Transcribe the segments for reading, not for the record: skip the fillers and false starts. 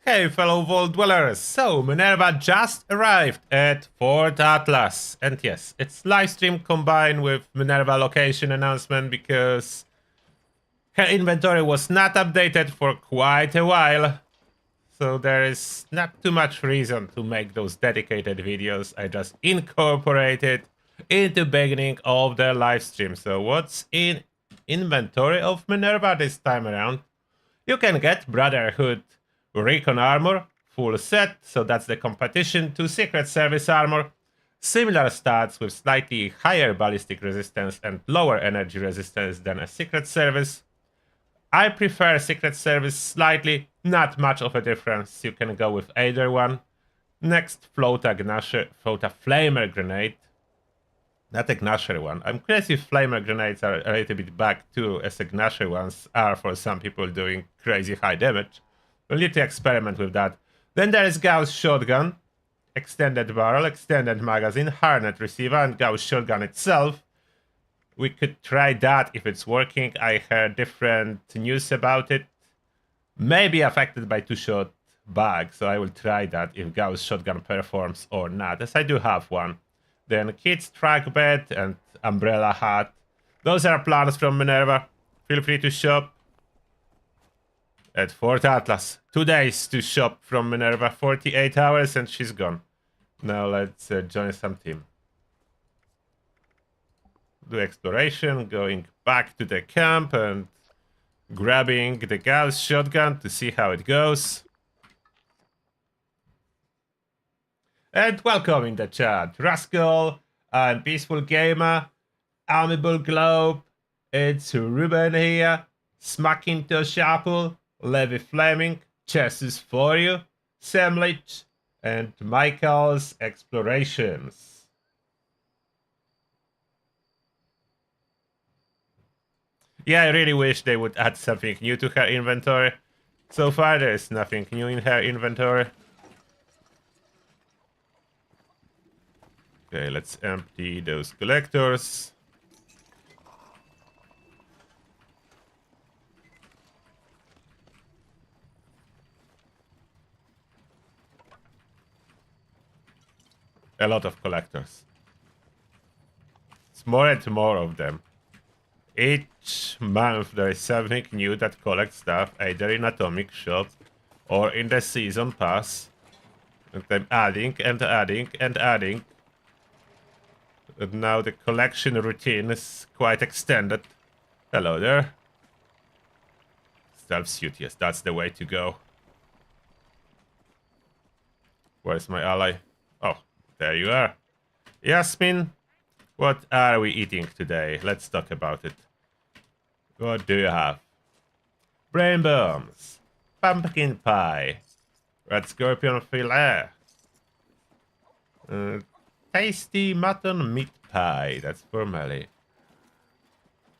Hey fellow Vault Dwellers, so Minerva just arrived at Fort Atlas. And yes, it's livestream combined with Minerva location announcement because her inventory was not updated for quite a while. So there is not too much reason to make those dedicated videos. I just incorporated into beginning of the livestream. So what's in inventory of Minerva this time around? You can get Brotherhood Recon Armor, full set, so that's the competition to Secret Service Armor. Similar stats with slightly higher ballistic resistance and lower energy resistance than a Secret Service. I prefer Secret Service slightly, not much of a difference, you can go with either one. Next, Floata Flamer Grenade. Not a Gnasher one. I'm curious if Flamer Grenades are a little bit back too, as the Gnasher ones are for some people doing crazy high damage. We'll need to experiment with that. Then there is Gauss Shotgun, Extended Barrel, Extended Magazine, Harnet Receiver, and Gauss Shotgun itself. We could try that if it's working. I heard different news about it. Maybe affected by two-shot bug, so I will try that if Gauss Shotgun performs or not, as I do have one. Then Kid's Track Bed and Umbrella Hat. Those are plans from Minerva. Feel free to shop at Fort Atlas. 2 days to shop from Minerva, 48 hours and she's gone. Now let's join some team. Do exploration, going back to the camp and grabbing the Gauss shotgun to see how it goes. And welcome in the chat, Rascal and Peaceful Gamer, Amiable Globe, it's Ruben here, Smackintosh Apple, Levi Fleming, Chess is for you, Semlich, and Michael's Explorations. Yeah, I really wish they would add something new to her inventory. So far, there is nothing new in her inventory. Okay, let's empty those collectors. A lot of collectors. It's more and more of them. Each month there is something new that collects stuff, either in Atomic Shop or in the Season Pass. And I'm adding and adding and adding. And now the collection routine is quite extended. Hello there. Stealth suit, yes, that's the way to go. Where's my ally? Oh, there you are. Yasmin, what are we eating today? Let's talk about it. What do you have? Brain bombs, pumpkin pie, red scorpion fillet, tasty mutton meat pie. That's for Melly.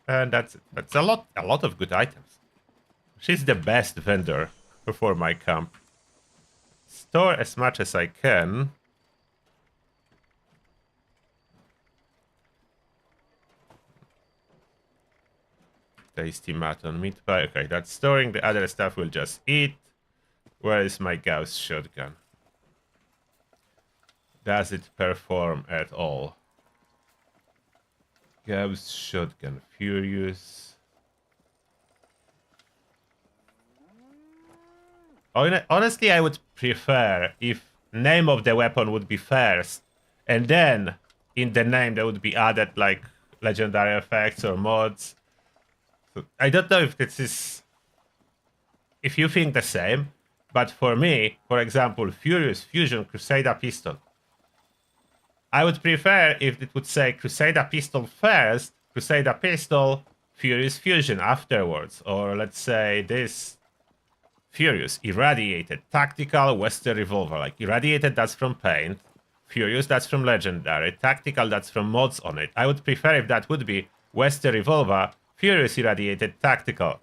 And that's a lot of good items. She's the best vendor for my camp. Store as much as I can. Tasty mutton meat pie. Okay, that's storing. The other stuff we'll just eat. Where is my Gauss shotgun? Does it perform at all? Gauss shotgun, Furious. Honestly, I would prefer if name of the weapon would be first, and then in the name there would be added like legendary effects or mods. I don't know if this is, if you think the same, but for me, for example, Furious Fusion Crusader Pistol. I would prefer if it would say Crusader Pistol first, Crusader Pistol, Furious Fusion afterwards. Or let's say this, Furious, Irradiated, Tactical, Western Revolver. Like Irradiated, that's from Paint. Furious, that's from Legendary. Tactical, that's from mods on it. I would prefer if that would be Western Revolver, Furious Irradiated, Tactical.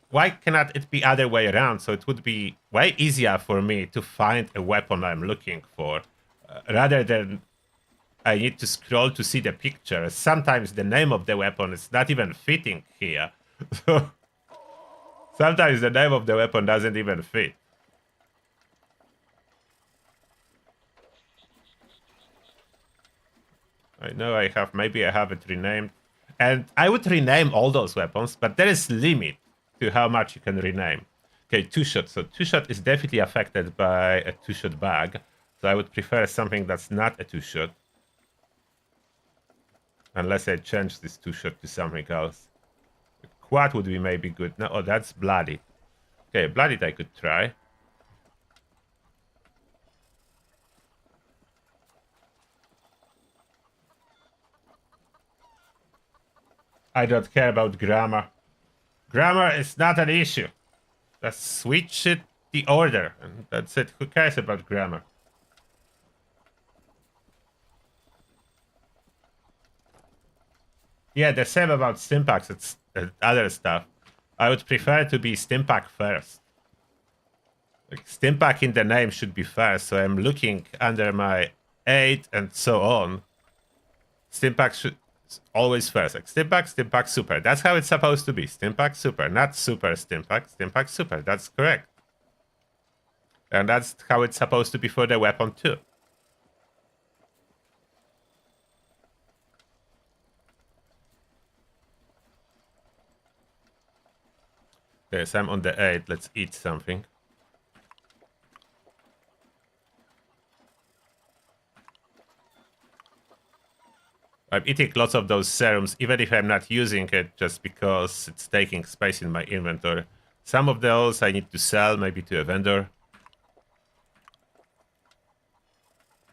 Why cannot it be other way around? So it would be way easier for me to find a weapon I'm looking for, rather than I need to scroll to see the picture. Sometimes the name of the weapon is not even fitting here. Sometimes the name of the weapon doesn't even fit. I know I have, maybe I have it renamed. And I would rename all those weapons, but there is limit to how much you can rename. Okay, two-shot. So two-shot is definitely affected by a two-shot bag. So I would prefer something that's not a two-shot. Unless I change this two-shot to something else. Quad would be maybe good. No, oh, that's bloodied. Okay, bloodied I could try. I don't care about grammar. Grammar is not an issue. Just switch it the order, and that's it. Who cares about grammar? Yeah, the same about stimpaks. It's other stuff. I would prefer to be stimpak first. Like, stimpak in the name should be first, so I'm looking under my 8 and so on. Stimpak should always first. Like stimpak, stimpak super. That's how it's supposed to be. Stimpak super, not super stimpak. Stimpak super. That's correct. And that's how it's supposed to be for the weapon too. Okay, so I'm on the 8. Let's eat something. I'm eating lots of those serums, even if I'm not using it, just because it's taking space in my inventory. Some of those I need to sell, maybe to a vendor.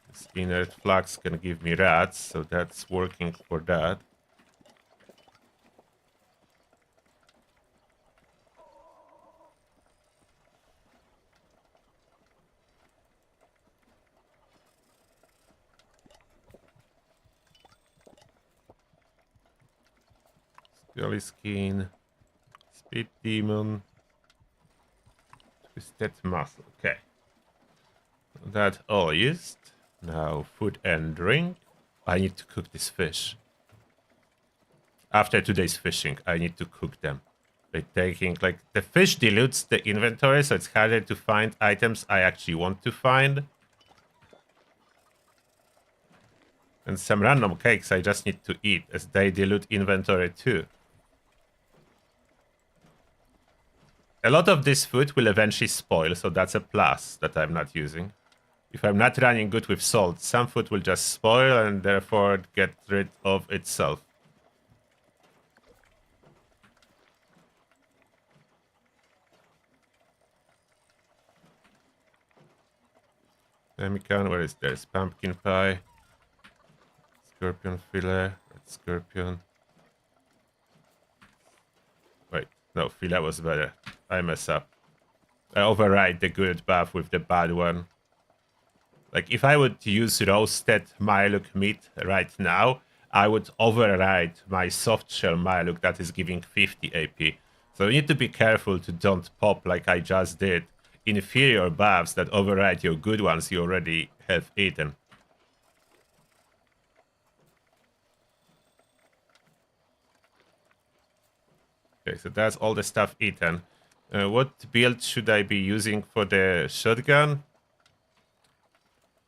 This inert flux can give me rats, so that's working for that. Scully skin, speed demon, twisted muscle. Okay, that all used. Now food and drink. I need to cook this fish. After today's fishing, I need to cook them. By taking, like, the fish dilutes the inventory, so it's harder to find items I actually want to find. And some random cakes I just need to eat, as they dilute inventory too. A lot of this food will eventually spoil, so that's a plus that I'm not using. If I'm not running good with salt, some food will just spoil and therefore get rid of itself. Pemmican, where is there? Pumpkin pie. Scorpion fillet. Red scorpion. Wait, no, fillet was better. I mess up. I override the good buff with the bad one. Like, if I would use roasted Myluk meat right now, I would override my soft shell Myluk that is giving 50 AP. So you need to be careful to don't pop like I just did inferior buffs that override your good ones you already have eaten. Okay, so that's all the stuff eaten. What build should I be using for the shotgun?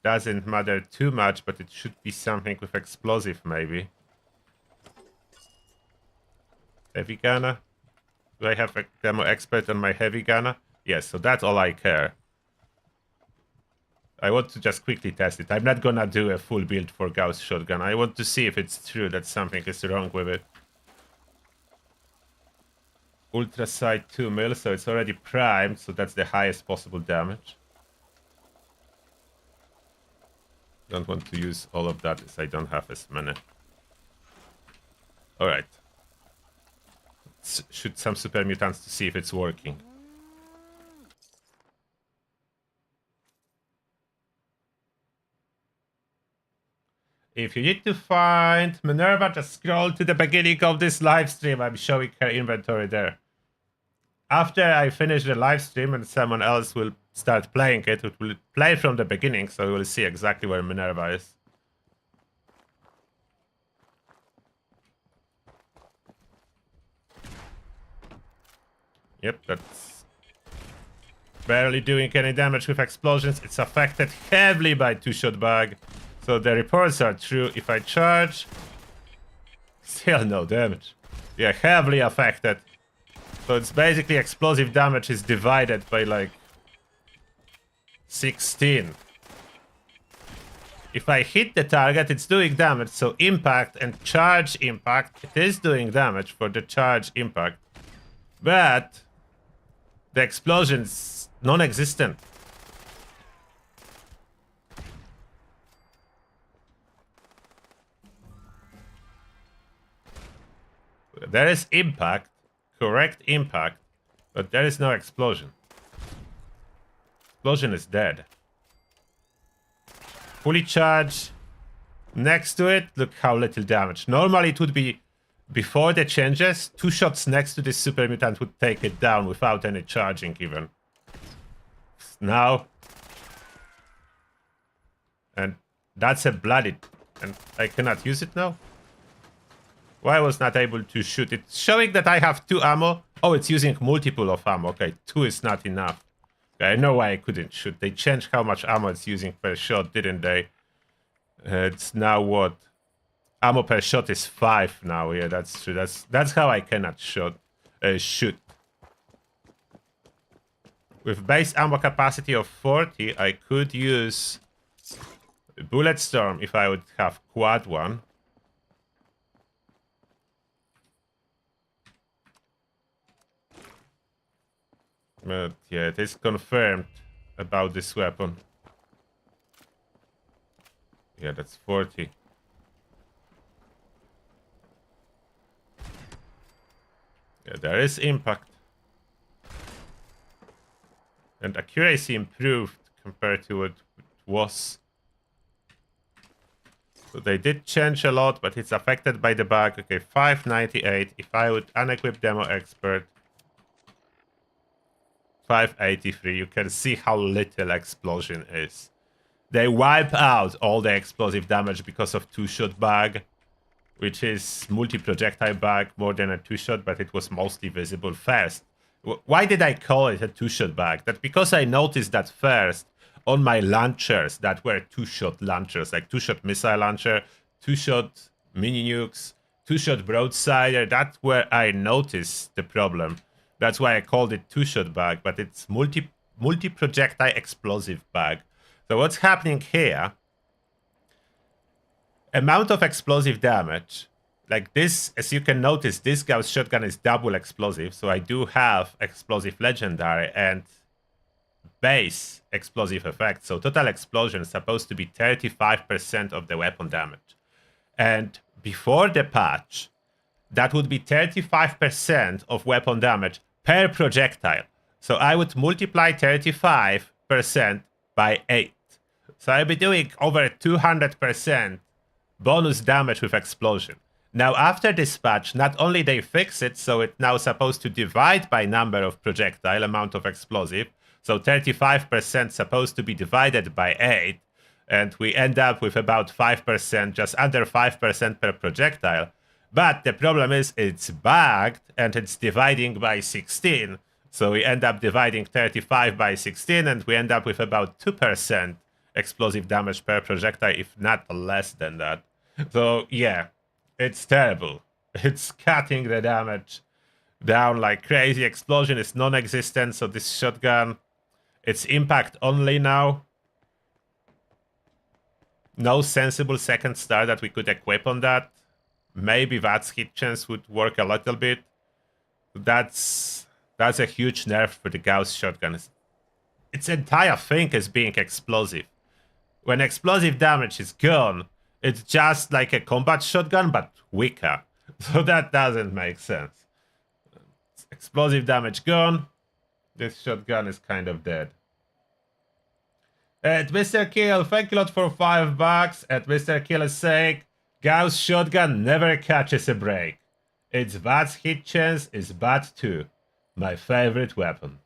Doesn't matter too much, but it should be something with explosive, maybe. Heavy gunner? Do I have a demo expert on my heavy gunner? Yes, so that's all I care. I want to just quickly test it. I'm not gonna do a full build for Gauss shotgun. I want to see if it's true that something is wrong with it. Ultra sight 2 mil, so it's already primed, so that's the highest possible damage. Don't want to use all of that as I don't have as many. Alright. Let's shoot some super mutants to see if it's working. If you need to find Minerva, just scroll to the beginning of this live stream. I'm showing her inventory there. After I finish the live stream and someone else will start playing it, it will play from the beginning, so you will see exactly where Minerva is. Yep, that's barely doing any damage with explosions. It's affected heavily by two-shot bug, So the reports are true. If I charge, still no damage. Yeah, heavily affected. So it's basically explosive damage is divided by like 16. If I hit the target, it's doing damage. So impact and charge impact, it is doing damage for the charge impact. But the explosion's non-existent. There is impact, correct impact, but there is no explosion. Explosion is dead. Fully charged. Next to it, look how little damage. Normally it would be before the changes, 2 shots next to this super mutant would take it down without any charging even. Now. And that's a bloody. And I cannot use it now? Why I was not able to shoot it? Showing that I have 2 ammo. Oh, it's using multiple of ammo. Okay, 2 is not enough. Okay, I know why I couldn't shoot. They changed how much ammo it's using per shot, didn't they? It's now what? Ammo per shot is 5 now. Yeah, that's true. That's how I cannot shoot. With base ammo capacity of 40, I could use Bullet Storm if I would have quad one. But yeah, it is confirmed about this weapon. Yeah, that's 40. Yeah, there is impact. And accuracy improved compared to what it was. So they did change a lot, but it's affected by the bug. Okay, 598. If I would unequip Demo Expert, 583. You can see how little explosion is. They wipe out all the explosive damage because of 2-shot bug, which is multi-projectile bug more than a 2-shot, but it was mostly visible first. Why did I call it a 2-shot bug? That's because I noticed that first on my launchers that were 2-shot launchers, like 2-shot missile launcher, 2-shot mini nukes, 2-shot broadsider. That's where I noticed the problem. That's why I called it 2-shot bug, but it's multi-projectile explosive bug. So what's happening here? Amount of explosive damage. Like this, as you can notice, this Gauss shotgun is double explosive. So I do have explosive legendary and base explosive effect. So total explosion is supposed to be 35% of the weapon damage. And before the patch, that would be 35% of weapon damage per projectile. So I would multiply 35% by 8. So I'll be doing over 200% bonus damage with explosion. Now after this patch, not only they fix it, so it's now supposed to divide by number of projectile amount of explosive. So 35% supposed to be divided by 8. And we end up with about 5%, just under 5% per projectile. But the problem is it's bugged and it's dividing by 16. So we end up dividing 35 by 16 and we end up with about 2% explosive damage per projectile, if not less than that. So yeah, it's terrible. It's cutting the damage down like crazy. Explosion is non-existent, so this shotgun, it's impact only now. No sensible second star that we could equip on that. Maybe VATS hit chance would work a little bit. That's a huge nerf for the Gauss shotgun. Its entire thing is being explosive. When explosive damage is gone, it's just like a combat shotgun, but weaker. So that doesn't make sense. Explosive damage gone. This shotgun is kind of dead. At Mr. Kill, thank you a lot for $5. At Mr. Kill's sake, Gauss shotgun never catches a break. Its VATS hit chance is bad too. My favorite weapon.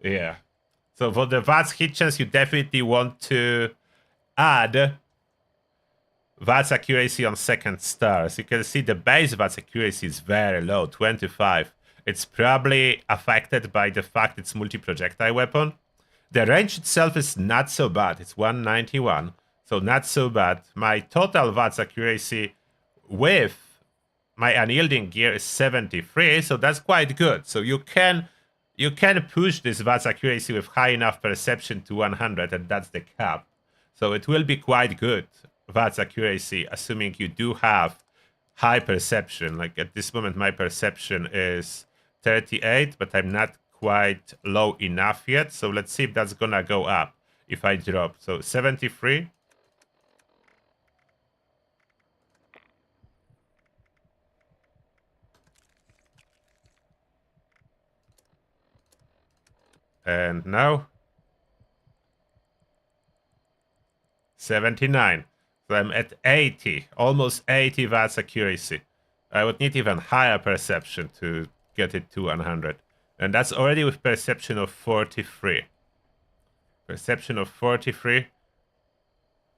Yeah. So for the VATS hit chance, you definitely want to add VATS accuracy on second star. As you can see, the base VATS accuracy is very low, 25. It's probably affected by the fact it's multi-projectile weapon. The range itself is not so bad. It's 191. So So not so bad. My total VATS accuracy with my unyielding gear is 73, so that's quite good. So you can push this VATS accuracy with high enough perception to 100, and that's the cap. So it will be quite good VATS accuracy, assuming you do have high perception. Like at this moment, my perception is 38, but I'm not quite low enough yet. So let's see if that's gonna go up if I drop. So 73. And now 79. So I'm at 80, almost 80 watts accuracy. I would need even higher perception to get it to 100. And that's already with perception of 43. Perception of 43.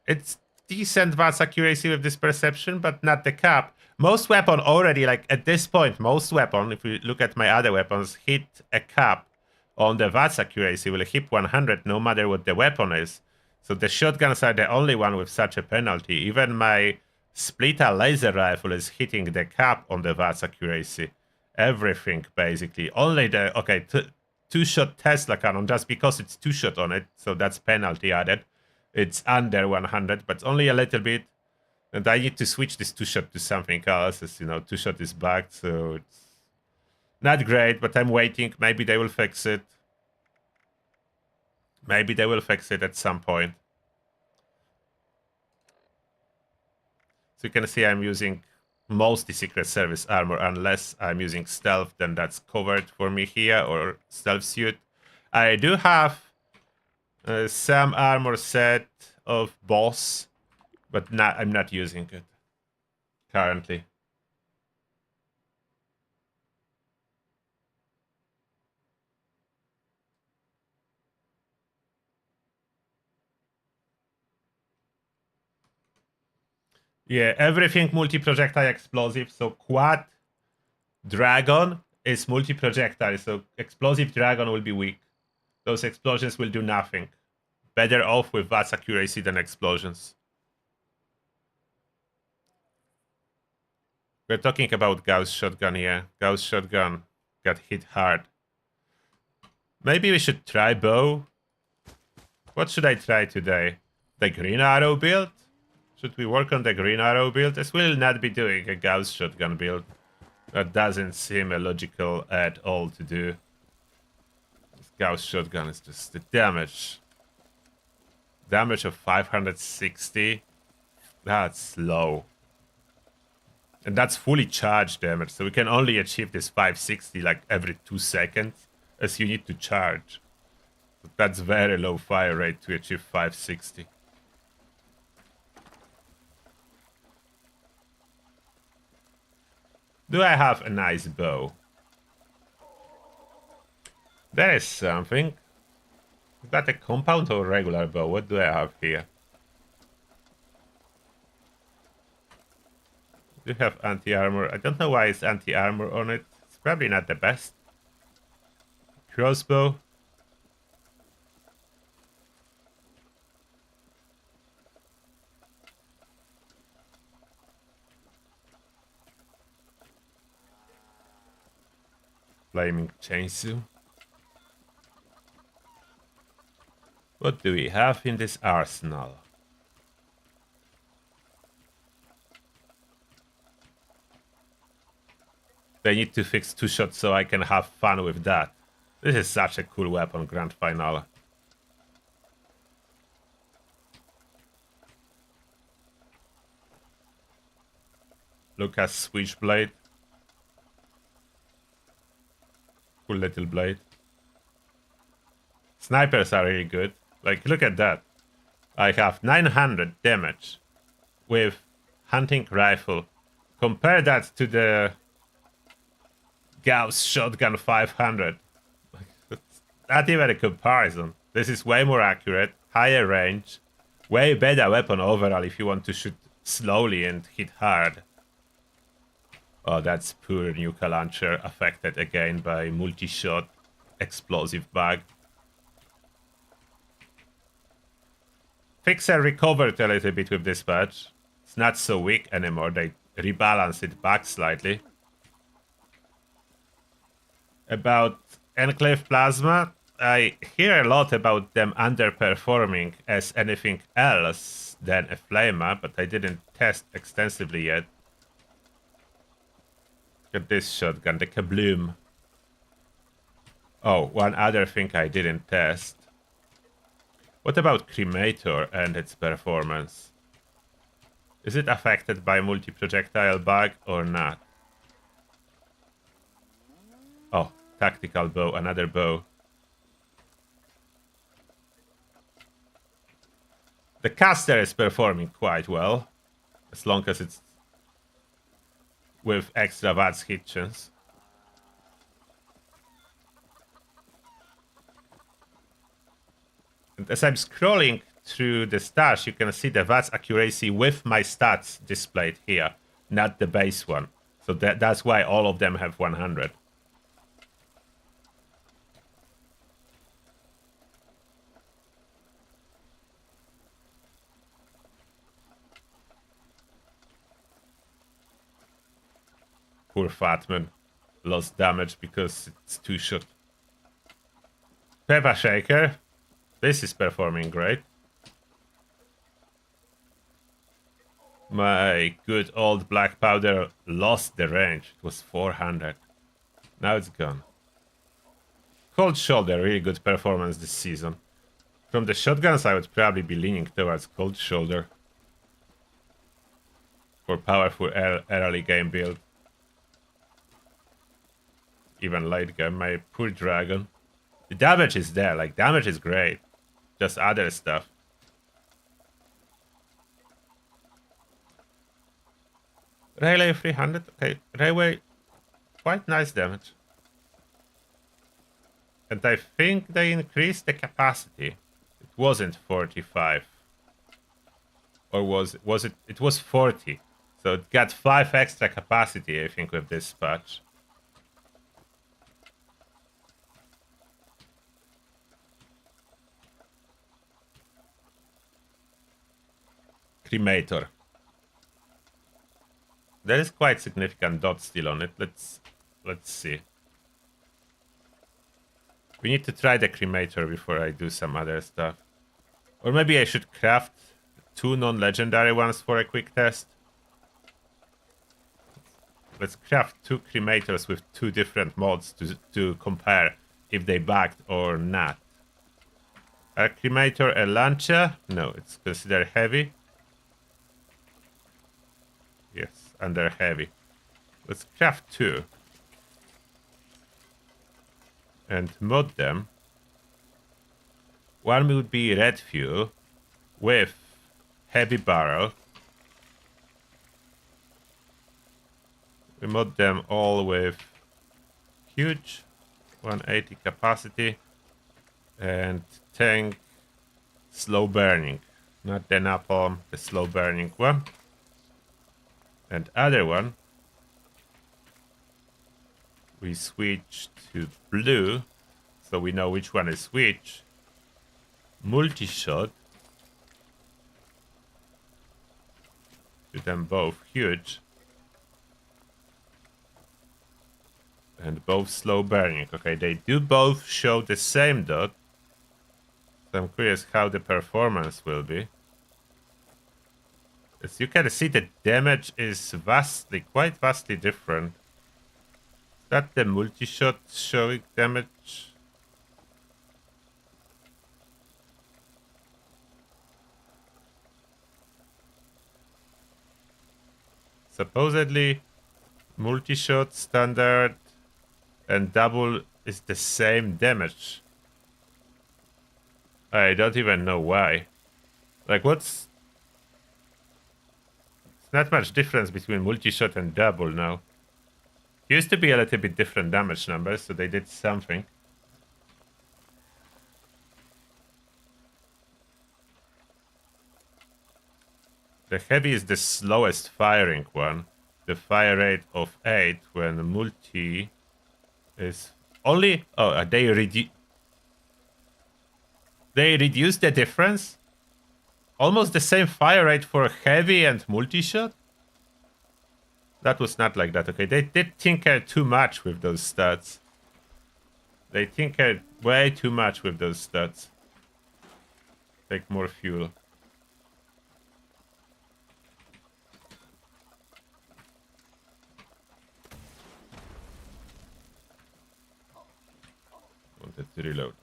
It's decent watts accuracy with this perception, but not the cap. Most weapon already, like at this point, most weapon, if we look at my other weapons, hit a cap on the watts accuracy, will hit 100 no matter what the weapon is. So the shotguns are the only one with such a penalty. Even my splitter laser rifle is hitting the cap on the watts accuracy. Everything, basically. Only the, okay, two-shot Tesla cannon, just because it's two-shot on it, so that's penalty added. It's under 100, but only a little bit. And I need to switch this two-shot to something else, as you know, two-shot is bugged, so it's not great, but I'm waiting. Maybe they will fix it. Maybe they will fix it at some point. So you can see I'm using mostly Secret Service armor, unless I'm using stealth, then that's covered for me here, or stealth suit. I do have some armor set of boss, but I'm not using it currently. Yeah, everything multi-projectile explosive. So quad dragon is multi-projectile. So explosive dragon will be weak. Those explosions will do nothing. Better off with VATS accuracy than explosions. We're talking about Gauss shotgun here. Gauss shotgun got hit hard. Maybe we should try bow. What should I try today? The green arrow build? Should we work on the green arrow build? As we'll not be doing a Gauss shotgun build. That doesn't seem illogical at all to do. This Gauss shotgun is just the damage. Damage of 560. That's low. And that's fully charged damage, so we can only achieve this 560 like every 2 seconds, as you need to charge. So that's very low fire rate to achieve 560. Do I have a nice bow? There is something. Is that a compound or regular bow? What do I have here? Do you have anti-armor? I don't know why it's anti-armor on it. It's probably not the best. Crossbow. Flaming chainsaw. What do we have in this arsenal? They need to fix two shots so I can have fun with that. This is such a cool weapon, Grand Finale. Lucas Switchblade. Cool little blade. Snipers are really good. Like, look at that. I have 900 damage with hunting rifle. Compare that to the Gauss shotgun 500. Not even a comparison. This is way more accurate, higher range, way better weapon overall if you want to shoot slowly and hit hard. Oh, that's poor nuka launcher affected again by multi-shot explosive bug. Fixer recovered a little bit with this patch. It's not so weak anymore. They rebalance it back slightly. About Enclave Plasma, I hear a lot about them underperforming as anything else than a Flamer, but I didn't test extensively yet. Look at this shotgun, the Kabloom. Oh, one other thing I didn't test. What about Cremator and its performance? Is it affected by multi-projectile bug or not? Oh, tactical bow, another bow. The caster is performing quite well, as long as it's with extra VATS hit chance. And as I'm scrolling through the stash, you can see the VATS accuracy with my stats displayed here, not the base one. So that's why all of them have 100. Poor Fatman lost damage because it's too shot. Pepper Shaker. This is performing great. My good old black powder lost the range. It was 400. Now it's gone. Cold Shoulder, really good performance this season. From the shotguns, I would probably be leaning towards Cold Shoulder. For powerful early game build. Even late game, my poor dragon. The damage is there, like damage is great. Just other stuff. Railway 300, okay. Railway, quite nice damage. And I think they increased the capacity. It wasn't 45. Or was it? It was 40. So it got 5 extra capacity, I think, with this patch. Cremator. There is quite significant dot still on it. Let's see. We need to try the Cremator before I do some other stuff. Or maybe I should craft 2 non-legendary ones for a quick test. Let's craft 2 Cremators with 2 different mods to compare if they bugged or not. A Cremator a Lancia? No, it's considered heavy. Yes, under heavy. Let's craft 2. And mod them. One would be red fuel with heavy barrel. We mod them all with huge 180 capacity and tank slow burning. Not the napalm, the slow burning one. And other one, we switch to blue, so we know which one is which. Multi-shot. Do them both huge. And both slow burning. Okay, they do both show the same dot. So I'm curious how the performance will be. As you can see, the damage is quite vastly different. Is that the multi-shot showing damage? Supposedly, multi-shot, standard, and double is the same damage. I don't even know why. Like, what's... Not much difference between multi-shot and double now. Used to be a little bit different damage numbers, so they did something. The heavy is the slowest firing one. The fire rate of 8 when multi is only... Oh, they reduce the difference? almost the same fire rate for heavy and multi-shot? That was not like that. Okay, they did tinker too much with those stats. They tinkered way too much with those stats. Take more fuel. Wanted to reload.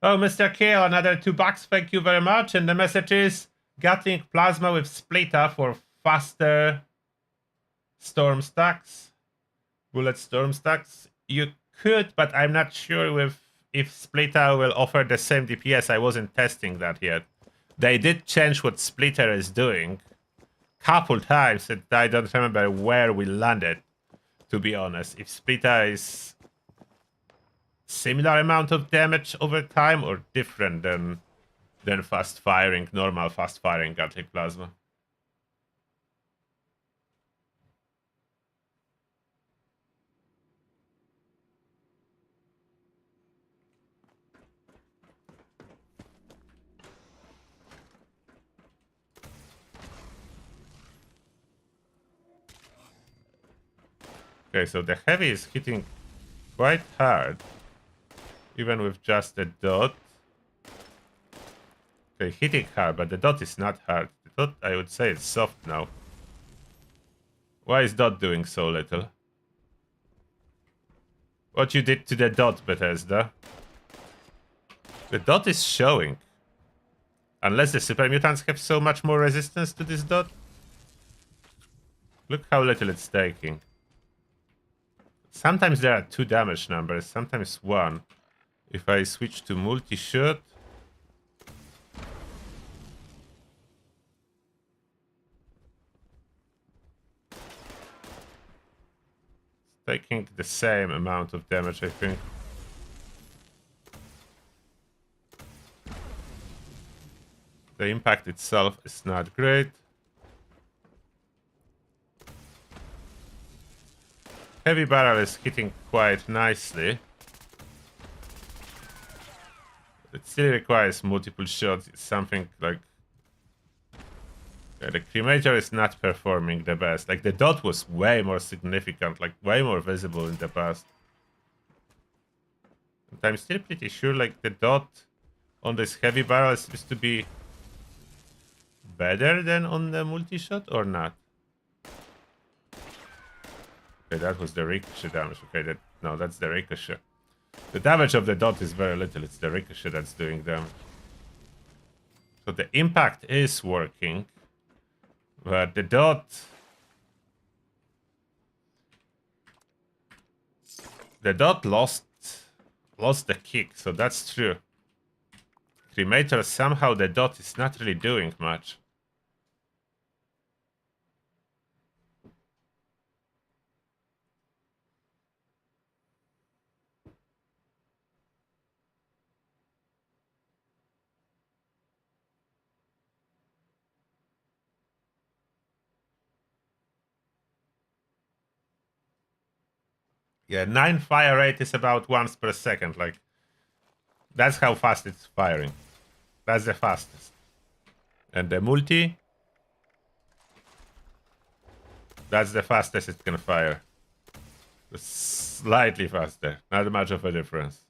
Oh, Mr. Kale, another $2. Thank you very much. And the message is Gatling plasma with splitter for faster storm stacks. Bullet storm stacks. You could, but I'm not sure if splitter will offer the same DPS. I wasn't testing that yet. They did change what splitter is doing couple times, and I don't remember where we landed, to be honest. If splitter is similar amount of damage over time or different than fast firing, normal fast firing Gatling plasma. Okay, so the heavy is hitting quite hard, even with just a dot. Okay, hitting hard, but the dot is not hard. The dot, I would say, is soft now. Why is dot doing so little? What you did to the dot, Bethesda? The dot is showing. Unless the super mutants have so much more resistance to this dot. Look how little it's taking. Sometimes there are 2 damage numbers, sometimes 1. If I switch to multi-shot, it's taking the same amount of damage, I think. The impact itself is not great. Heavy barrel is hitting quite nicely. It still requires multiple shots. It's something like... Yeah, the Cremator is not performing the best. Like, the dot was way more significant, like, way more visible in the past. And I'm still pretty sure, like, the dot on this heavy barrel seems to be better than on the multi-shot, or not? Okay, that was the ricochet damage. Okay, no, that's the ricochet. The damage of the dot is very little. It's the ricochet that's doing damage. So the impact is working, but the dot... The dot lost the kick, so that's true. Cremator, somehow the dot is not really doing much. Yeah, 9 fire rate is about once per second. Like, that's how fast it's firing. That's the fastest. And the multi, that's the fastest it can fire. Slightly faster. Not much of a difference.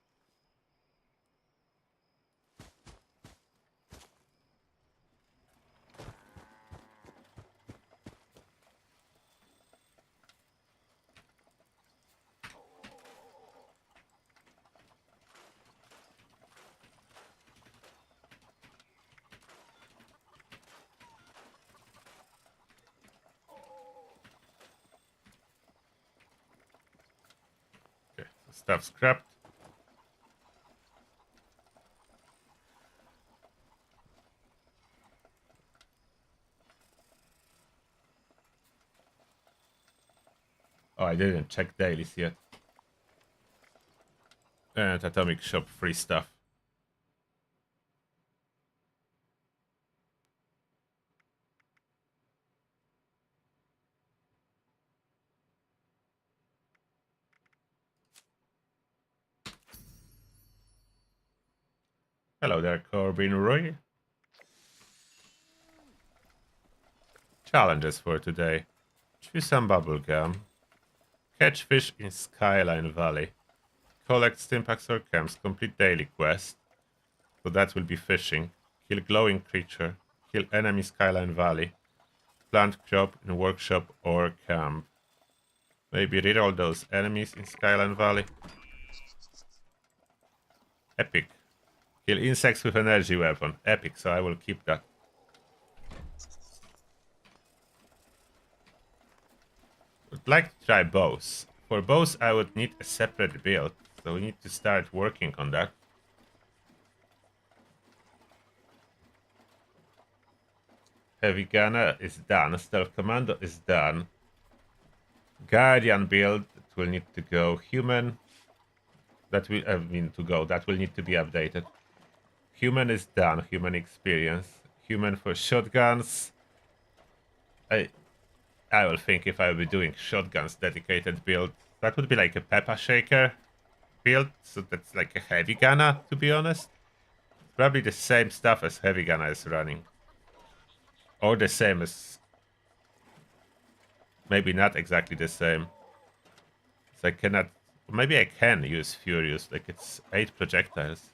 Stuff scrapped. Oh, I didn't check dailies yet. And Atomic Shop free stuff. Hello there, Corbin Roy. Challenges for today. Chew some bubblegum. Catch fish in Skyline Valley. Collect stimpaks or camps. Complete daily quest. So that will be fishing. Kill glowing creature. Kill enemy Skyline Valley. Plant crop in workshop or camp. Maybe reroll those enemies in Skyline Valley. Epic. Kill insects with energy weapon. Epic, so I will keep that. Would like to try bows. For bows I would need a separate build, so we need to start working on that. Heavy gunner is done. Stealth commando is done. Guardian build, it will need to go. Human, that will that will need to be updated. Human is done. Human experience. Human for shotguns. I will think if I will be doing shotguns dedicated build. That would be like a pepper shaker build. So that's like a heavy gunner, to be honest. Probably the same stuff as heavy gunner is running. Or the same as... Maybe not exactly the same. So I cannot... Maybe I can use Furious. Like it's 8 projectiles.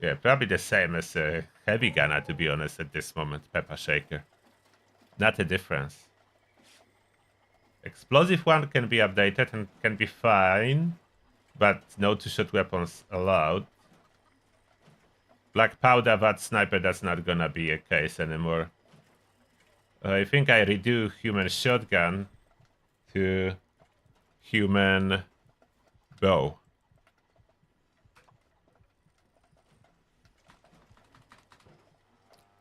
Yeah, probably the same as a heavy gunner, to be honest, at this moment. Pepper shaker. Not a difference. Explosive one can be updated and can be fine, but no two-shot weapons allowed. Black powder, VATS sniper, that's not gonna be a case anymore. I think I redo human shotgun to human bow.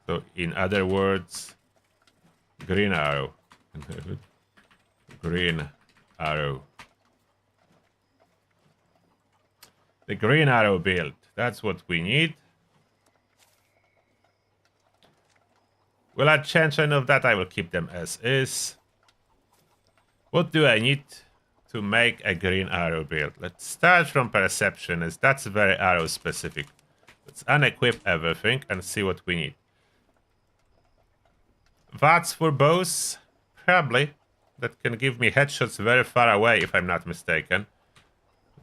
So in other words, green arrow. Green arrow. The green arrow build. That's what we need. Will I change any of that? I will keep them as is. What do I need to make a green arrow build? Let's start from perception, as that's very arrow specific. Let's unequip everything and see what we need. VATS for bows? Probably. That can give me headshots very far away, if I'm not mistaken.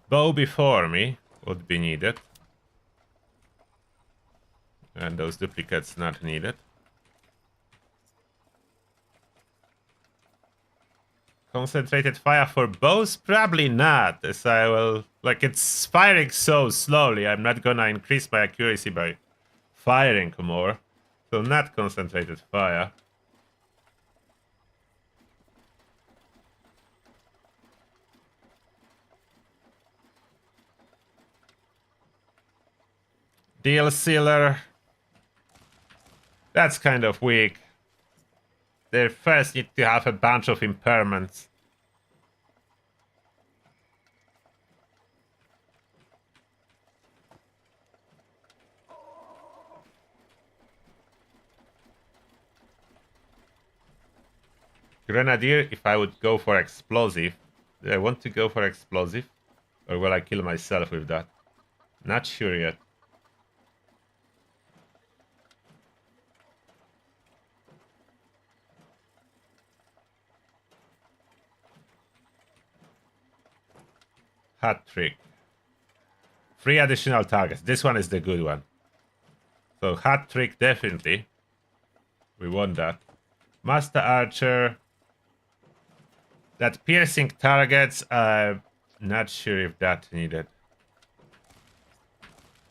Bow before me would be needed. And those duplicates not needed. Concentrated fire for bows? Probably not, as I will... Like, it's firing so slowly, I'm not gonna increase my accuracy by firing more. So not concentrated fire. Deal Sealer. That's kind of weak. They first need to have a bunch of impairments. Grenadier, if I would go for explosive. Do I want to go for explosive? Or will I kill myself with that? Not sure yet. Hat trick. 3 additional targets. This one is the good one. So hat trick definitely. We want that. Master Archer. That piercing targets, not sure if that needed.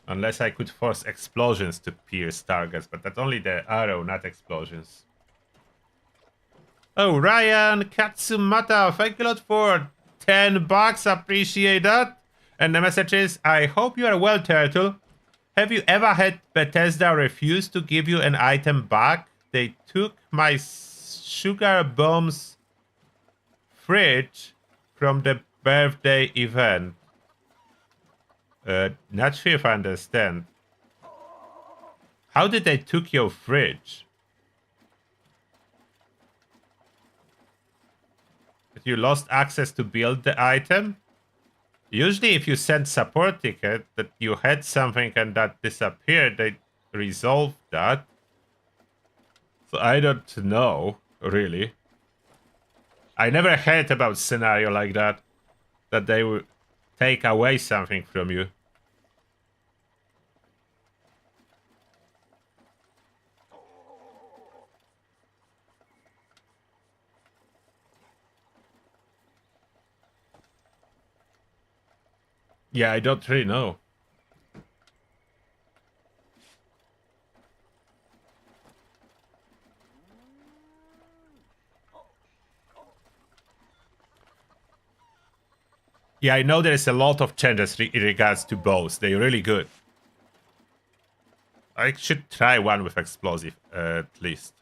Unless I could force explosions to pierce targets, but that's only the arrow, not explosions. Oh, Ryan Katsumata, thank you a lot for $10. Appreciate that. And the message is, I hope you are well, Turtle. Have you ever had Bethesda refuse to give you an item back? They took my sugar bombs fridge from the birthday event. Not sure if I understand. How did they took your fridge? That you lost access to build the item? Usually if you send support ticket that you had something and that disappeared, they resolve that. So I don't know, really. I never heard about scenario like that. That they would take away something from you. Yeah, I don't really know. Yeah, I know there's a lot of changes in regards to bows. They're really good. I should try one with explosive, at least.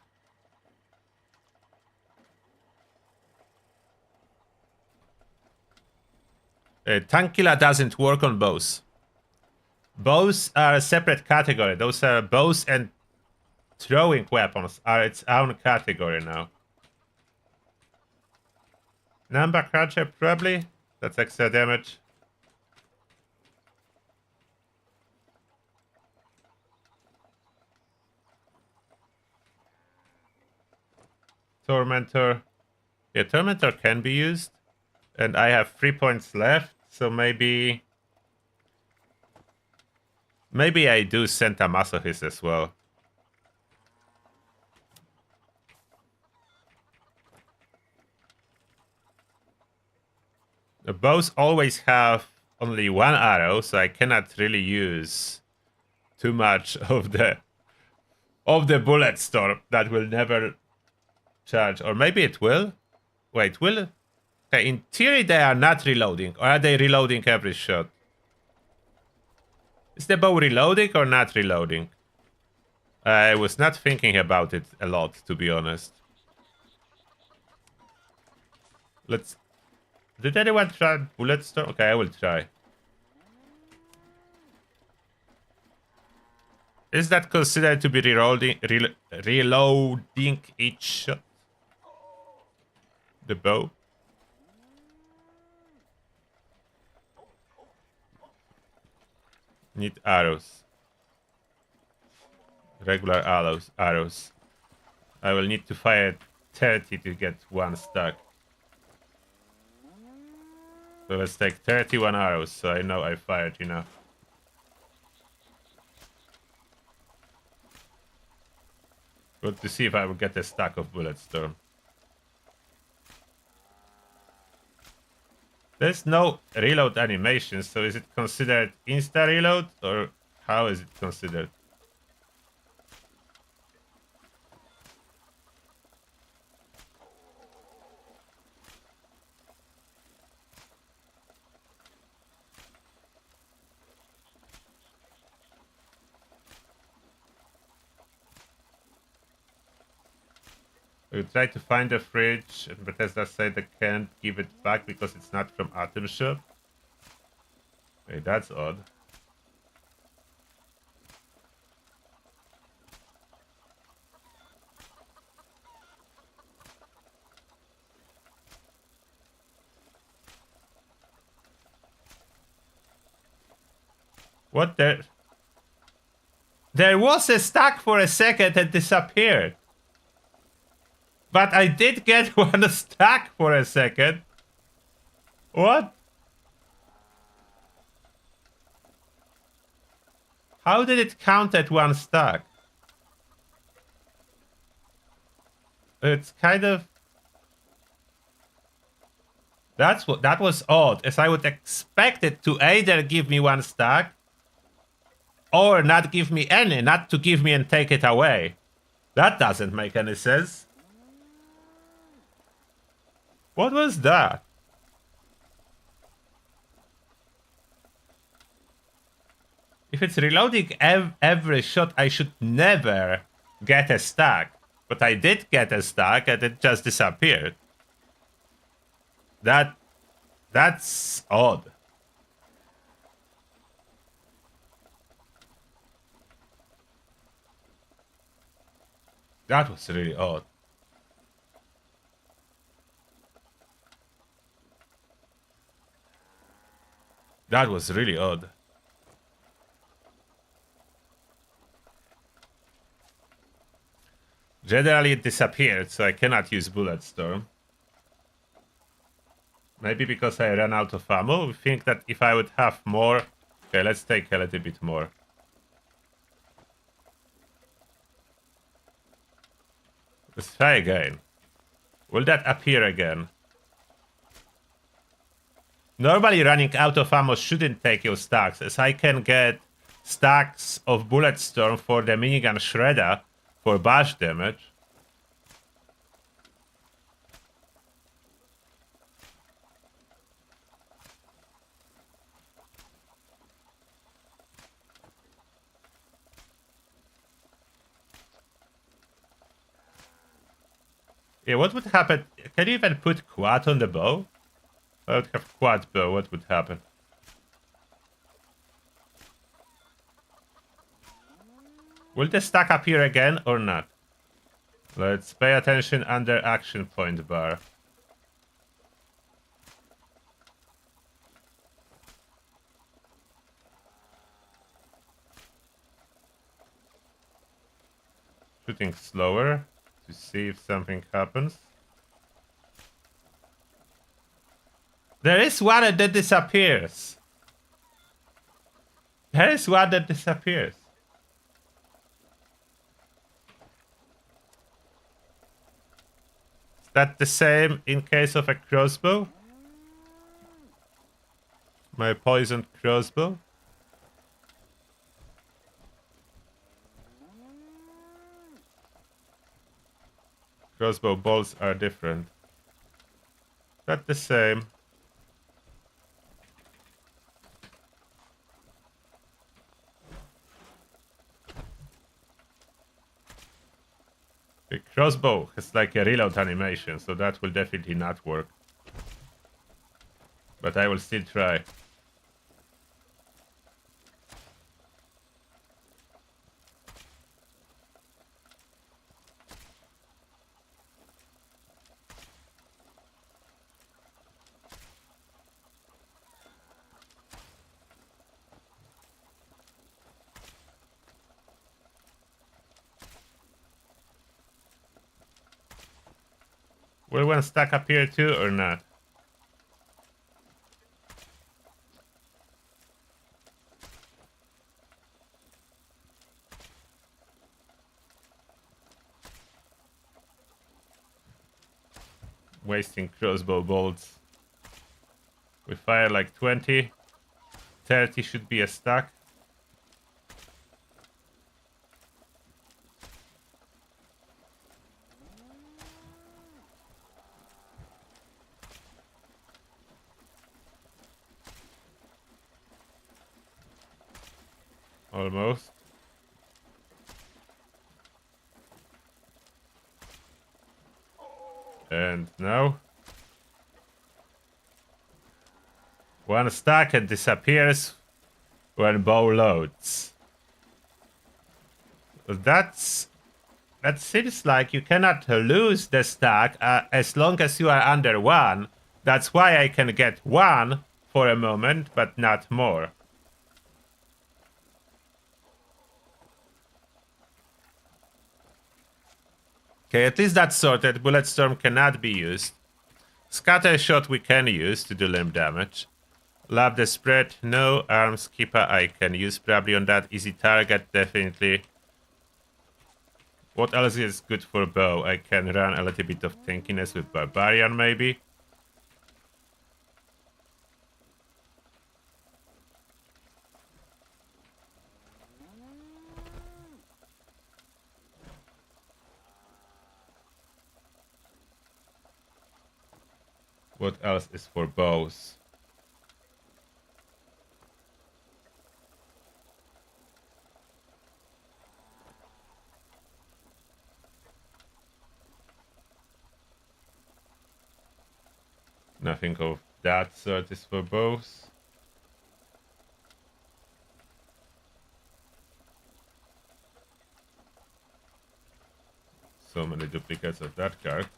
Tankilla doesn't work on bows. Bows are a separate category. Those are bows and throwing weapons are its own category now. Number cruncher, probably. That's extra damage. Tormentor. Yeah, Tormentor can be used. And I have 3 points left, so maybe I do Santa Masochist as well. The bows always have only one arrow, so I cannot really use too much of the bullet storm. That will never charge, or maybe it will. Wait, will? Okay, in theory they are not reloading, or are they reloading every shot? Is the bow reloading or not reloading? I was not thinking about it a lot, to be honest. Let's. Did anyone try bullet storm? Okay, I will try. Is that considered to be reloading each shot? The bow? Need arrows. Regular arrows. I will need to fire 30 to get one stack. So let's take 31 arrows, so I know I fired enough. Good to see if I will get a stack of bullet storm. There's no reload animation, so is it considered insta reload or how is it considered? We try to find the fridge, and Bethesda said they can't give it back because it's not from Atom Shop. Hey, that's odd. What the? There was a stack for a second and disappeared. But I did get one stack for a second. What? How did it count at one stack? It's kind of... that was odd, as I would expect it to either give me one stack or not give me any, not to give me and take it away. That doesn't make any sense. What was that? If it's reloading every shot, I should never get a stack. But I did get a stack and it just disappeared. That's odd. That was really odd. That was really odd. Generally it disappeared, so I cannot use Bullet Storm. Maybe because I ran out of ammo. I think that if I would have more... Okay, let's take a little bit more. Let's try again. Will that appear again? Normally running out of ammo shouldn't take your stacks, as I can get stacks of Bullet Storm for the minigun shredder for bash damage. Yeah, what would happen? Can you even put quad on the bow? I would have quad bow, what would happen? Will the stack appear again or not? Let's pay attention under action point bar. Shooting slower to see if something happens. There is one that disappears. There is one that disappears. Is that the same in case of a crossbow? My poisoned crossbow? Crossbow bolts are different. Not the same. The crossbow has like a reload animation, so that will definitely not work. But I will still try. Will one stack appear too or not? Wasting crossbow bolts. We fire like 20. 30 should be a stack. Almost. And now. One stack and disappears when bow loads. That seems like you cannot lose the stack as long as you are under one. That's why I can get one for a moment, but not more. Okay, at least that's sorted. Bullet Storm cannot be used. Scatter Shot we can use to do limb damage. Love the spread. No. Arms Keeper I can use probably on that. Easy target, definitely. What else is good for bow? I can run a little bit of tankiness with Barbarian maybe. What else is for bows? Nothing of that sort is for bows. So many duplicates of that card.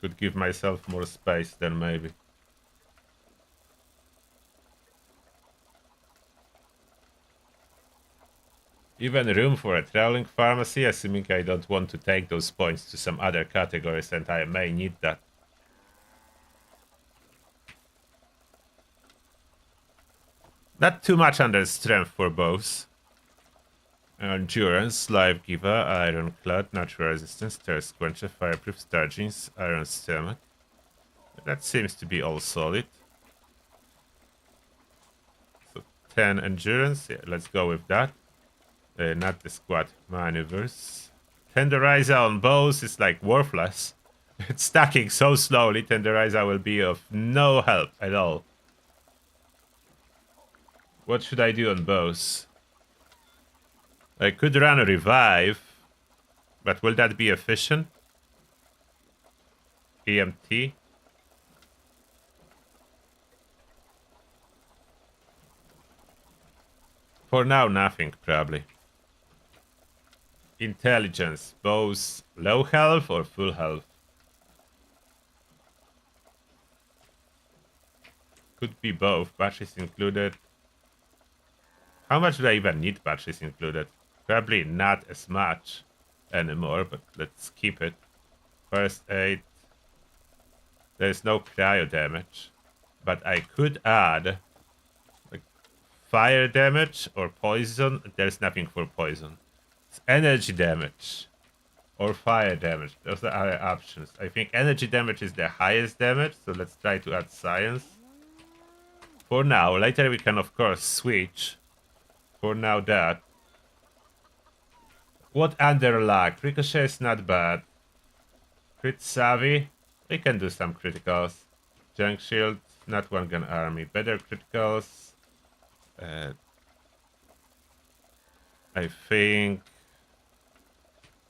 Could give myself more space then maybe. Even room for a traveling pharmacy, assuming I don't want to take those points to some other categories, and I may need that. Not too much under strength for both. Endurance, Life Giver, Ironclad, Natural Resistance, Thirst Quencher, Fireproof, Star Jeans, Iron Stomach. That seems to be all solid. So 10 Endurance, yeah, let's go with that. Not the squad maneuvers. Tenderizer on bows is like worthless. It's stacking so slowly, Tenderizer will be of no help at all. What should I do on bows? I could run a revive, but will that be efficient? EMT? For now, nothing, probably. Intelligence, bows low health or full health? Could be both, batteries included. How much do I even need batteries included? Probably not as much anymore, but let's keep it. First aid. There's no cryo damage, but I could add like fire damage or poison. There's nothing for poison. It's energy damage or fire damage. Those are our options. I think energy damage is the highest damage, so let's try to add science. For now, later we can of course switch. For now that. What under luck? Ricochet is not bad. Crit savvy. We can do some criticals. Junk shield, not one gun army. Better criticals. I think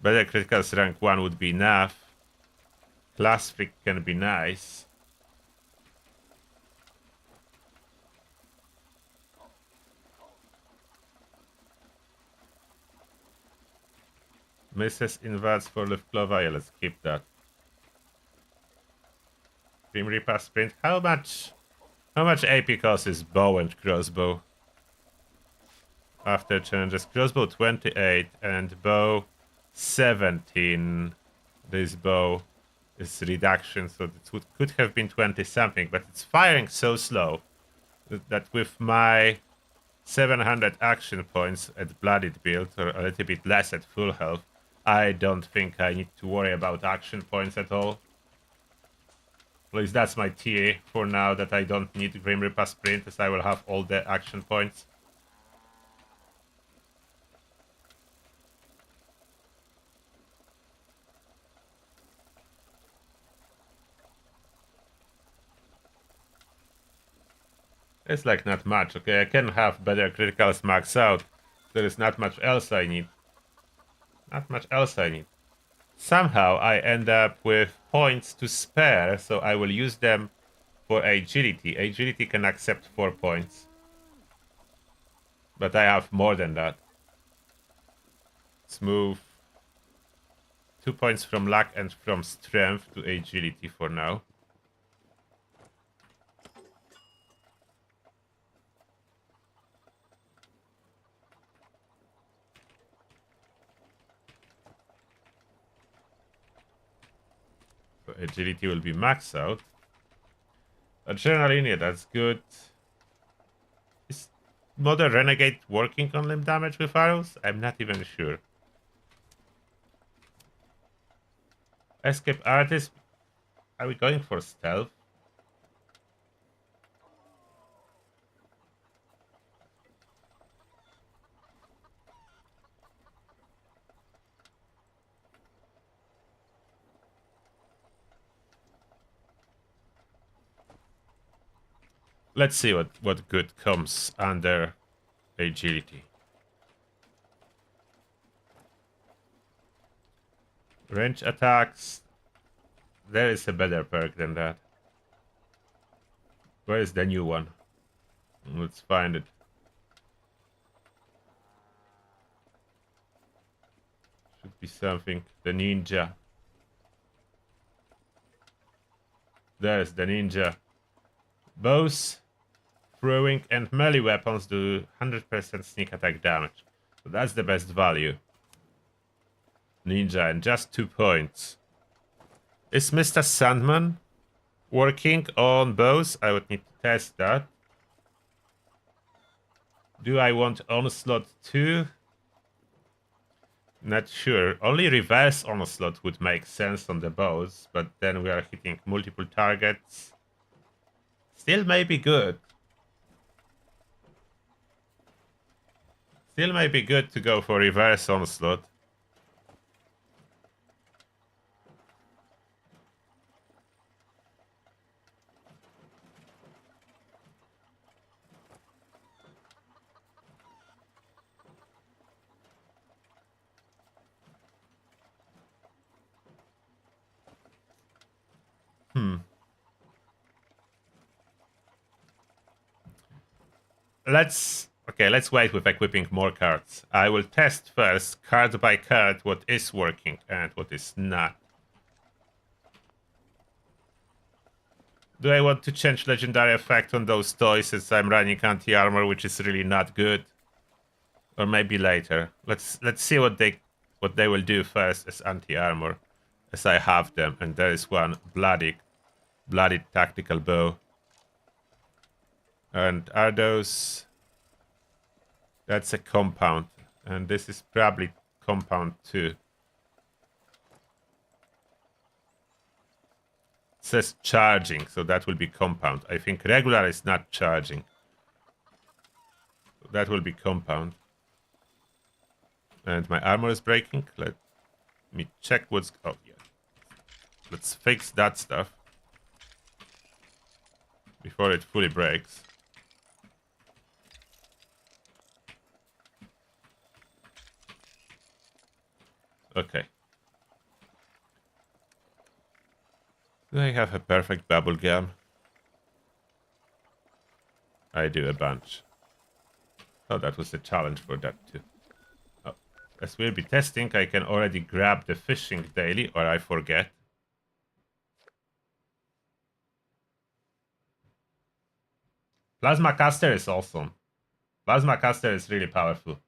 better criticals rank 1 would be enough. Class freak can be nice. Misses in VATS for Lift Clova. Yeah, let's keep that. Grim Reaper sprint. How much AP cost is bow and crossbow? After changes, crossbow 28 and bow 17. This bow is reduction, so it could have been 20 something, but it's firing so slow that with my 700 action points at bloodied build, or a little bit less at full health, I don't think I need to worry about action points at all. At least that's my TA for now, that I don't need Grim Reaper sprint, as I will have all the action points. It's like not much. Okay, I can have better criticals max out. There is not much else I need. Not much else I need. Somehow I end up with points to spare, so I will use them for agility. Agility can accept 4 points. But I have more than that. Let's move 2 points from luck and from strength to agility for now. So agility will be maxed out. Adrenaline, yeah, that's good. Is Modern Renegade working on limb damage with arrows? I'm not even sure. Escape Artist. Are we going for stealth? Let's see what good comes under agility. Range attacks. There is a better perk than that. Where is the new one? Let's find it. Should be something. The ninja. There's the ninja. Bows, throwing, and melee weapons do 100% sneak attack damage. So that's the best value. Ninja, and just 2 points. Is Mr. Sandman working on bows? I would need to test that. Do I want Onslaught too? Not sure. Only reverse Onslaught would make sense on the bows, but then we are hitting multiple targets. Still may be good. Still may be good to go for reverse Onslaught. Let's wait with equipping more cards. I will test first, card by card, what is working and what is not. Do I want to change legendary effect on those toys since I'm running anti-armor, which is really not good? Or maybe later. Let's see what they will do first as anti-armor, as I have them, and there is one bloody tactical bow. And are those? That's a compound, and this is probably compound too. It says charging, so that will be compound. I think regular is not charging. So that will be compound. And my armor is breaking. Let me check what's... Oh, yeah. Let's fix that stuff before it fully breaks. Okay. Do I have a perfect bubble gum? I do a bunch. Oh, that was a challenge for that too. Oh. As we'll be testing, I can already grab the fishing daily, or I forget. Plasma caster is awesome. Plasma caster is really powerful.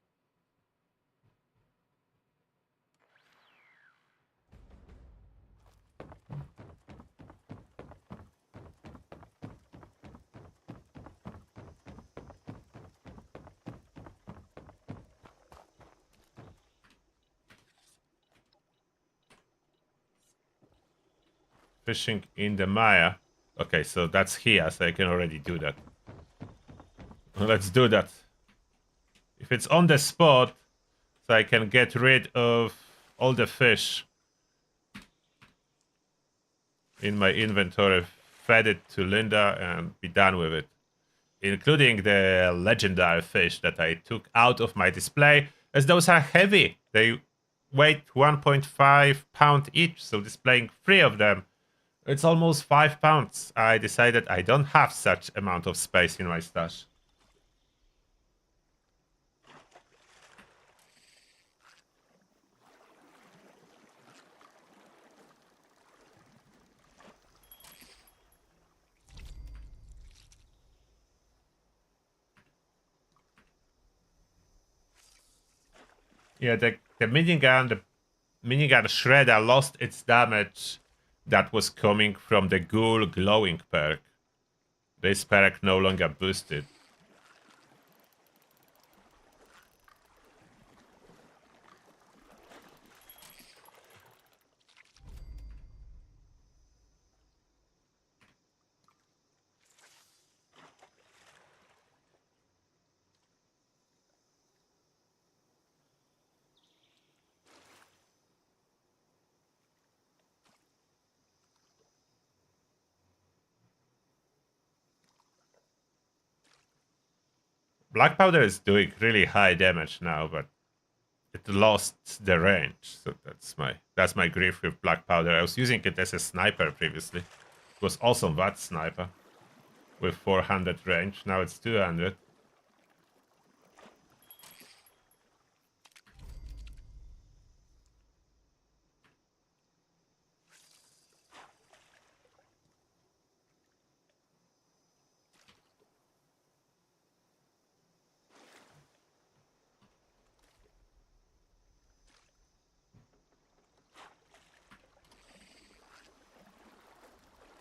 Fishing in the Maya. Okay, so that's here, so I can already do that. Let's do that. If it's on the spot, so I can get rid of all the fish in my inventory, fed it to Linda, and be done with it. Including the legendary fish that I took out of my display, as those are heavy. They weight 1.5 pound each, so displaying 3 of them, it's almost 5 pounds. I decided I don't have such amount of space in my stash. Yeah, the minigun shredder lost its damage that was coming from the ghoul glowing perk. This perk no longer boosted. Black powder is doing really high damage now, but it lost the range. So that's my grief with black powder. I was using it as a sniper previously. It was awesome VATS sniper with 400 range. Now it's 200.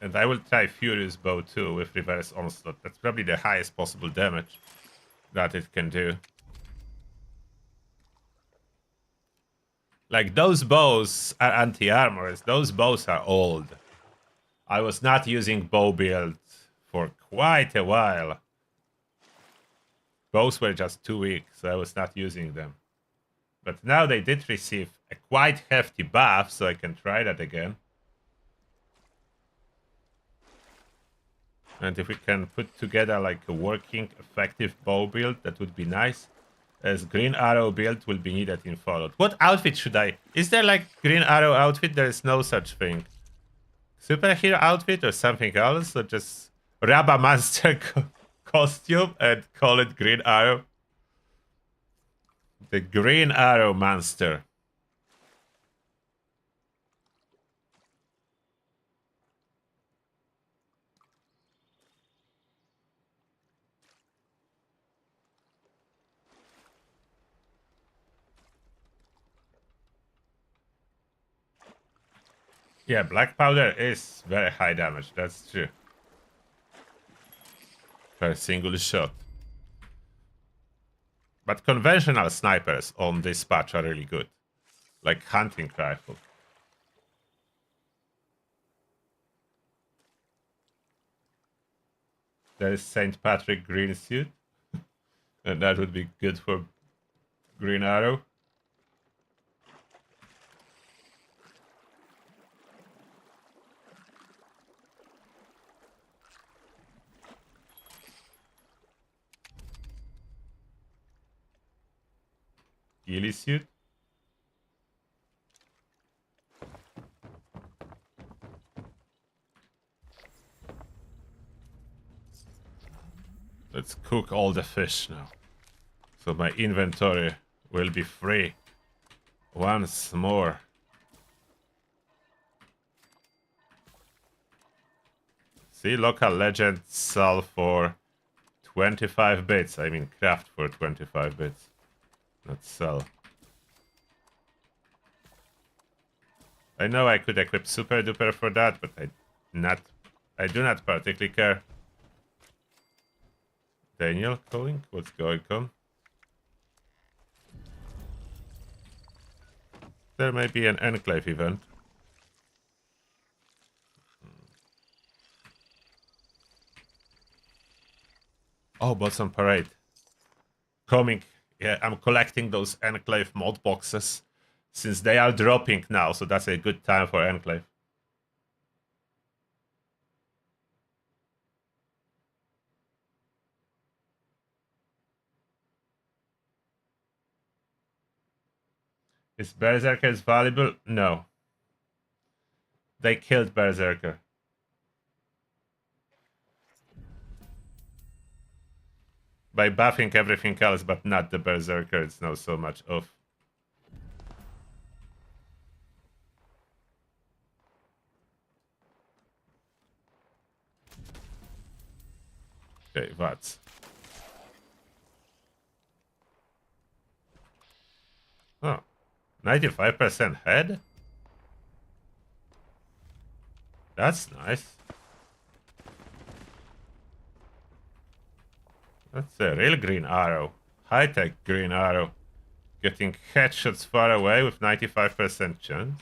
And I will try Furious Bow too with reverse onslaught. That's probably the highest possible damage that it can do. Like, those bows are anti-armors. Those bows are old. I was not using bow build for quite a while. Bows were just too weak, so I was not using them. But now they did receive a quite hefty buff, so I can try that again. And if we can put together like a working, effective bow build, that would be nice. As green arrow build will be needed in Fallout. What outfit should I... Is there like green arrow outfit? There is no such thing. Superhero outfit or something else? Or just Rabba Monster costume and call it green arrow? The green arrow monster. Yeah, black powder is very high damage, that's true. Per single shot. But conventional snipers on this patch are really good. Like hunting rifle. There is St. Patrick green suit. And that would be good for green arrow. Ghillie suit. Let's cook all the fish now. So my inventory will be free. Once more. See, local legends sell for 25 bits. I mean, craft for 25 bits. Not sell. I know I could equip super duper for that, but I do not particularly care. Daniel calling? What's going on? There may be an enclave event. Oh, Boson Parade. Coming. Yeah, I'm collecting those Enclave mod boxes since they are dropping now, so that's a good time for Enclave. Is Berserker valuable? No. They killed Berserker. By buffing everything else, but not the Berserker, it's not so much off. Okay, VATS. Oh, 95% head? That's nice. That's a real green arrow. High-tech green arrow. Getting headshots far away with 95% chance.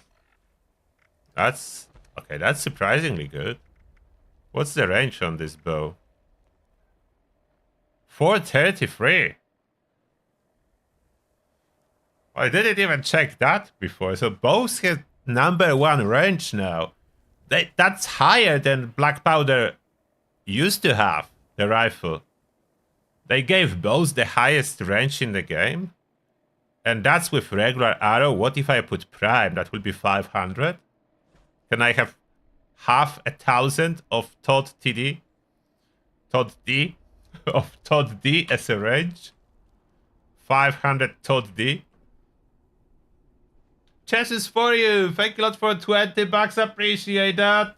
That's... okay, that's surprisingly good. What's the range on this bow? 433. I didn't even check that before. So bows have #1 range now. That's higher than Black Powder used to have, the rifle. They gave bows the highest range in the game. And that's with regular arrow. What if I put prime? That will be 500. Can I have 500 of Todd TD? Todd D? Of Todd D as a range? 500 Todd D? Chess is for you. Thank you a lot for 20 bucks. Appreciate that.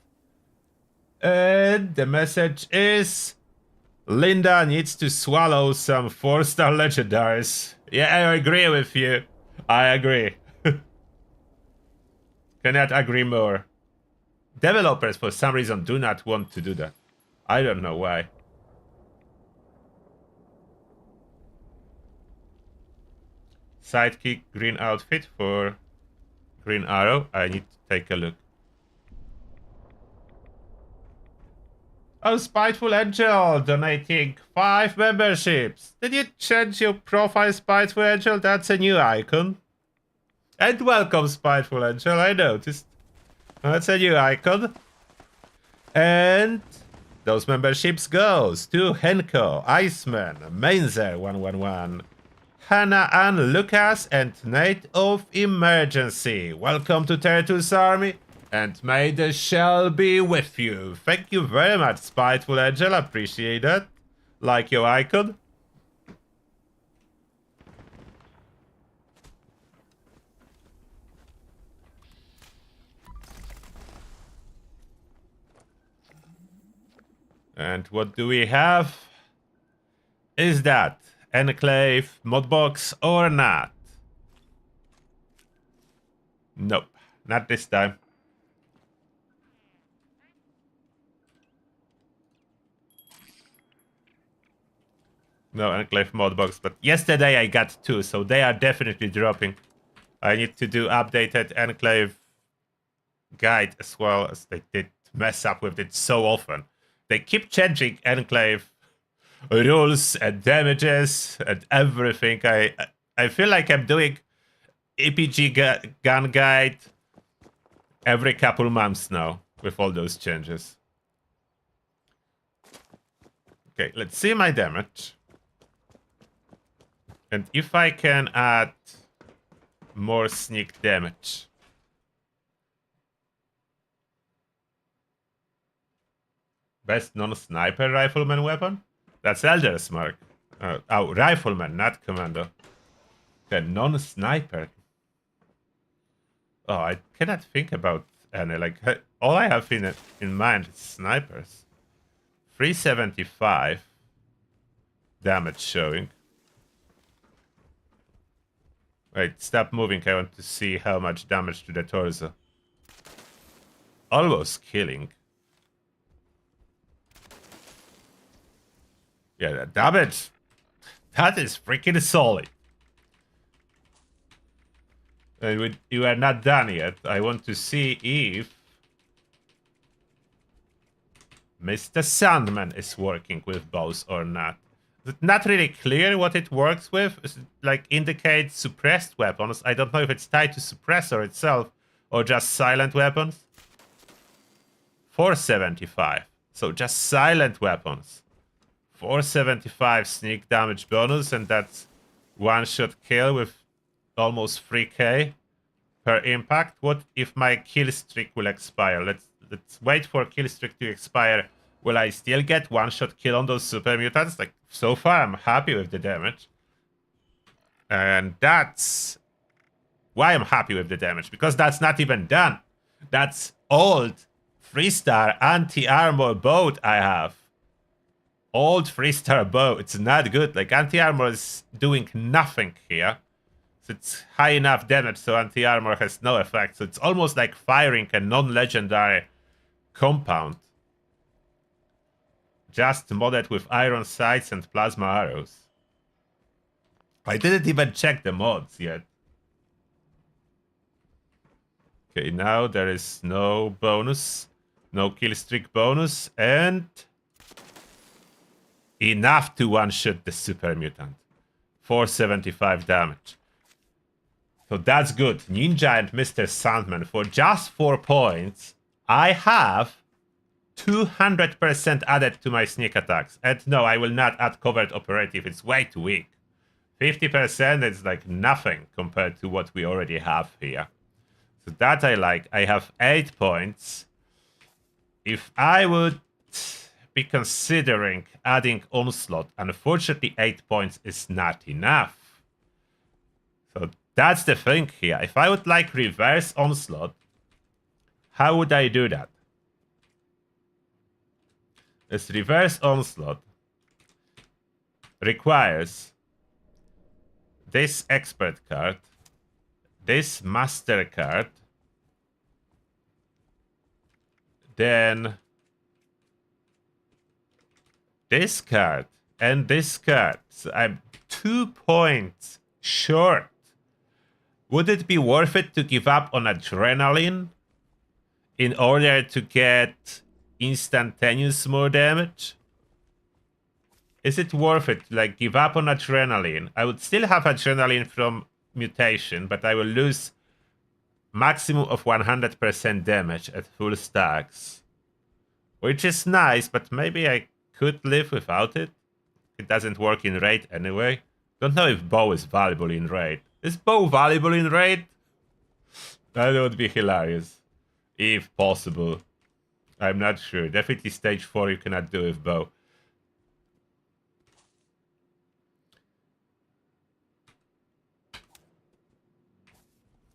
And the message is... Linda needs to swallow some 4-star legendaries. Yeah, I agree with you. I agree. Cannot agree more. Developers, for some reason, do not want to do that. I don't know why. Sidekick green outfit for green arrow. I need to take a look. Oh, Spiteful Angel donating 5 memberships. Did you change your profile, Spiteful Angel? That's a new icon. And welcome, Spiteful Angel. I noticed. That's a new icon. And those memberships goes to Henko, Iceman, Mainzer111, Hannah Ann Lucas, and Nate of Emergency. Welcome to Terratus Army, and may the shell be with you. Thank you very much, Spiteful Angel. Appreciate that. Like your icon. And what do we have? Is that Enclave modbox or not? Nope, not this time. No Enclave modbox, but yesterday I got 2, so they are definitely dropping. I need to do updated Enclave guide as well, as they did mess up with it so often. They keep changing Enclave rules and damages and everything. I feel like I'm doing EPG gun guide every couple months now with all those changes. Okay, let's see my damage. And if I can add more sneak damage. Best non-sniper rifleman weapon? That's Elder's Mark. Oh, rifleman, not commando. Okay, non-sniper. Oh, I cannot think about any. Like, all I have in mind is snipers. 375 damage showing. Wait, stop moving. I want to see how much damage to the torso. Almost killing. Yeah, that damage. That is freaking solid. And you are not done yet. I want to see if Mr. Sandman is working with bows or not. It's not really clear what it works with. It like indicates suppressed weapons. I don't know if it's tied to suppressor itself or just silent weapons. 475. So just silent weapons. 475 sneak damage bonus, and that's one-shot kill with almost 3k per impact. What if my kill streak will expire? Let's wait for kill streak to expire. Will I still get one-shot kill on those super mutants? Like, so far I'm happy with the damage. And that's why I'm happy with the damage, because that's not even done. That's old 3-star anti-armor boat I have. Old 3-star bow. It's not good. Like, anti-armor is doing nothing here. So it's high enough damage, so anti-armor has no effect. So it's almost like firing a non-legendary compound. Just modded with iron sights and plasma arrows. I didn't even check the mods yet. Okay, now there is no bonus. No kill streak bonus. And enough to one-shot the super mutant. 475 damage. So that's good. Ninja and Mr. Sandman for just 4 points. I have 200% added to my sneak attacks. And no, I will not add covert operative. It's way too weak. 50% is like nothing compared to what we already have here. So that I like. I have 8 points. If I would be considering adding onslaught, unfortunately 8 points is not enough. So that's the thing here. If I would like reverse onslaught, how would I do that? This reverse onslaught requires this expert card, this master card, then this card and this card. So I'm 2 points short. Would it be worth it to give up on adrenaline in order to get instantaneous more damage? Is it worth it to like give up on adrenaline? I would still have adrenaline from mutation, but I will lose maximum of 100% damage at full stacks. Which is nice, but maybe I could live without it. It doesn't work in raid anyway. Don't know if bow is valuable in raid. Is bow valuable in raid? That would be hilarious. If possible. I'm not sure. Definitely stage 4 you cannot do with bow.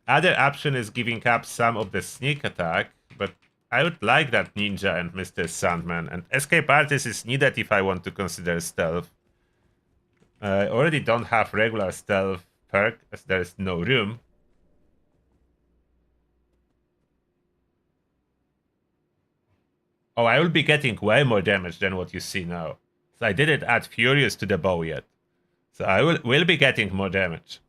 Other option is giving up some of the sneak attack, but I would like that ninja and Mr. Sandman, and escape artist is needed if I want to consider stealth. I already don't have regular stealth perk as there's no room. Oh, I will be getting way more damage than what you see now. So I didn't add Furious to the bow yet. So I will be getting more damage.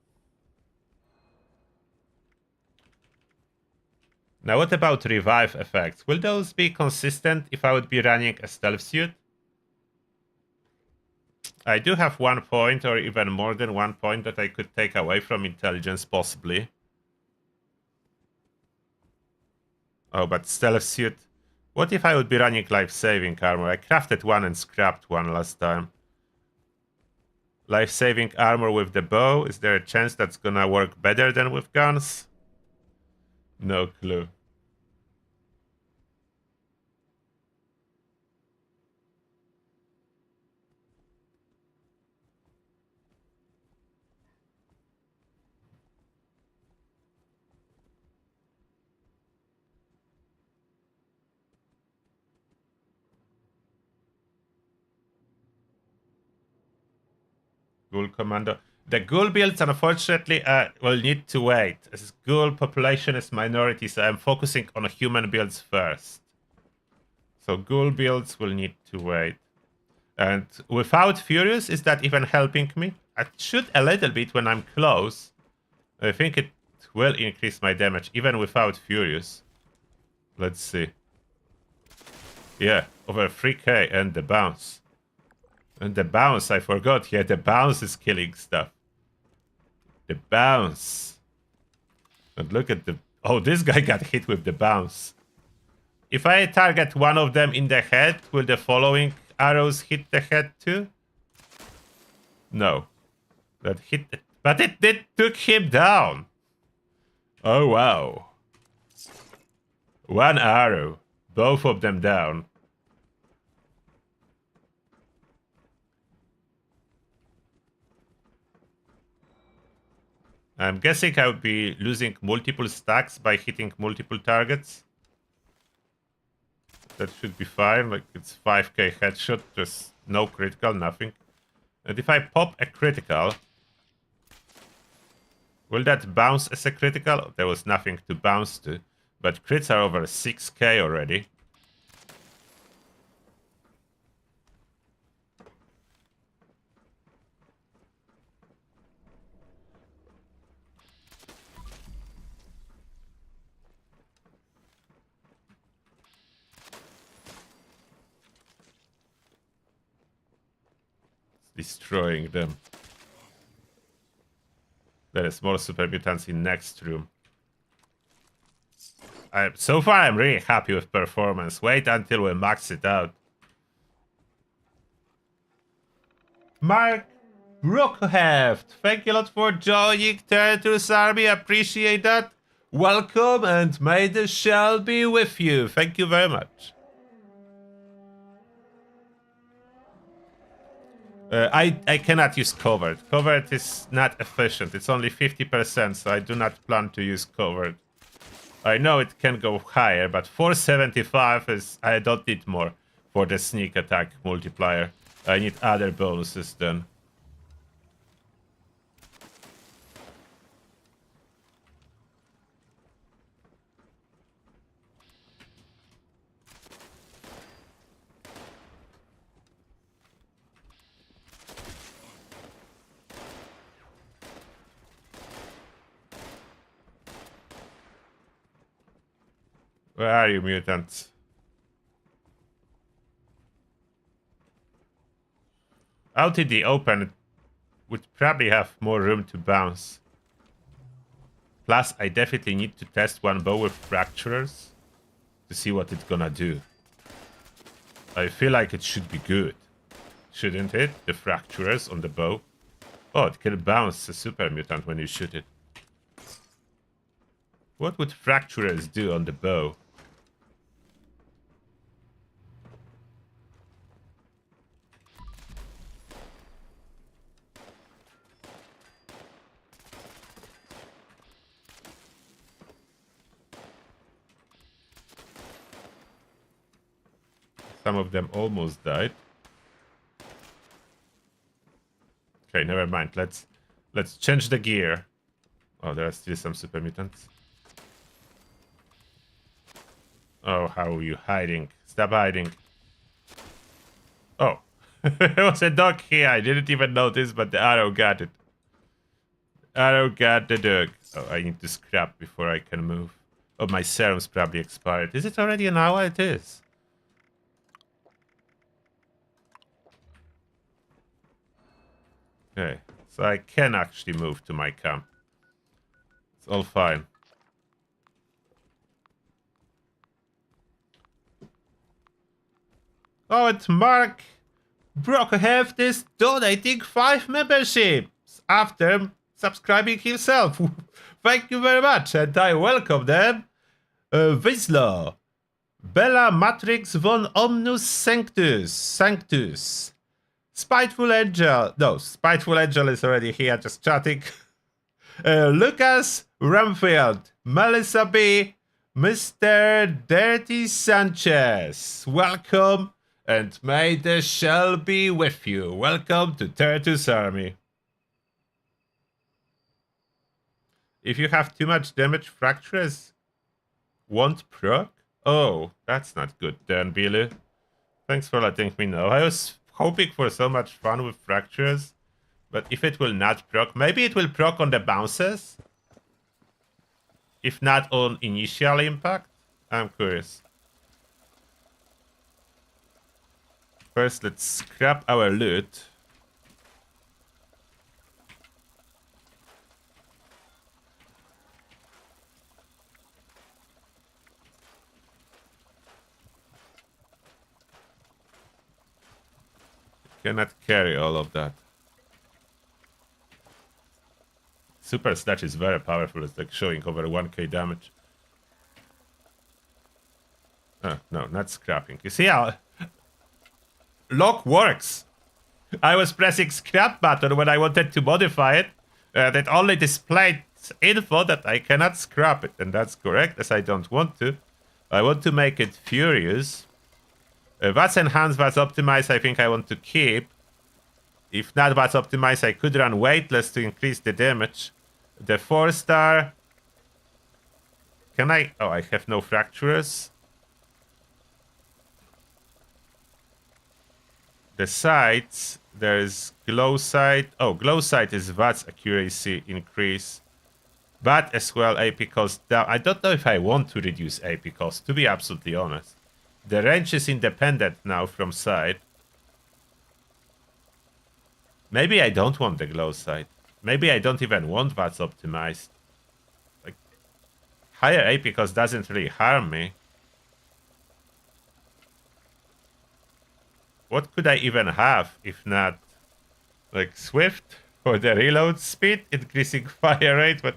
Now what about revive effects? Will those be consistent if I would be running a stealth suit? I do have 1 point or even more than 1 point that I could take away from intelligence possibly. Oh, but stealth suit. What if I would be running life-saving armor? I crafted one and scrapped one last time. Life-saving armor with the bow. Is there a chance that's gonna work better than with guns? No clue. Ghoul Commando. The ghoul builds, unfortunately, will need to wait. As ghoul population is minority, so I'm focusing on human builds first. So ghoul builds will need to wait. And without Furious, is that even helping me? I should a little bit when I'm close. I think it will increase my damage, even without Furious. Let's see. Yeah, over 3k and the bounce. And the bounce, I forgot. Yeah, the bounce is killing stuff. The bounce. And look at the... Oh, this guy got hit with the bounce. If I target one of them in the head, will the following arrows hit the head too? No. That hit... But it did took him down. Oh, wow. 1 arrow. Both of them down. I'm guessing I would be losing multiple stacks by hitting multiple targets. That should be fine. Like, it's 5k headshot, just no critical, nothing. And if I pop a critical, will that bounce as a critical? There was nothing to bounce to. But crits are over 6k already. Destroying them. There is more super mutants in next room. So far, I'm really happy with performance. Wait until we max it out. Mark Brookheft, thank you a lot for joining Territor's Army. Appreciate that. Welcome and may the shell be with you. Thank you very much. I cannot use covered. Covered is not efficient. It's only 50%, so I do not plan to use covered. I know it can go higher, but 475 is... I don't need more for the sneak attack multiplier. I need other bonuses then. Where are you, mutants? Out in the open would probably have more room to bounce. Plus, I definitely need to test one bow with fracturers to see what it's gonna do. I feel like it should be good. Shouldn't it? The fracturers on the bow. Oh, it can bounce a super mutant when you shoot it. What would fracturers do on the bow? Some of them almost died. Okay, never mind. Let's change the gear. Oh, there are still some super mutants. Oh, how are you hiding? Stop hiding. Oh, there was a dog here. I didn't even notice, but the arrow got it. Arrow got the dog. Oh, I need to scrap before I can move. Oh, my serum's probably expired. Is it already an hour? It is. Okay, so I can actually move to my camp. It's all fine. Oh, it's Mark Brockheftis donating 5 memberships after subscribing himself. Thank you very much, and I welcome them. Wisla, Bella Matrix von Omnus Sanctus. Spiteful Angel. No, Spiteful Angel is already here, just chatting. Lucas Ramfield, Melissa B, Mr. Dirty Sanchez. Welcome, and may the shell be with you. Welcome to Tertus Army. If you have too much damage, fractures won't proc? Oh, that's not good then, Billy. Thanks for letting me know. I was hoping for so much fun with fractures, but if it will not proc, maybe it will proc on the bounces? If not on initial impact? I'm curious. First, let's scrap our loot. Cannot carry all of that. Super Snatch is very powerful. It's like showing over 1k damage. No, not scrapping. You see how lock works? I was pressing scrap button when I wanted to modify it. That only displayed info that I cannot scrap it. And that's correct, as I don't want to. I want to make it furious. VATS enhanced, VATS optimized, I think I want to keep. If not VATS optimized, I could run weightless to increase the damage. The 4-star. Can I? Oh, I have no fractures. The sights, there's glow sight. Oh, glow sight is VATS accuracy increase. But as well, AP cost down. I don't know if I want to reduce AP cost, to be absolutely honest. The range is independent now from sight. Maybe I don't want the glow sight. Maybe I don't even want VATS optimized. Like, higher AP cost doesn't really harm me. What could I even have if not like Swift for the reload speed, increasing fire rate? But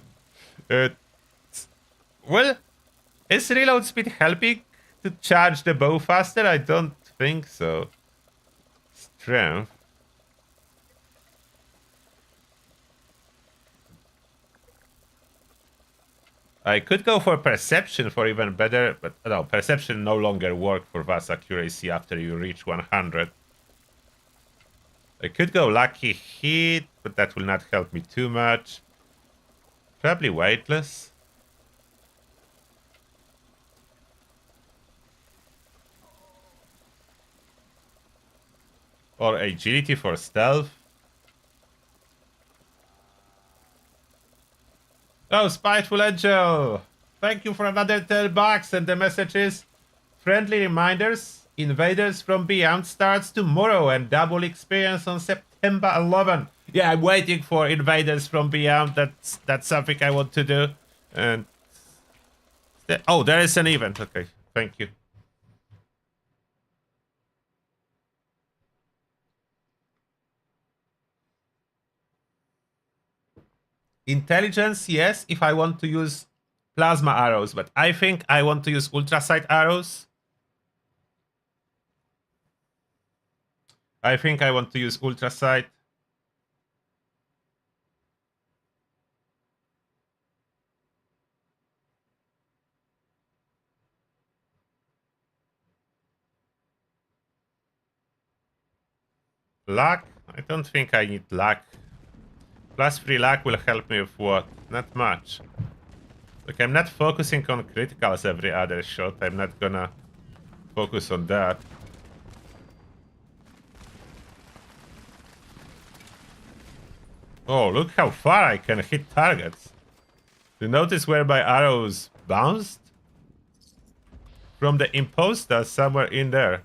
well, is reload speed helping to charge the bow faster? I don't think so. Strength. I could go for perception for even better, but no, perception no longer work for VATS accuracy after you reach 100. I could go lucky hit, but that will not help me too much. Probably weightless. Or agility for stealth. Oh, Spiteful Angel! thank you for another 10 bucks. And the message is, friendly reminders, Invaders from Beyond starts tomorrow and double experience on September 11. Yeah, I'm waiting for Invaders from Beyond. That's something I want to do. And oh, there is an event. Okay, thank you. Intelligence, yes, if I want to use plasma arrows, but I think I want to use ultrasight arrows. I think I want to use ultrasight. Luck? I don't think I need luck. +3 luck will help me with what? Not much. Like, I'm not focusing on criticals every other shot. I'm not gonna focus on that. Oh, look how far I can hit targets. Do you notice where my arrows bounced? From the imposter somewhere in there.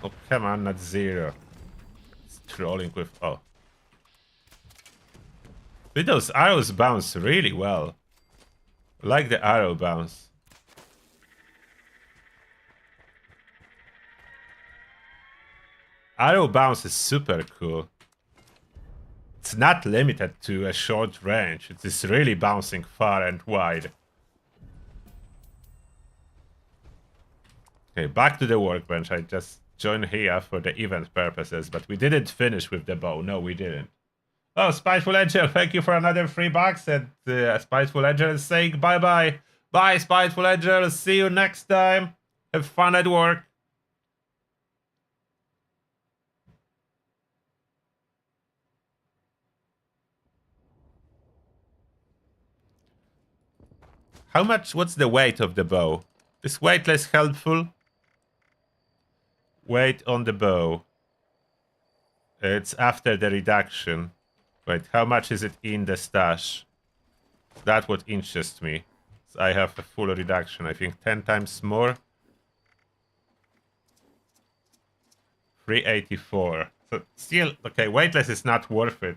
Oh, come on, not 0. It's trolling with... Oh. But those arrows bounce really well. I like the arrow bounce. Arrow bounce is super cool. It's not limited to a short range. It is really bouncing far and wide. Okay, back to the workbench. I just joined here for the event purposes, but we didn't finish with the bow. No, we didn't. Oh, Spiteful Angel, thank you for another 3 bucks. And Spiteful Angel is saying bye-bye. Bye, Spiteful Angel. See you next time. Have fun at work. How much? What's the weight of the bow? Is weight less helpful? Weight on the bow. It's after the reduction. Wait, how much is it in the stash? That's what interests me. So I have a full reduction. I think 10 times more. 384. So still, okay, weightless is not worth it.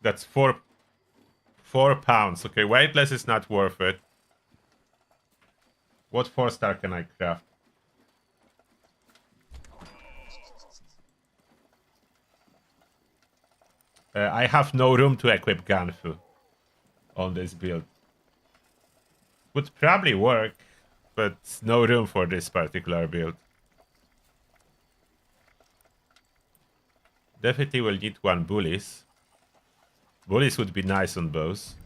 That's 4 pounds. Okay, weightless is not worth it. What 4-star can I craft? I have no room to equip Ganfu on this build. Would probably work, but no room for this particular build. Definitely will need 1 bullies. Bullies would be nice on bows.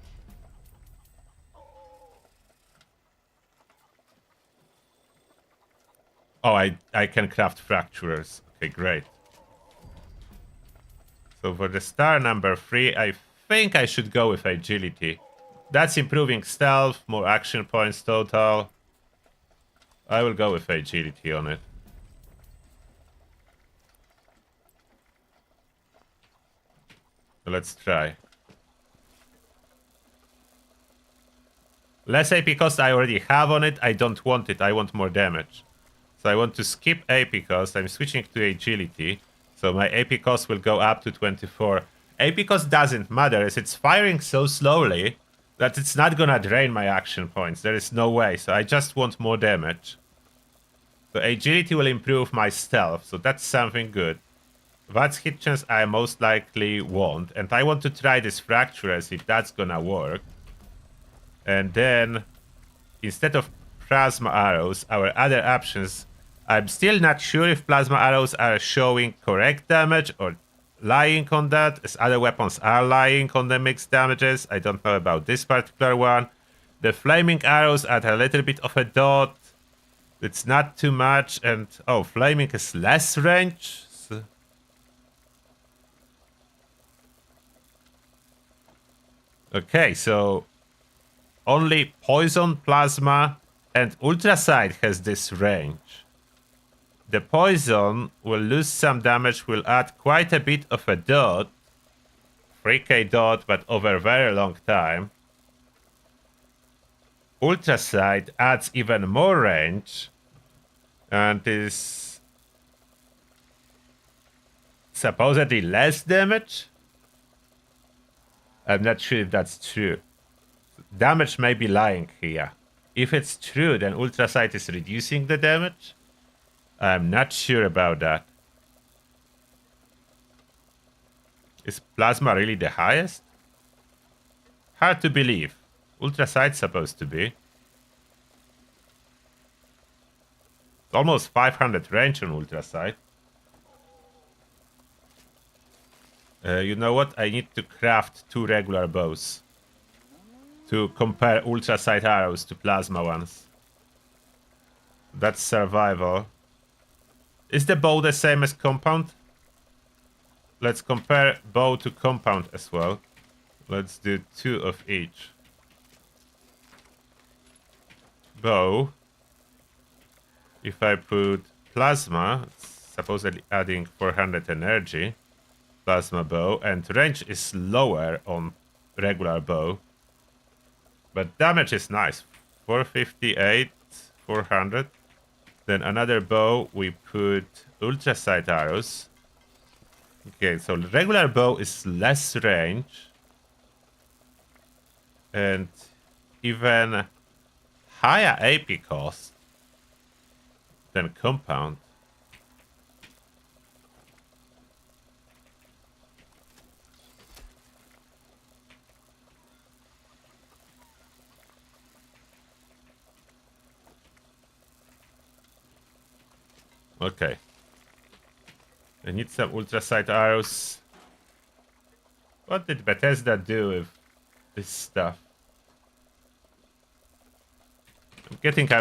Oh, I can craft fracturers. Okay, great. So for the star number 3, I think I should go with agility. That's improving stealth, more action points total. I will go with agility on it. So let's try. Less AP cost I already have on it. I don't want it. I want more damage. So I want to skip AP cost. I'm switching to agility. So my AP cost will go up to 24. AP cost doesn't matter as it's firing so slowly that it's not gonna drain my action points. There is no way. So I just want more damage. So agility will improve my stealth. So that's something good. VATS hit chance I most likely won't. And I want to try this fracturers if that's gonna work. And then instead of plasma arrows, our other options, I'm still not sure if plasma arrows are showing correct damage or lying on that, as other weapons are lying on the mixed damages. I don't know about this particular one. The flaming arrows add a little bit of a dot. It's not too much, and oh, flaming is less range. So... Okay, so only poison, plasma, and ultrasight has this range. The poison will lose some damage, will add quite a bit of a dot. 3k dot, but over a very long time. Ultra Sight adds even more range and is supposedly less damage. I'm not sure if that's true. Damage may be lying here. If it's true, then Ultra Sight is reducing the damage. I'm not sure about that. Is Plasma really the highest? Hard to believe. Ultra Sight's supposed to be. It's almost 500 range on Ultra Sight. You know what? I need to craft 2 regular bows to compare Ultra Sight arrows to Plasma ones. That's survival. Is the bow the same as compound? Let's compare bow to compound as well. Let's do 2 of each. Bow. If I put plasma, it's supposedly adding 400 energy. Plasma bow, and range is lower on regular bow. But damage is nice. 458, 400. Then another bow, we put Ultra Sight arrows. Okay, so regular bow is less range. And even higher AP cost than compound. Okay. I need some Ultra Sight arrows. What did Bethesda do with this stuff? I'm getting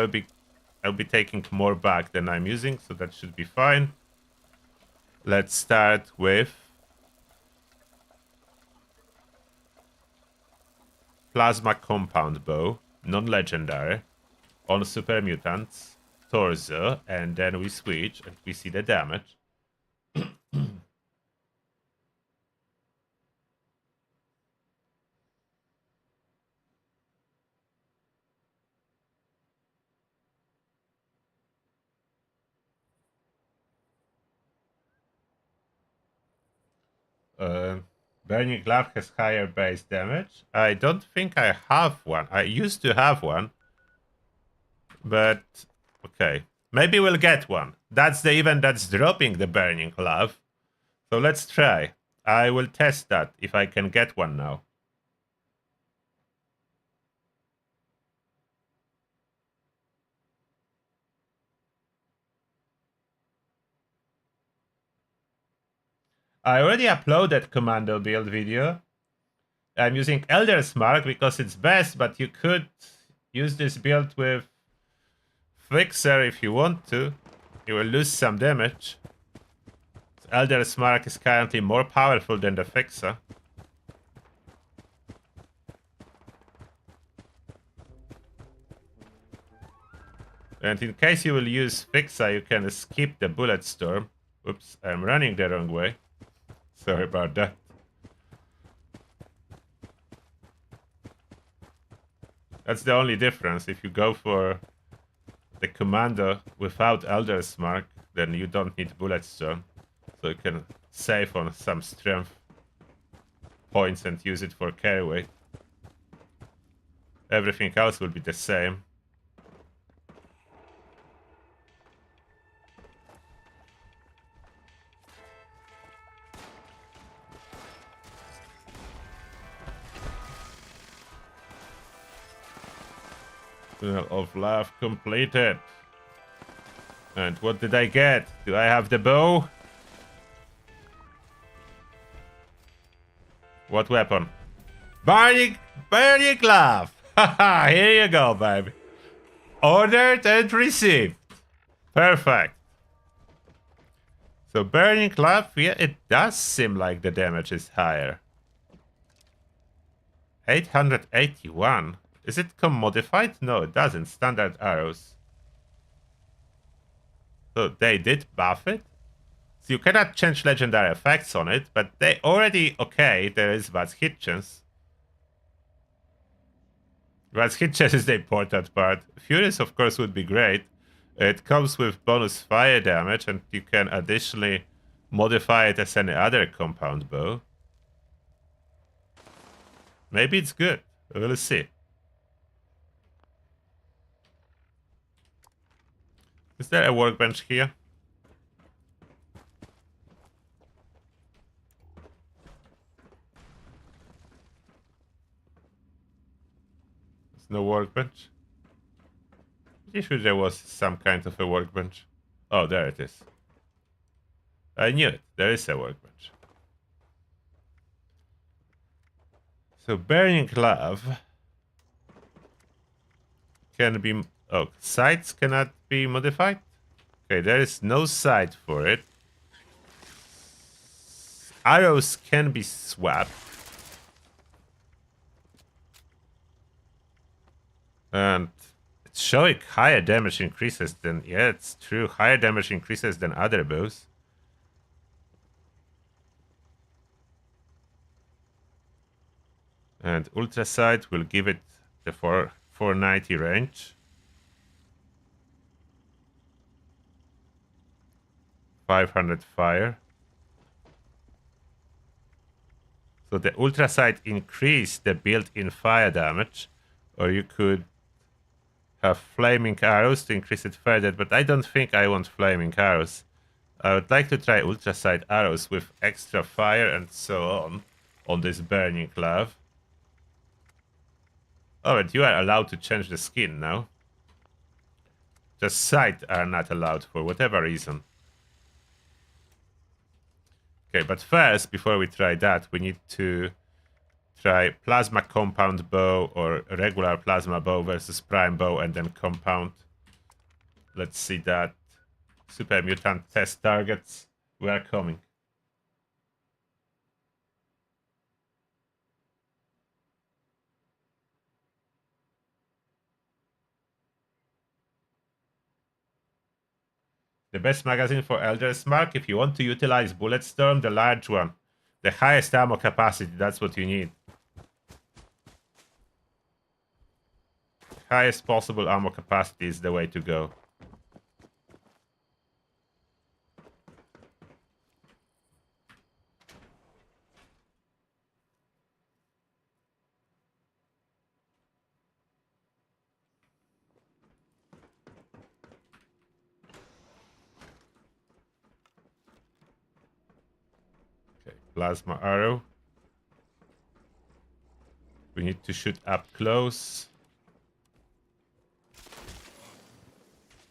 I'll be taking more back than I'm using, so that should be fine. Let's start with Plasma Compound Bow, non-legendary, on Super Mutants, Torso, and then we switch and we see the damage. Burning Glove has higher base damage. I don't think I have one. I used to have one. But, okay. Maybe we'll get one. That's the event that's dropping the Burning Glove. So let's try. I will test that if I can get one now. I already uploaded Commando build video. I'm using Elder's Mark because it's best, but you could use this build with Fixer if you want to. You will lose some damage. Elder's Mark is currently more powerful than the Fixer. And in case you will use Fixer, you can skip the Bullet Storm. Oops, I'm running the wrong way. Sorry about that. That's the only difference. If you go for the Commando without Elder's Mark, then you don't need Bullet Storm. So you can save on some strength points and use it for carry weight. Everything else will be the same. Tunnel of Love completed. And what did I get? Do I have the bow? What weapon? Burning Glove! Haha, here you go, baby. Ordered and received. Perfect. So Burning Glove, yeah, it does seem like the damage is higher. 881. Is it commodified? No, it doesn't. Standard arrows. So they did buff it. So you cannot change legendary effects on it, but they already, okay, there is VATS hit chance. But hit chest is the important part. Furious, of course, would be great. It comes with bonus fire damage, and you can additionally modify it as any other compound bow. Maybe it's good. We'll see. Is there a workbench here? There's no workbench. Pretty sure there was some kind of a workbench. Oh, there it is. I knew it. There is a workbench. So burning glove can be... Oh, sights cannot be modified? Okay, there is no sight for it. Arrows can be swapped. And it's showing higher damage increases than... Yeah, it's true. Higher damage increases than other bows. And Ultra Sight will give it the 490 range. 500 fire. So the Ultra Sight increased the built-in fire damage. Or you could have flaming arrows to increase it further, but I don't think I want flaming arrows. I would like to try Ultra Sight arrows with extra fire and so on this burning glove. Oh, and you are allowed to change the skin now. Just sight are not allowed for whatever reason. Okay, but first, before we try that, we need to try plasma compound bow or regular plasma bow versus prime bow and then compound. Let's see that. Super mutant test targets. We are coming. The best magazine for Elder's Mark, if you want to utilize Bulletstorm, the large one. The highest ammo capacity, that's what you need. Highest possible ammo capacity is the way to go. Plasma arrow. We need to shoot up close.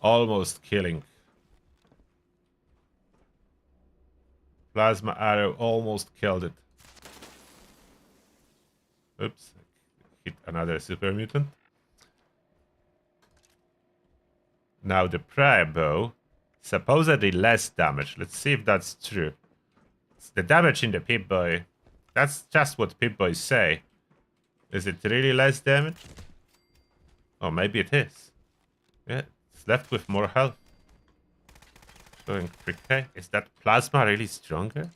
Almost killing. Plasma arrow almost killed it. Oops. Hit another super mutant. Now the prime bow. Supposedly less damage. Let's see if that's true. The damage in the Pip-Boy, that's just what Pip-Boys say. Is it really less damage? Oh, maybe it is. Yeah, it's left with more health. Showing 3k. Is that plasma really stronger?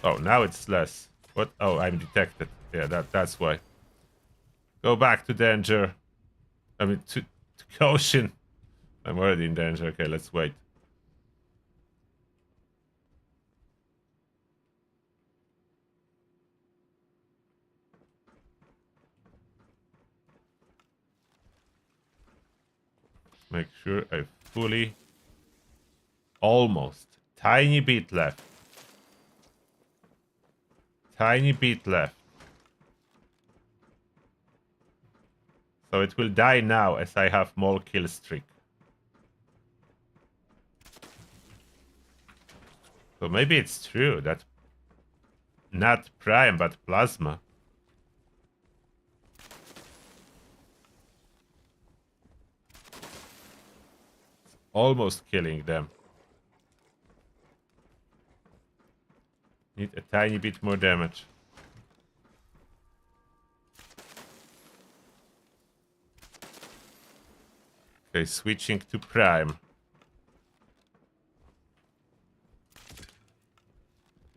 Oh, now it's less. What? Oh, I'm detected. Yeah, that's why. Go back to danger. I mean, to caution. I'm already in danger. Okay, let's wait. Make sure I fully... Almost. Tiny bit left. Tiny bit left. So it will die now as I have more kill streak. So maybe it's true that not prime but plasma. It's almost killing them. Need a tiny bit more damage. Okay, switching to prime.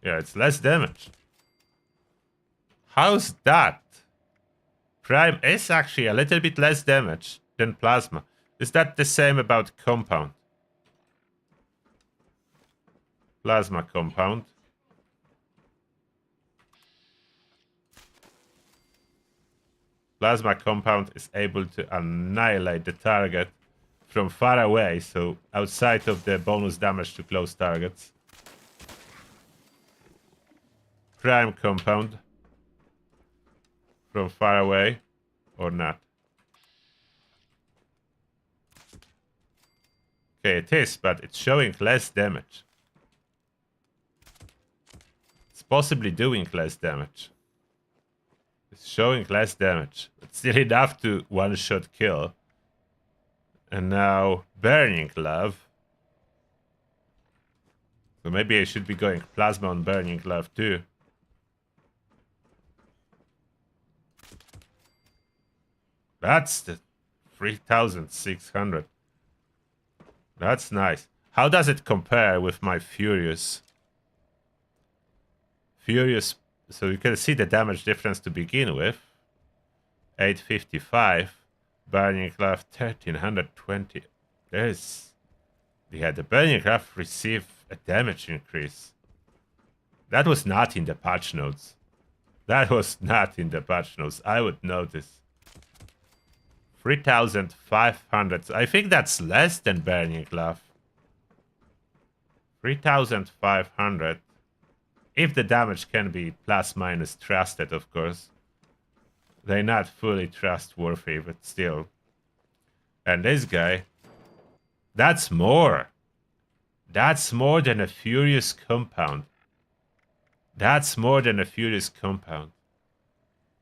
Yeah, it's less damage. How's that? Prime is actually a little bit less damage than plasma. Is that the same about compound? Plasma compound. Plasma compound is able to annihilate the target from far away, so outside of the bonus damage to close targets. Prime compound from far away or not. Okay, it is, but it's showing less damage. It's possibly doing less damage. It's showing less damage. It's still enough to one-shot kill. And now, Burning Glove. So maybe I should be going Plasma on Burning Glove too. That's the 3,600. That's nice. How does it compare with my Furious? Furious, so you can see the damage difference to begin with. 855. Burning Glove 1320. There's... Yeah, the Burning Glove received a damage increase. That was not in the patch notes. That was not in the patch notes. I would notice. 3,500. I think that's less than Burning Glove. 3,500. If the damage can be plus minus trusted, of course. They're not fully trustworthy, but still. And this guy, that's more. That's more than a Furious compound. That's more than a Furious compound.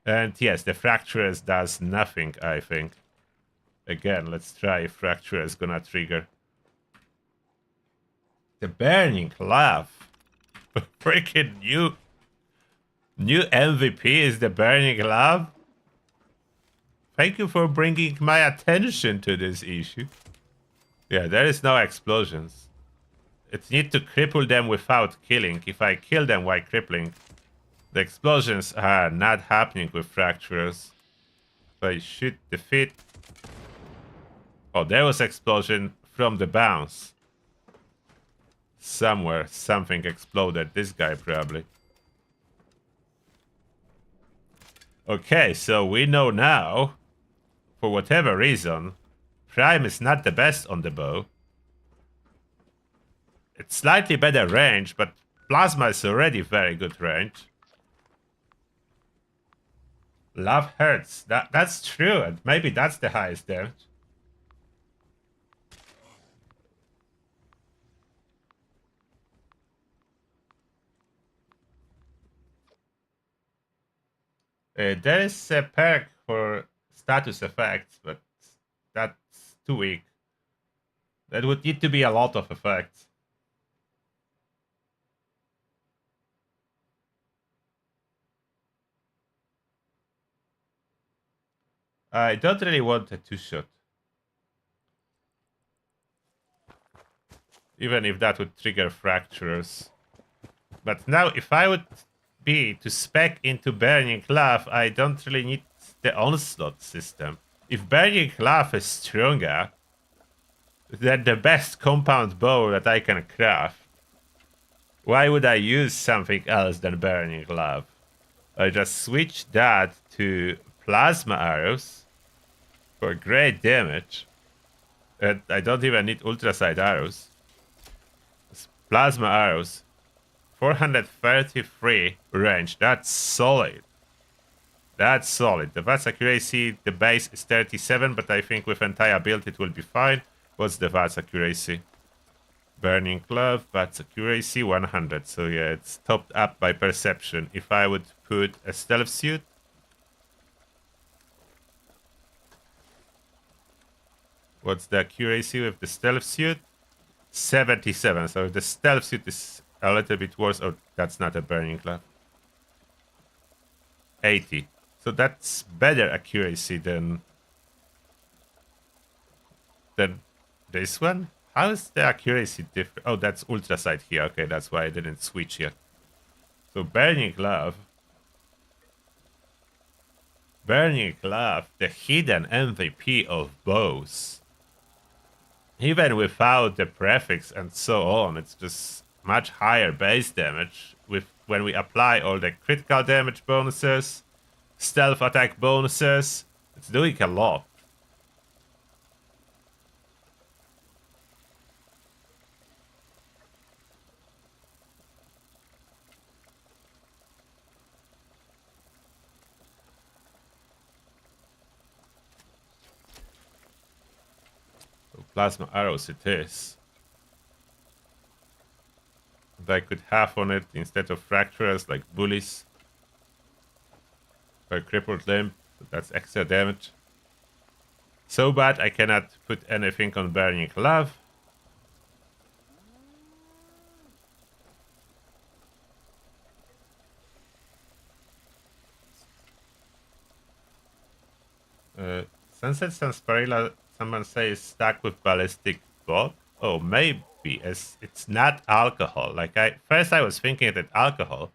And yes, the Fracturous does nothing, I think. Again, let's try if Fracture is gonna trigger. The Burning Glove. Freaking new MVP is the Burning Glove. Thank you for bringing my attention to this issue. Yeah, there is no explosions. It needs to cripple them without killing. If I kill them while crippling, the explosions are not happening with Fracturers. So I should defeat... Oh, there was explosion from the bounce. Somewhere, something exploded. This guy probably. Okay, so we know now, for whatever reason, Prime is not the best on the bow. It's slightly better range, but Plasma is already very good range. Love hurts. That's true, and maybe that's the highest damage. There is a perk for status effects, but that's too weak. That would need to be a lot of effects. I don't really want a two-shot. Even if that would trigger Fracturers. But now, if I would be to spec into Burning Glove, I don't really need the Onslaught system. If Burning Glove is stronger than the best compound bow that I can craft, why would I use something else than Burning Glove? I just switch that to Plasma Arrows for great damage. And I don't even need Ultraside Arrows. It's Plasma Arrows. 433 range. That's solid. That's solid. The VATS accuracy, the base is 37, but I think with entire build it will be fine. What's the VATS accuracy? Burning Glove, VATS accuracy 100. So yeah, it's topped up by perception. If I would put a stealth suit, what's the accuracy with the stealth suit? 77. So if the stealth suit is a little bit worse. Oh, that's not a Burning Glove. 80. So that's better accuracy than this one. How is the accuracy different? Oh, that's Ultraside here. Okay, that's why I didn't switch yet. So Burning Glove Burning Glove, the hidden MVP of bows. Even without the prefix and so on, it's just much higher base damage with when we apply all the critical damage bonuses, stealth attack bonuses. It's doing a lot. So plasma arrows it is. And I could have on it instead of fractures like bullies. For a crippled limb, but that's extra damage. So bad I cannot put anything on Burning Glove. Sunset Sarsaparilla, someone says stuck with ballistic bog. Oh, maybe as it's not alcohol. Like first I was thinking that alcohol,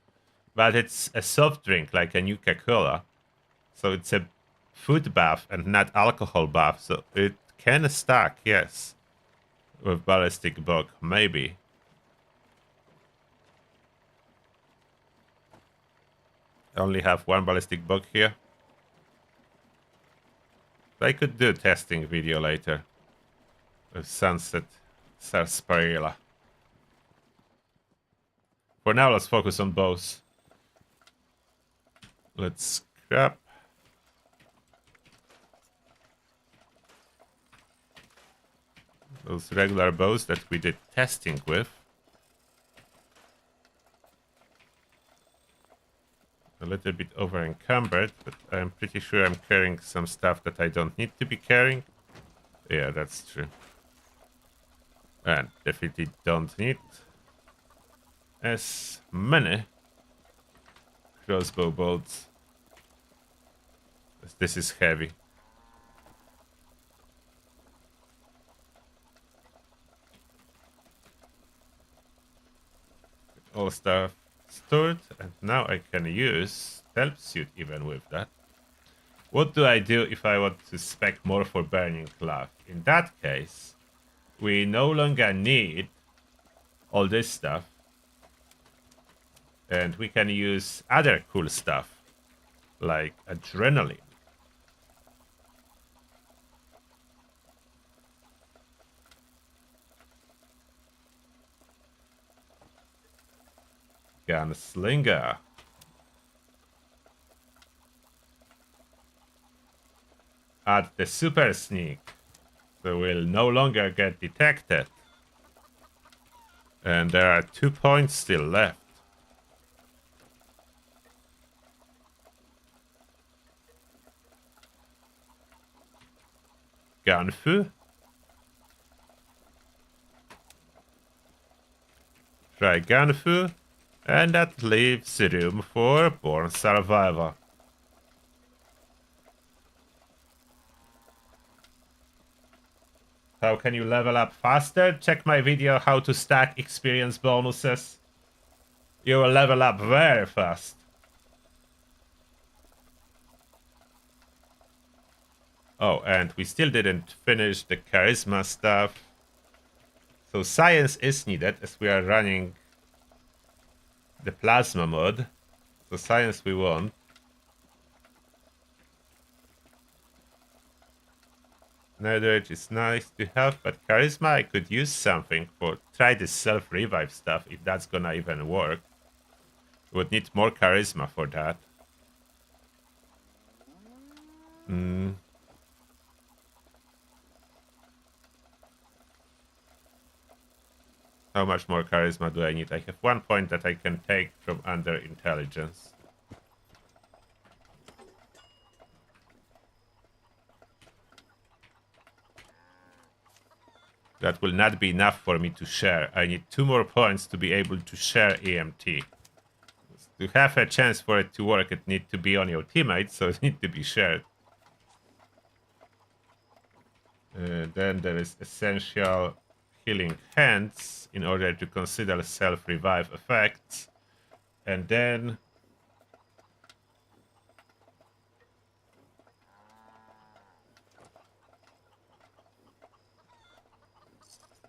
but it's a soft drink like a Nuka-Cola. So it's a food buff and not alcohol buff. So it can stack, yes, with ballistic bog, maybe. I only have one ballistic bog here. I could do a testing video later with Sunset Sarsaparilla. For now, let's focus on bows. Let's scrap. Those regular bows that we did testing with. A little bit over encumbered, but I'm pretty sure I'm carrying some stuff that I don't need to be carrying. Yeah, that's true. And definitely don't need as many crossbow bolts, as this is heavy. All stuff stored, and now I can use Stealth Suit even with that. What do I do if I want to spec more for Burning Glove? In that case, we no longer need all this stuff, and we can use other cool stuff like Adrenaline. Gunslinger. Add the super sneak, so we'll no longer get detected. And there are 2 points still left. Gunfu. Try Gunfu. And that leaves room for Born Survivor. How can you level up faster? Check my video how to stack experience bonuses. You will level up very fast. Oh, and we still didn't finish the charisma stuff. So science is needed as we are running the plasma mod. So science we want. Netherage is nice to have, but charisma I could use something for. Try this self-revive stuff if that's gonna even work. Would need more charisma for that. How much more charisma do I need? I have 1 point that I can take from under intelligence. That will not be enough for me to share. I need 2 more points to be able to share EMT. To have a chance for it to work, it needs to be on your teammate, so it needs to be shared. Then there is essential healing hands in order to consider self-revive effects. And then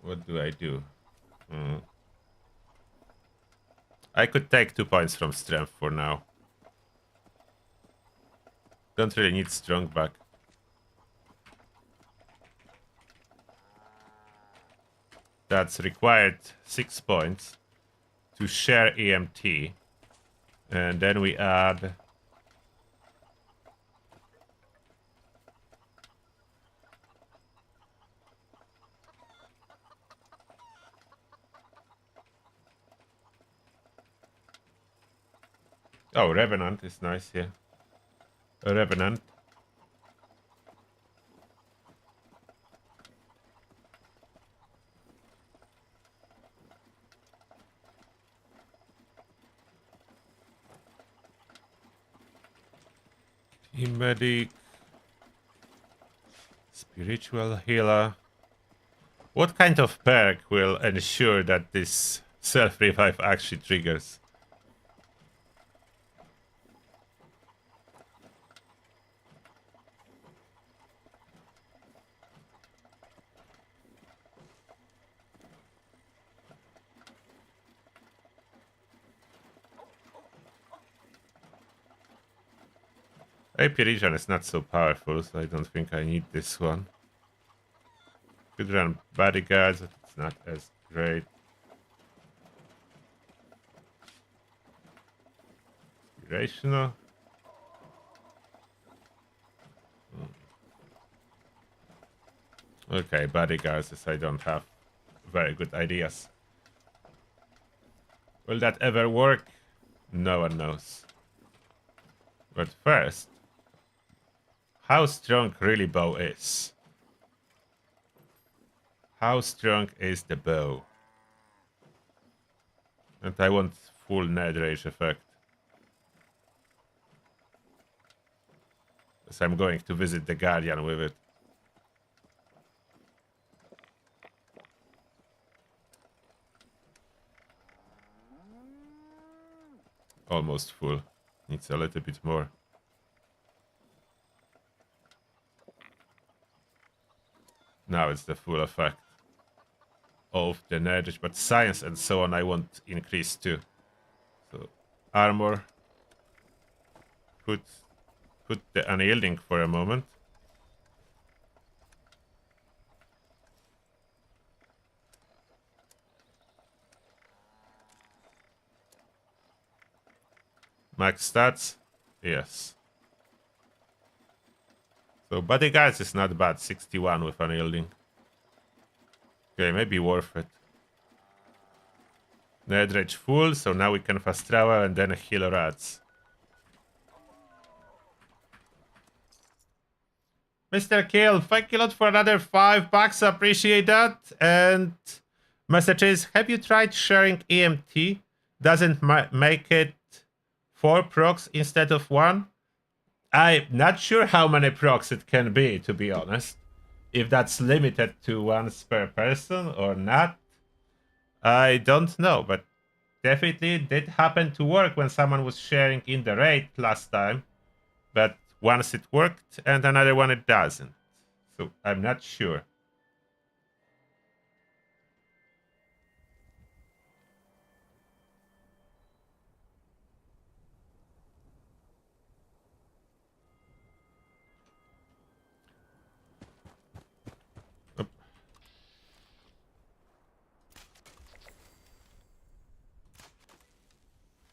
What do I do? I could take 2 points from strength for now. Don't really need strong back. That's required 6 points to share EMT. And then we add... Oh, Revenant is nice here. A Revenant. Team Medic. Spiritual Healer. What kind of perk will ensure that this self-revive actually triggers? AP Region is not so powerful, so I don't think I need this one. Could run Bodyguards, but it's not as great. Inspirational. Okay, Bodyguards, as I don't have very good ideas. Will that ever work? No one knows. But first, how strong really bow is. How strong is the bow? And I want full Ned Rage effect. Because I'm going to visit the Guardian with it. Almost full. Needs a little bit more. Now it's the full effect of the Nerd, but science and so on I want increase too. So armor. Put the unyielding for a moment. Max stats? Yes. So Bodyguards is not bad, 61 with unyielding. Okay, maybe worth it. Ned Rage full, so now we can fast travel and then heal rats. Mr. Kill, thank you a lot for another $5. Appreciate that. And messages, have you tried sharing EMT? Doesn't make it 4 procs instead of 1? I'm not sure how many procs it can be, to be honest. If that's limited to once per person or not, I don't know. But definitely did happen to work when someone was sharing in the raid last time. But once it worked and another one it doesn't. So I'm not sure.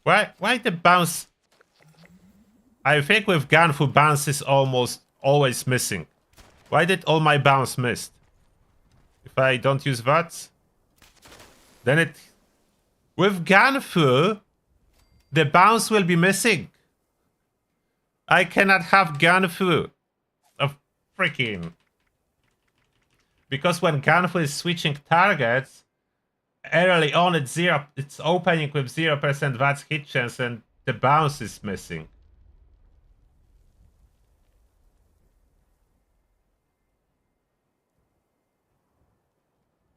Why the bounce? I think with Ganfu bounce is almost always missing. Why did all my bounce missed? If I don't use VATS, then it... With Ganfu, the bounce will be missing. I cannot have Ganfu. Of freaking... Because when Ganfu is switching targets, early on it's opening with 0% VATS hit chance and the bounce is missing.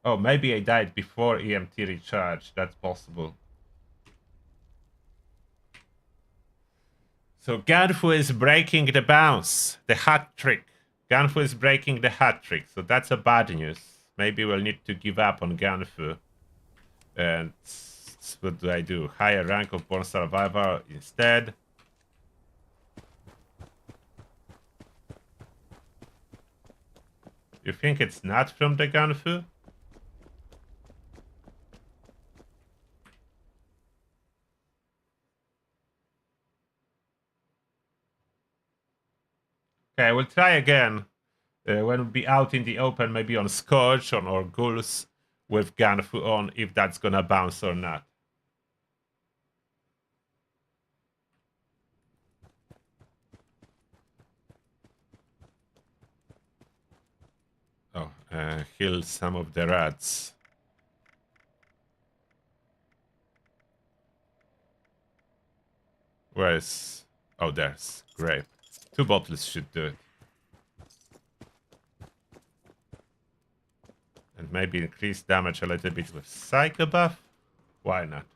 Oh, maybe I died before EMT recharge. That's possible. So Ganfu is breaking the bounce. The hat trick. Ganfu is breaking the hat trick. So that's a bad news. maybe we'll need to give up on Ganfu. And what do I do? Higher rank of Born Survivor instead. You think it's not from the Ganfu? Okay, we'll try again. When we'll be out in the open, maybe on Scourge or Ghouls with Ganfu on, if that's gonna bounce or not. Oh, heal some of the rats. Where's... Oh, there's grape. 2 bottles should do it. And maybe increase damage a little bit with Psycho buff? Why not?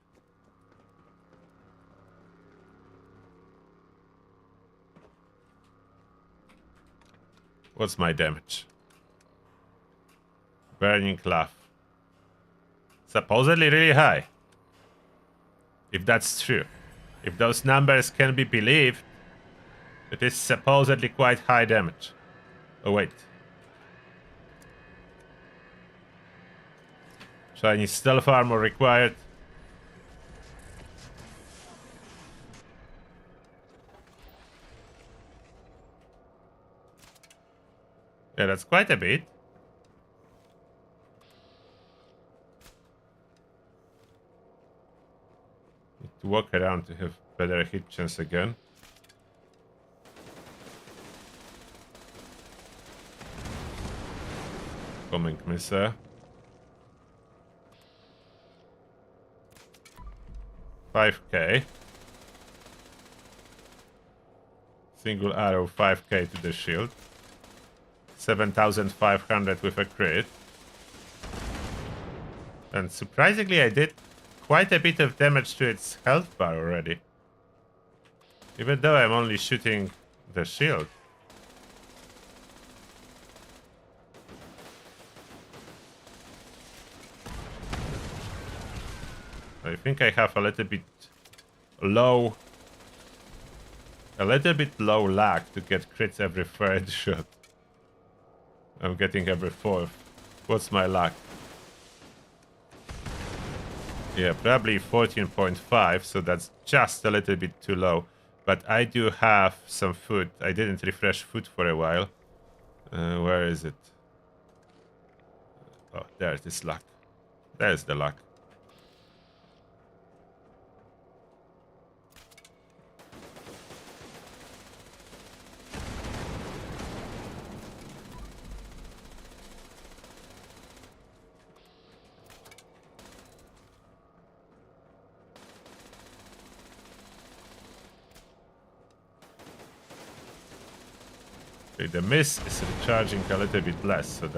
What's my damage? Burning Cloth. Supposedly really high. If that's true. If those numbers can be believed, it is supposedly quite high damage. Oh wait. Shiny stealth armor required. Yeah, that's quite a bit. Need to walk around to have better hit chance again. Coming missile. 5k. Single arrow 5k to the shield. 7,500 with a crit. And surprisingly I did quite a bit of damage to its health bar already. Even though I'm only shooting the shield. I think I have a little bit low lag to get crits every third shot. I'm getting every fourth. What's my luck? Yeah, probably 14.5, so that's just a little bit too low. But I do have some food. I didn't refresh food for a while. Where is it? Oh, there's this luck. There's the luck. The miss is recharging a little bit less, so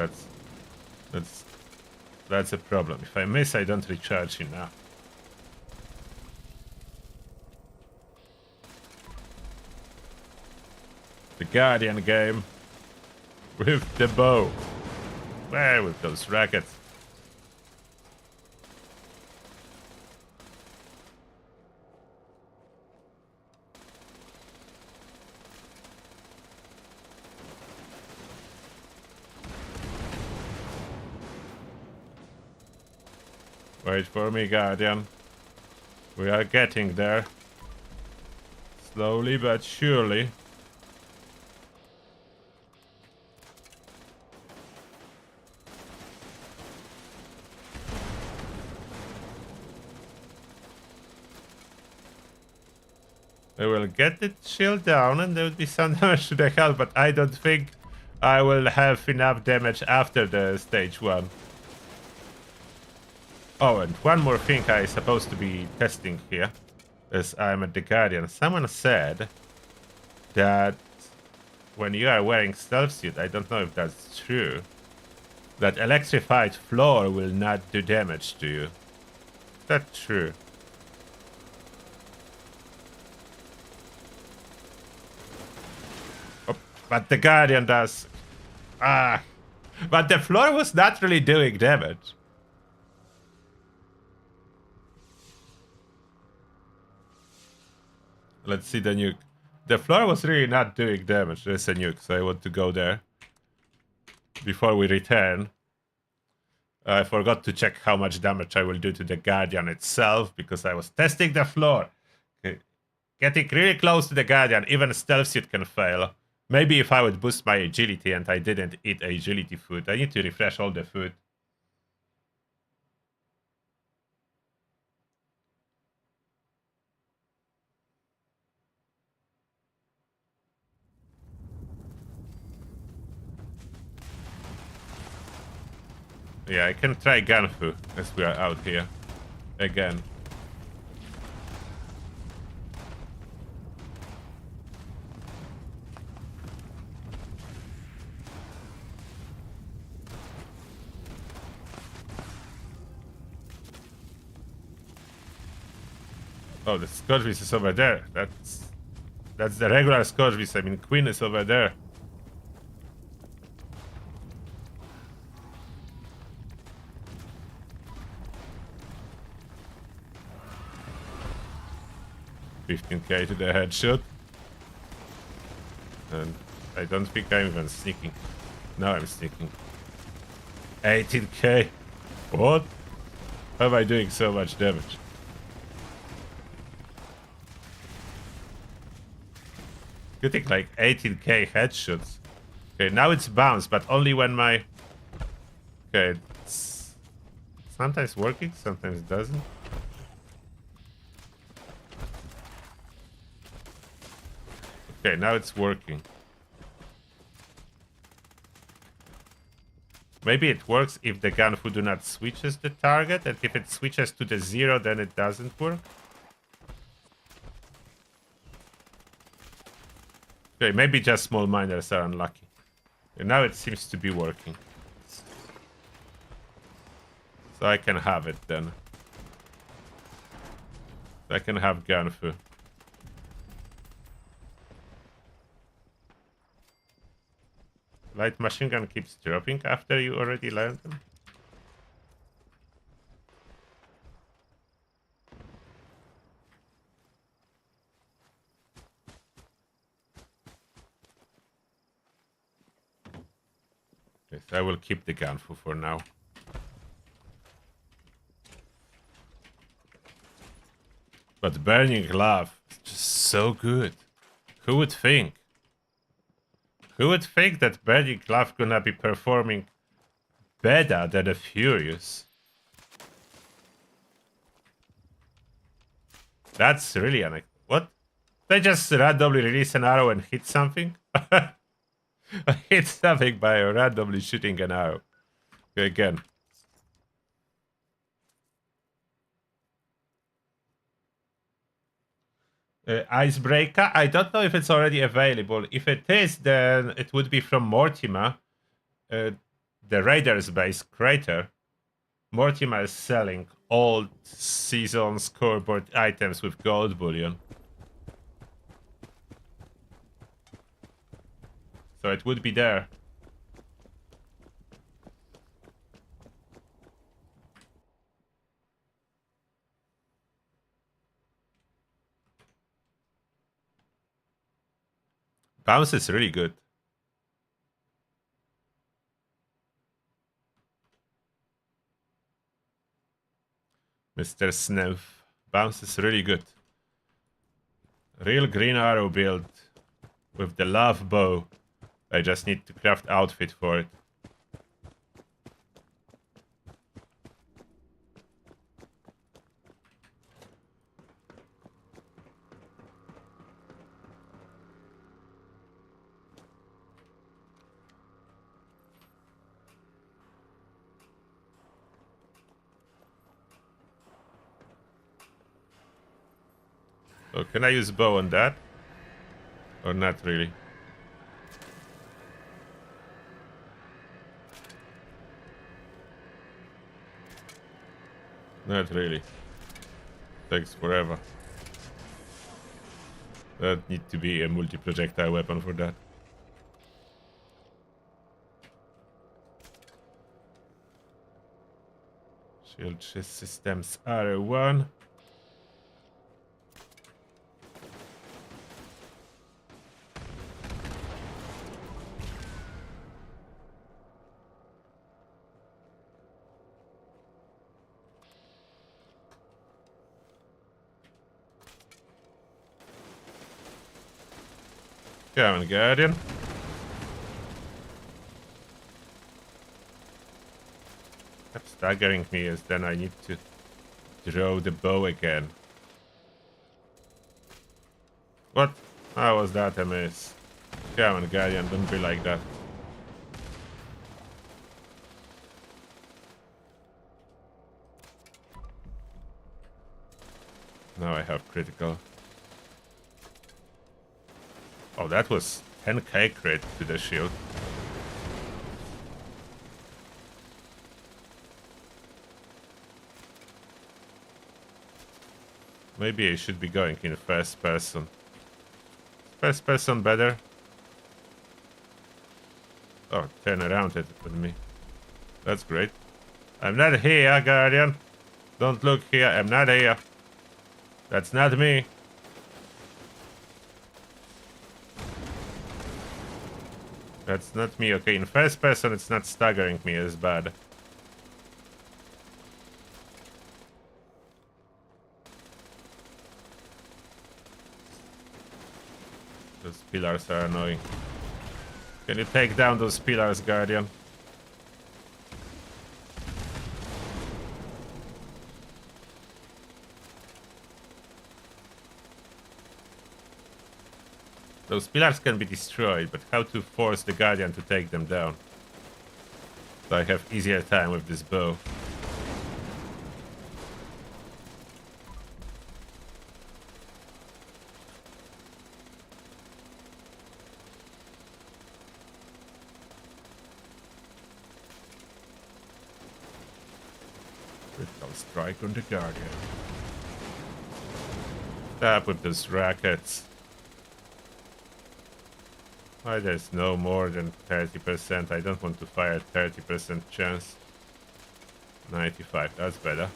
that's a problem. If I miss, I don't recharge enough. The Guardian game with the bow. Where with those rackets? Wait for me, Guardian. We are getting there. Slowly but surely. I will get the shield down and there will be some damage to the health, but I don't think I will have enough damage after the stage 1. Oh, and one more thing I supposed to be testing here, as I'm at the Guardian. Someone said that when you are wearing stealth suit, I don't know if that's true, that electrified floor will not do damage to you. Is that true? Oh, but the Guardian does. Ah, But the floor was not really doing damage. Let's see the nuke. The floor was really not doing damage. There's a nuke, so I want to go there. Before we return. I forgot to check how much damage I will do to the Guardian itself, because I was testing the floor. Okay. Getting really close to the Guardian, even a stealth suit can fail. Maybe if I would boost my agility and I didn't eat agility food. I need to refresh all the food. Yeah, I can try Ganfu as we are out here. Again. Oh, the Scourge Beast is over there. That's the regular Scourge Beast. I mean, Queen is over there. $15k to the headshot. And I don't think I'm even sneaking. No, I'm sneaking. 18k. What? How am I doing so much damage? Getting like 18k headshots. Okay, now it's bounced, but only when my... Okay, it's sometimes working, sometimes it doesn't. Okay, now it's working. Maybe it works if the Ganfu do not switches the target, and if it switches to the 0, then it doesn't work. Okay, maybe just small miners are unlucky. And now it seems to be working. So I can have it then. I can have Ganfu. Light machine gun keeps dropping after you already learned them. Yes, I will keep the Ganfu for now. But Burning Love is just so good. Who would think? Who would think that Burning Love gonna be performing better than a Furious? That's really what? They just randomly release an arrow and hit something? I hit something by randomly shooting an arrow. Again. Icebreaker. I don't know if it's already available. If it is, then it would be from Mortimer, the Raiders base Crater. Mortimer is selling old season scoreboard items with gold bullion. So it would be there. Bounce is really good. Mr. Sniff. Bounce is really good. Real green arrow build with the love bow. I just need to craft outfit for it. So can I use bow on that? Or not really? Not really. Takes forever. That need to be a multi-projectile weapon for that. Filtration systems R1. Come on, Guardian. That's staggering me is then I need to throw the bow again. What? How was that a miss? Come on, Guardian, don't be like that. Now I have critical. Oh, that was 10k crit to the shield. Maybe I should be going in first person. First person better. Oh, turn around it with me. That's great. I'm not here, Guardian. Don't look here. I'm not here. That's not me. That's not me. Okay, in first person, it's not staggering me as bad. Those pillars are annoying. Can you take down those pillars, Guardian? Those pillars can be destroyed, but how to force the Guardian to take them down? So I have easier time with this bow. Critical strike on the Guardian. Stop with those rackets. Why there's no more than 30%? I don't want to fire 30% chance. 95, that's better.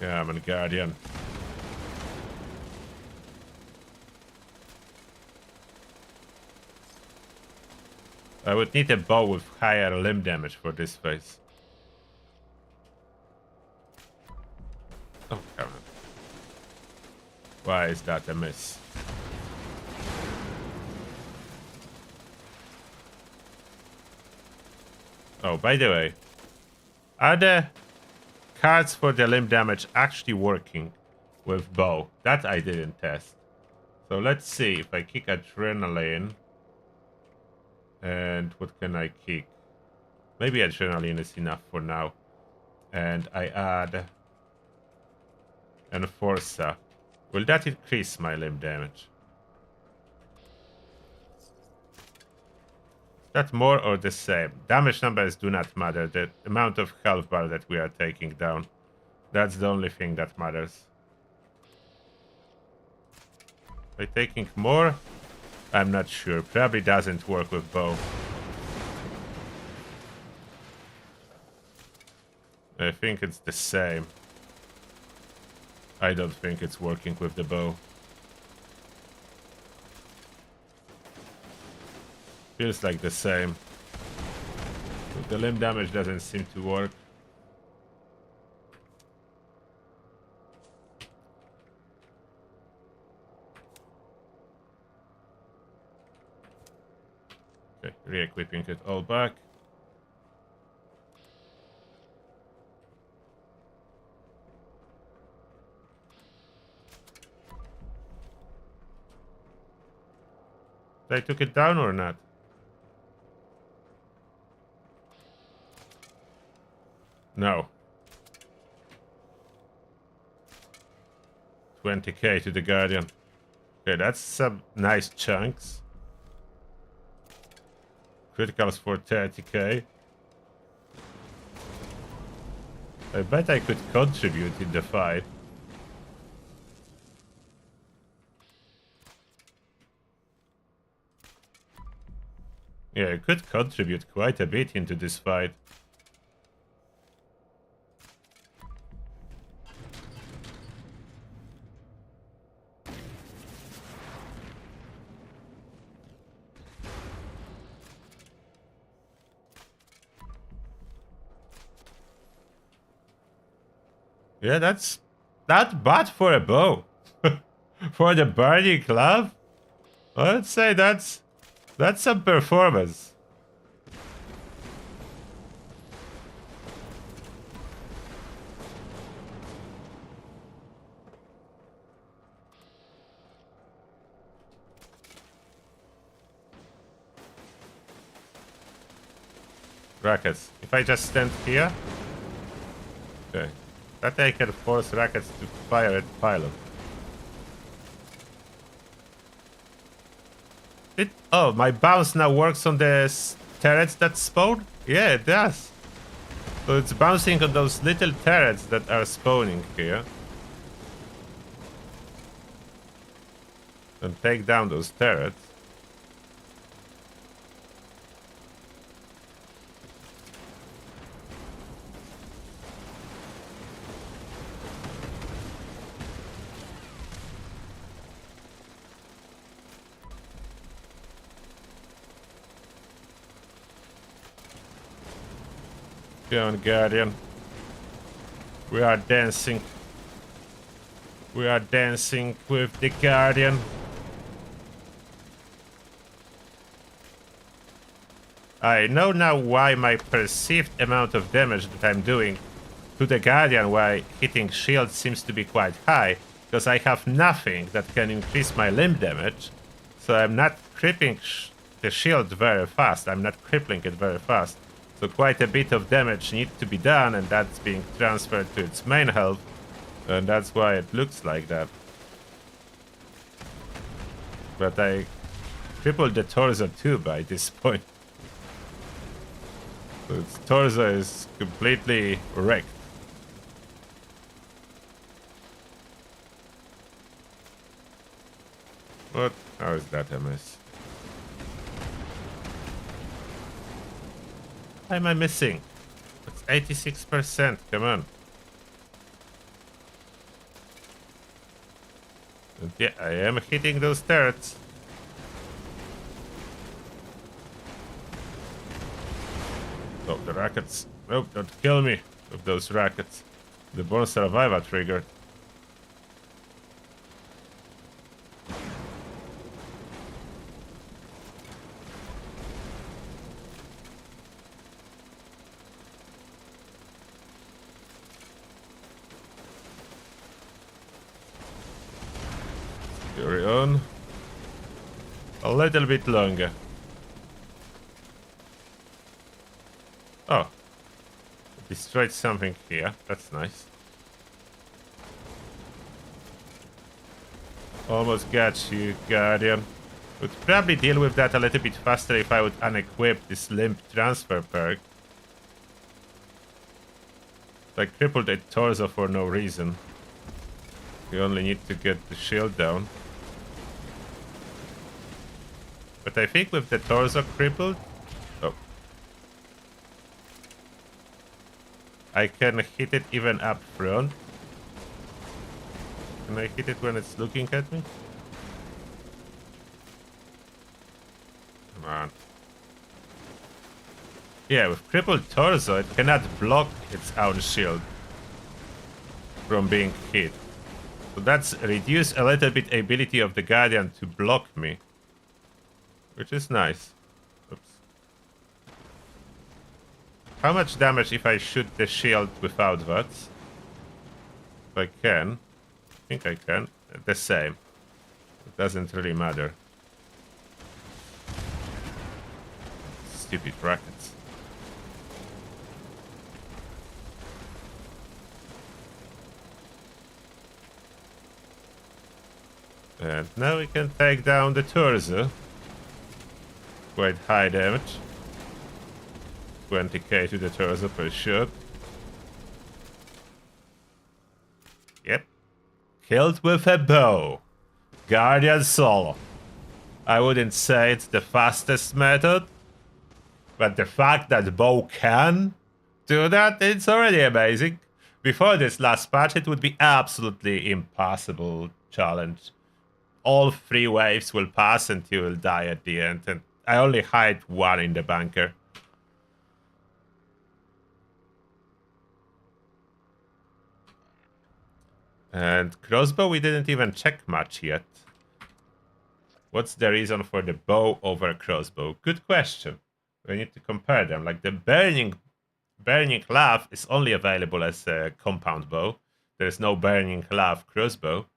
Yeah, I'm a Guardian. I would need a bow with higher limb damage for this phase. Oh, come on. Why is that a miss? Oh, by the way, are the cards for the limb damage actually working with bow? That I didn't test. So let's see if I kick adrenaline. And what can I kick? Maybe adrenaline is enough for now. And I add Enforcer. Will that increase my limb damage? Is that more or the same? Damage numbers do not matter. The amount of health bar that we are taking down. That's the only thing that matters. By taking more? I'm not sure. Probably doesn't work with bow. I think it's the same. I don't think it's working with the bow. Feels like the same. But the limb damage doesn't seem to work. Okay, re-equipping it all back. I took it down or not? No. 20k to the Guardian. Okay, that's some nice chunks. Criticals for 30k. I bet I could contribute in the fight. Yeah, I could contribute quite a bit into this fight. Yeah, that's not bad for a bow. For the Burning Club, I'd say that's some performance. Rockets. If I just stand here, okay, that I can force rockets to fire at pylon. Oh, my bounce now works on the turrets that spawn? Yeah, it does. So it's bouncing on those little turrets that are spawning here. And take down those turrets. Go on, Guardian. We are dancing. We are dancing with the Guardian. I know now why my perceived amount of damage that I'm doing to the Guardian while hitting shield seems to be quite high, because I have nothing that can increase my limb damage, so I'm not crippling the shield very fast. I'm not crippling it very fast. So quite a bit of damage needs to be done, and that's being transferred to its main health, and that's why it looks like that. But I crippled the torso too by this point. So its torso is completely wrecked. What? How is that a miss? Why am I missing? That's 86%. Come on. And yeah, I am hitting those turrets. Oh, the rockets. Nope, don't kill me with those rockets. The Born Survivor triggered. Carry on. A little bit longer. Oh. Destroyed something here. That's nice. Almost got you, Guardian. Would probably deal with that a little bit faster if I would unequip this limb transfer perk. I crippled a torso for no reason. You only need to get the shield down. But I think with the torso crippled... Oh. I can hit it even up front. Can I hit it when it's looking at me? Come on. Yeah, with crippled torso, it cannot block its own shield from being hit. So that's reduced a little bit ability of the Guardian to block me. Which is nice. Oops. How much damage if I shoot the shield without VATS? If I can. I think I can. The same. It doesn't really matter. Stupid rockets. And now we can take down the torso. Quite high damage. 20k to the torso per shot. Killed with a bow. Guardian solo. I wouldn't say it's the fastest method, but the fact that bow can do that, it's already amazing. Before this last patch, it would be absolutely impossible challenge. All 3 waves will pass and you will die at the end, and I only hide 1 in the bunker. And crossbow, we didn't even check much yet. What's the reason for the bow over crossbow? Good question. We need to compare them. Like the burning laugh is only available as a compound bow. There's no burning laugh crossbow.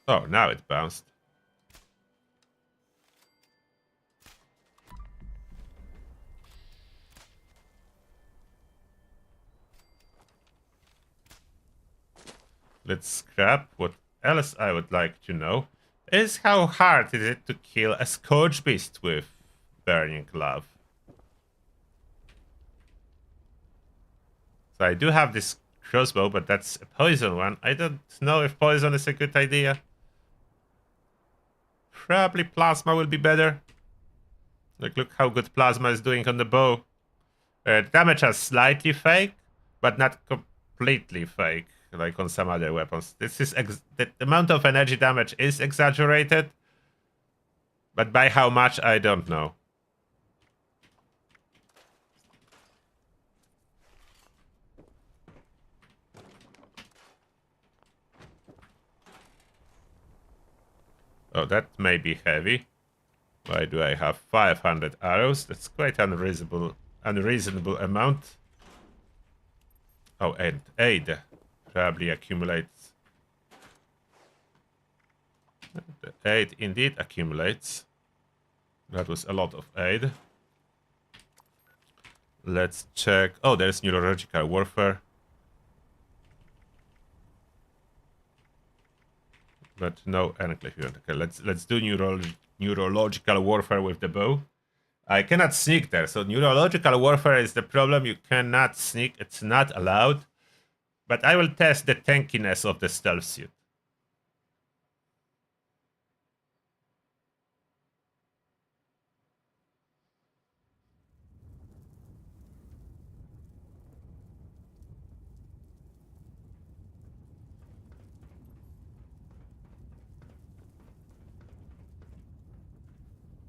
Oh, now it bounced. Let's scrap. What else I would like to know is how hard is it to kill a Scourge Beast with Burning Glove. So I do have this crossbow, but that's a poison one. I don't know if poison is a good idea. Probably plasma will be better. Like, look how good plasma is doing on the bow. Damage is slightly fake, but not completely fake, like on some other weapons. This is the amount of energy damage is exaggerated, but by how much, I don't know. Oh, that may be heavy. Why do I have 500 arrows? That's quite unreasonable amount. Oh, and aid probably accumulates. The aid indeed accumulates. That was a lot of aid. Let's check. Oh, there's neurological warfare. But no enclave. Okay, let's do neurological warfare with the bow. I cannot sneak there, so neurological warfare is the problem. You cannot sneak, it's not allowed. But I will test the tankiness of the stealth suit.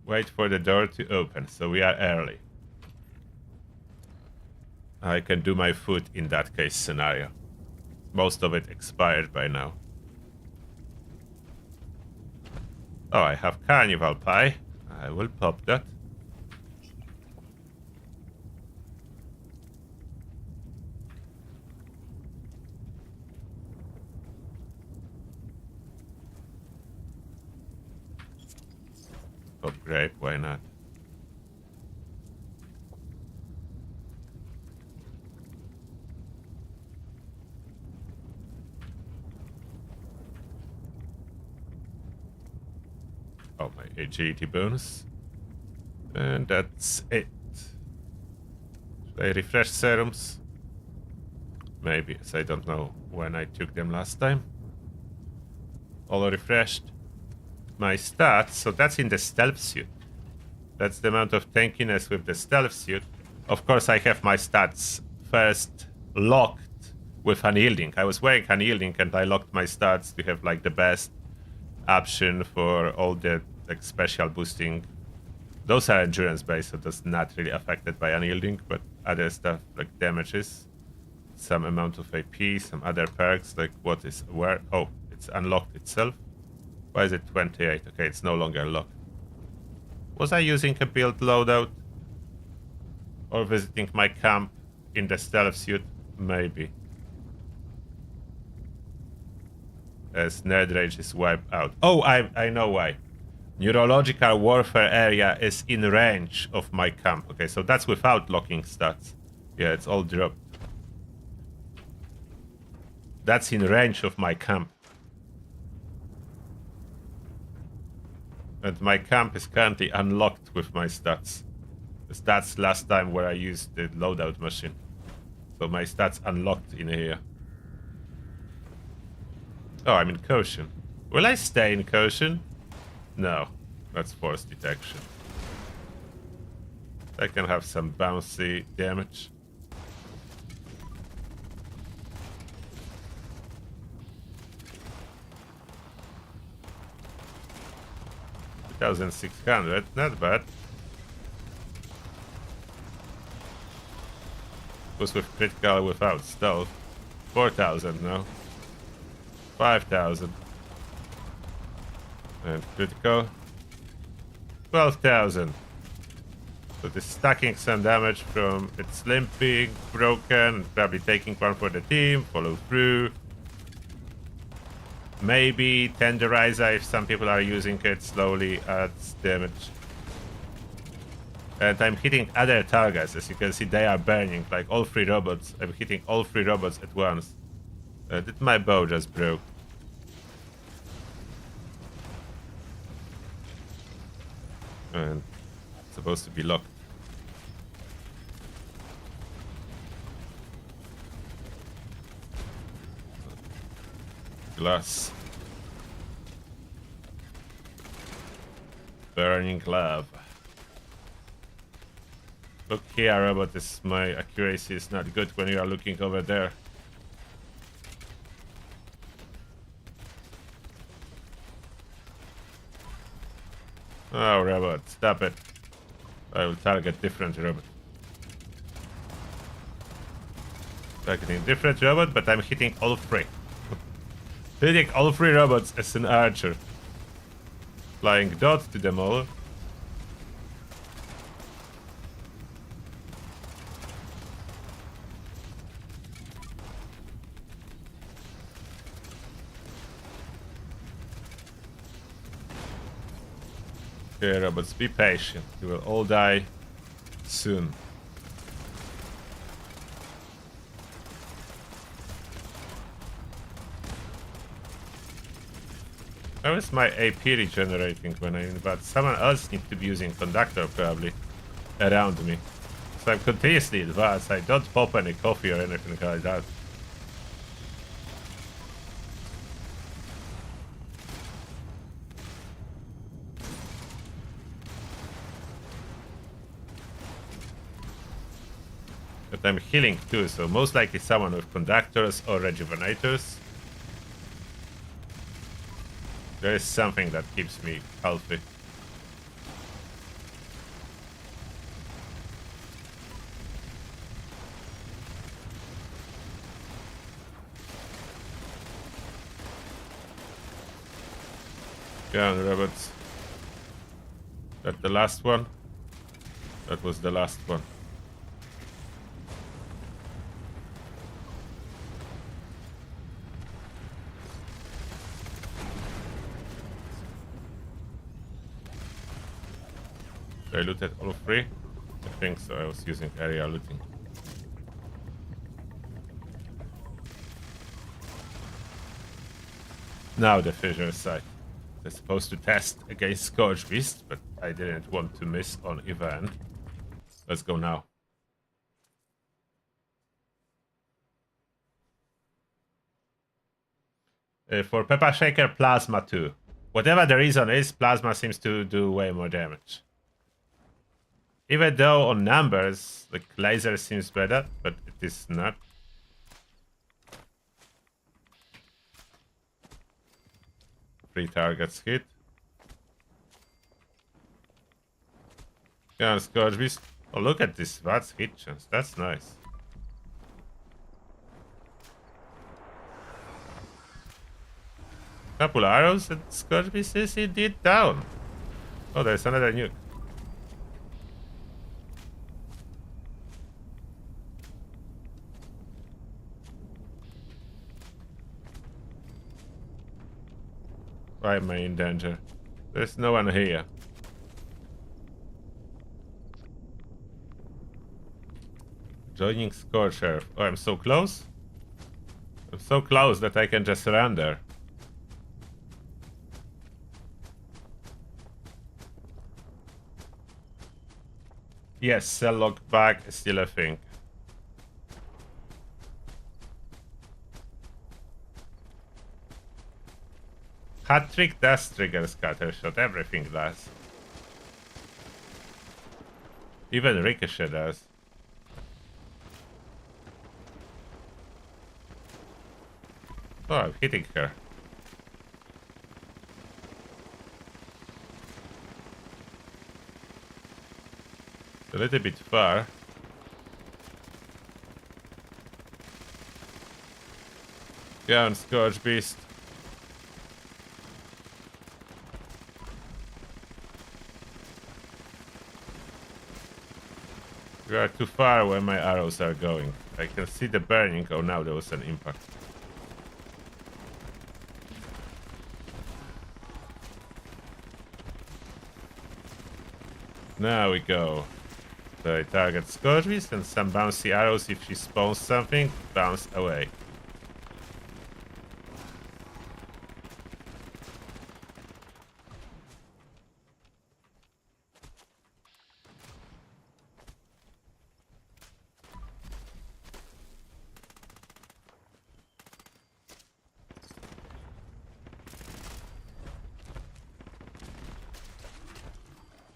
Wait for the door to open, so we are early. I can do my food in that case scenario. Most of it expired by now. Oh, I have carnival pie. I will pop that. Pop grape, why not? Oh, my agility bonus. And that's it. Should I refresh serums? Maybe, as I don't know when I took them last time. All refreshed. My stats, so that's in the stealth suit. That's the amount of tankiness with the stealth suit. Of course, I have my stats first locked with unyielding. I was wearing unyielding and I locked my stats to have like the best option for all the like special boosting. Those are endurance based, so that's not really affected by unyielding, but other stuff like damages, some amount of AP, some other perks, like what is where? Oh, it's unlocked itself. Why is it 28? Okay, it's no longer locked. Was I using a build loadout? Or visiting my camp in the stealth suit? Maybe. As Nerd Rage is wiped out. Oh, I know why. Neurological warfare area is in range of my camp. Okay, so that's without locking stats. Yeah, it's all dropped. That's in range of my camp. And my camp is currently unlocked with my stats. The stats last time where I used the loadout machine. So my stats unlocked in here. Oh, I'm in caution. Will I stay in caution? No. That's force detection. I can have some bouncy damage. $2,600, not bad. Was with critical without stealth. 4,000 now. 5,000. And critical. 12,000. So this stacking some damage from its limb being broken and probably taking one for the team. Follow through. Maybe tenderizer if some people are using it slowly adds damage. And I'm hitting other targets. As you can see, they are burning like all 3 robots. I'm hitting all 3 robots at once. Did my bow just broke? And it's supposed to be locked. Glass. Burning lava. Look here, robot. My accuracy is not good when you are looking over there. Oh, robot, stop it. I will target different robot. Targeting different robot, but I'm hitting all 3. Hitting all 3 robots as an archer. Flying dot to them all. Okay, robots, be patient. You will all die soon. How is my AP regenerating when I'm in VATS? Someone else needs to be using conductor probably around me. So I'm continuously in VATS. I don't pop any coffee or anything like that. But I'm healing too, so most likely someone with conductors or rejuvenators. There is something that keeps me healthy. Yeah, robots. That the last one? That was the last one. I looted all 3? I think so. I was using area looting. Now the fissure site. They're supposed to test against Scourge Beast, but I didn't want to miss on event. Let's go now. For Pepper Shaker, Plasma too. Whatever the reason is, Plasma seems to do way more damage. Even though on numbers, the laser seems better, but it is not. 3 targets hit. Yeah, Scourge Beast. Oh, look at this VATS hit chance. That's nice. Couple arrows and Scourge Beast is indeed down. Oh, there's another nuke. Why am I in danger? There's no one here. Joining Scorcher. Oh, I'm so close. I'm so close that I can just surrender. Yes, cell lock back is still a thing. Hat trick does trigger scatter shot, everything does. Even ricochet does. Oh, I'm hitting her. A little bit far. Go on, Scourge Beast. You are too far where my arrows are going. I can see the burning. Oh, now there was an impact. Now we go. So I target Scourge Beast and some bouncy arrows. If she spawns something, bounce away.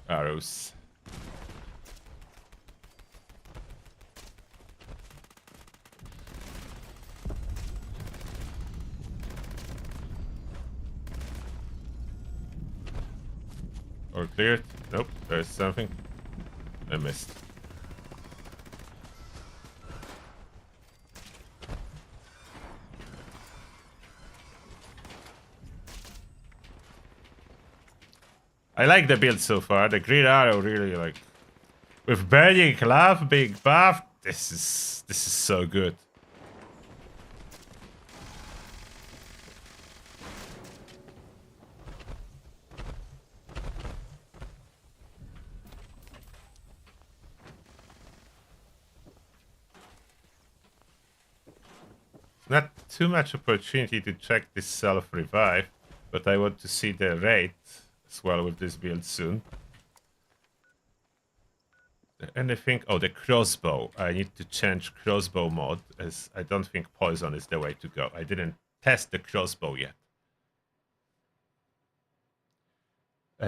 Arrows. Or cleared? Nope, there's something. I missed. I like the build so far. The green arrow really like with burning glove being buffed. This is so good. Not too much opportunity to check this self-revive, but I want to see the rate as well with this build soon. Anything? Oh, the crossbow. I need to change crossbow mode, as I don't think poison is the way to go. I didn't test the crossbow yet.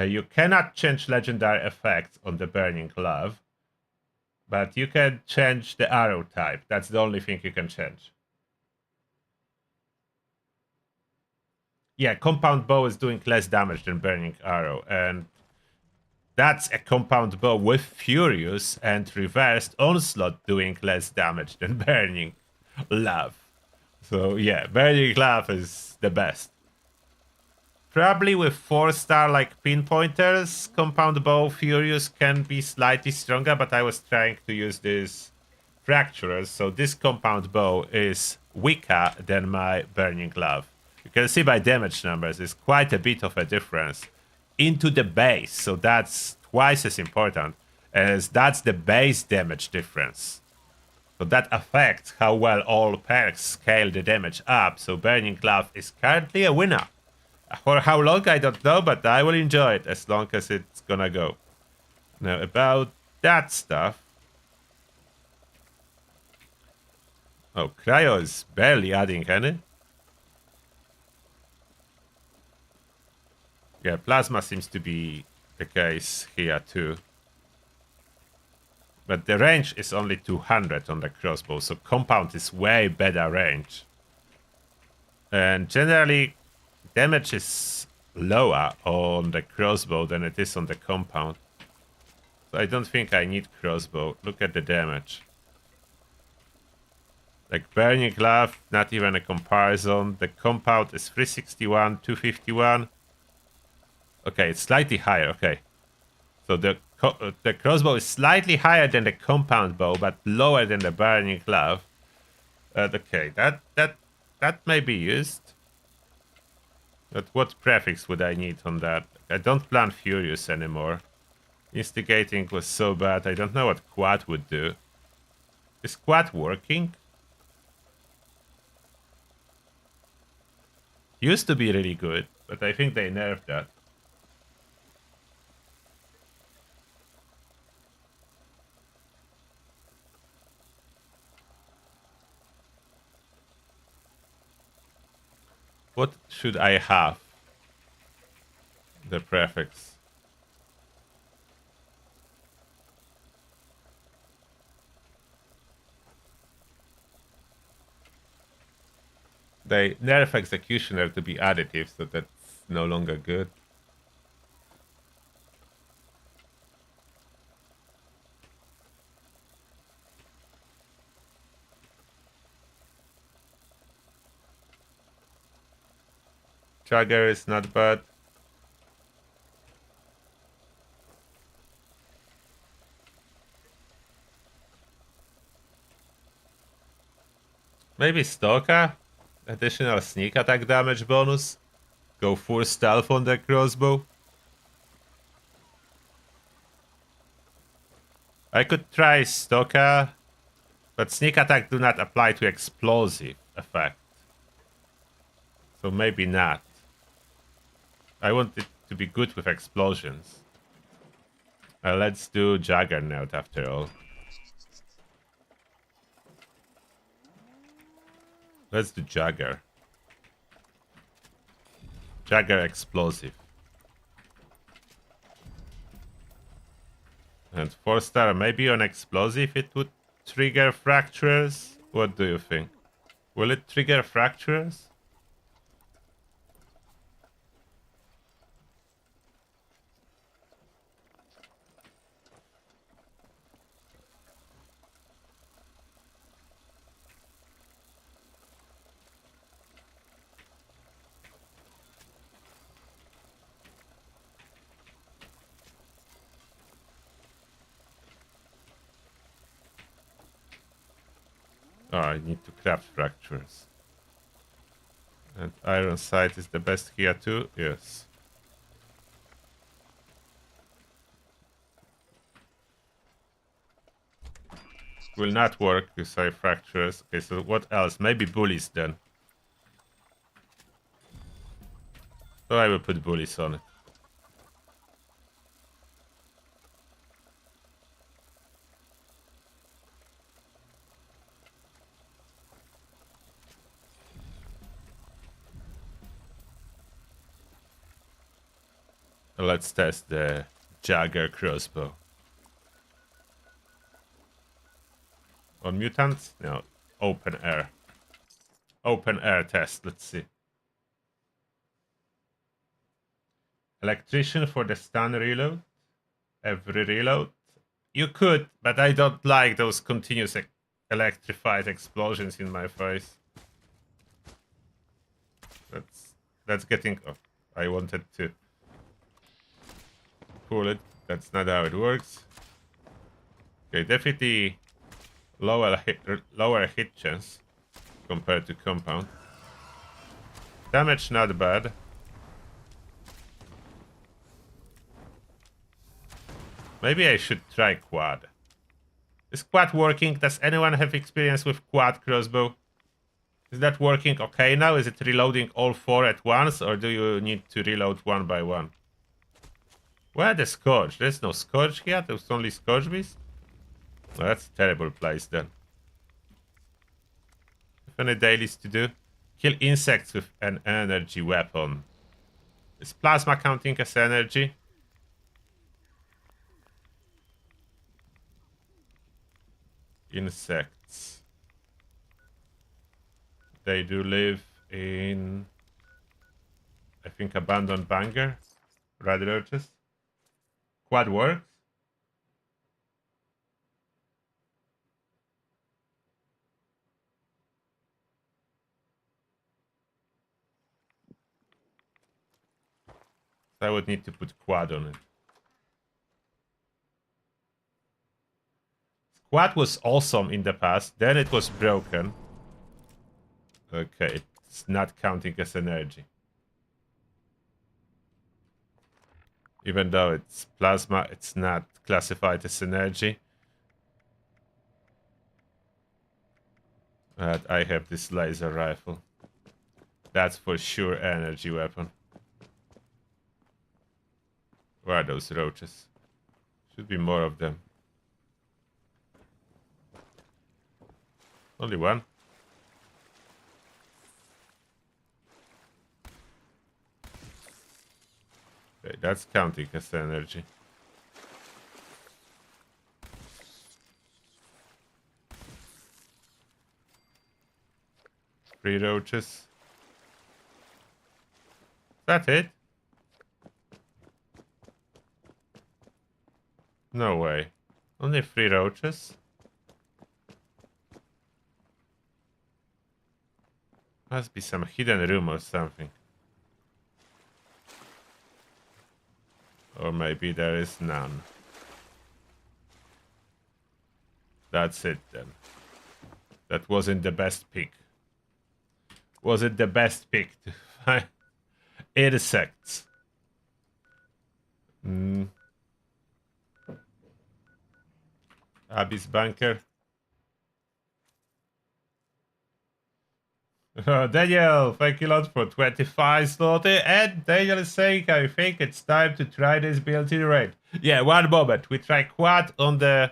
You cannot change legendary effects on the burning glove, but you can change the arrow type. That's the only thing you can change. Yeah, compound bow is doing less damage than burning arrow, and that's a compound bow with furious and reversed onslaught doing less damage than burning love. So yeah, burning love is the best. Probably with 4-star like pinpointers, compound bow furious can be slightly stronger, but I was trying to use this fracturers, so this compound bow is weaker than my burning glove. You can see by damage numbers, it's quite a bit of a difference into the base. So that's twice as important, as that's the base damage difference. So that affects how well all perks scale the damage up. So Burning Glove is currently a winner. For how long, I don't know, but I will enjoy it as long as it's gonna go. Now, about that stuff. Oh, Cryo is barely adding any. Yeah, Plasma seems to be the case here too. But the range is only 200 on the crossbow, so compound is way better range. And generally, damage is lower on the crossbow than it is on the compound. So I don't think I need crossbow. Look at the damage. Like Burning Glove, not even a comparison. The compound is 361, 251. Okay, it's slightly higher. Okay, so the crossbow is slightly higher than the compound bow, but lower than the Burning Glove. Okay, that may be used. But what prefix would I need on that? I don't plan Furious anymore. Instigating was so bad. I don't know what Quad would do. Is quad working? Used to be really good, but I think they nerfed that. What should I have? The prefix. They nerf executioner to be additive, so that's no longer good. Jagger is not bad. Maybe Stalker? Additional sneak attack damage bonus. Go full stealth on the crossbow. I could try Stalker, but sneak attack do not apply to explosive effect. So maybe not. I want it to be good with explosions. Let's do Juggernaut after all. Let's do Jagger. Jagger explosive. And 4-star, maybe on explosive it would trigger fractures? What do you think? Will it trigger fractures? Oh, I need to craft fractures. And iron sight is the best here too? Yes. Will not work to say fractures. Okay, so what else? Maybe bullies then. So I will put bullies on it. Let's test the Jagger crossbow. On mutants? No. Open air. Open air test. Let's see. Electrician for the stun reload. Every reload. You could, but I don't like those continuous electrified explosions in my face. That's getting... Oh, I wanted to pull it. That's not how it works. Okay, definitely lower hit chance compared to compound. Damage not bad. Maybe I should try quad. Is quad working? Does anyone have experience with quad crossbow? Is that working okay now? Is it reloading all 4 at once, or do you need to reload one by one? Where the Scourge? There's no Scourge here? There's only Scourge Beast? Oh, that's a terrible place then. If any dailies to do? Kill insects with an energy weapon. Is plasma counting as energy? Insects. They do live in, I think, abandoned bunker. Red lurches. Quad works. So I would need to put quad on it. Quad was awesome in the past, then it was broken. Okay, it's not counting as energy. Even though it's plasma, it's not classified as energy. But I have this laser rifle. That's for sure energy weapon. Where are those roaches? Should be more of them. Only one. Okay, that's counting as energy. Three roaches. That's it? No way. Only 3 roaches? Must be some hidden room or something. Or maybe there is none. That's it then. That wasn't the best pick. Was it the best pick to find insects? Abyss bunker. Daniel, thank you a lot for 25 slotted. And Daniel is saying, I think it's time to try this build in raid. Yeah, one moment. We try quad on the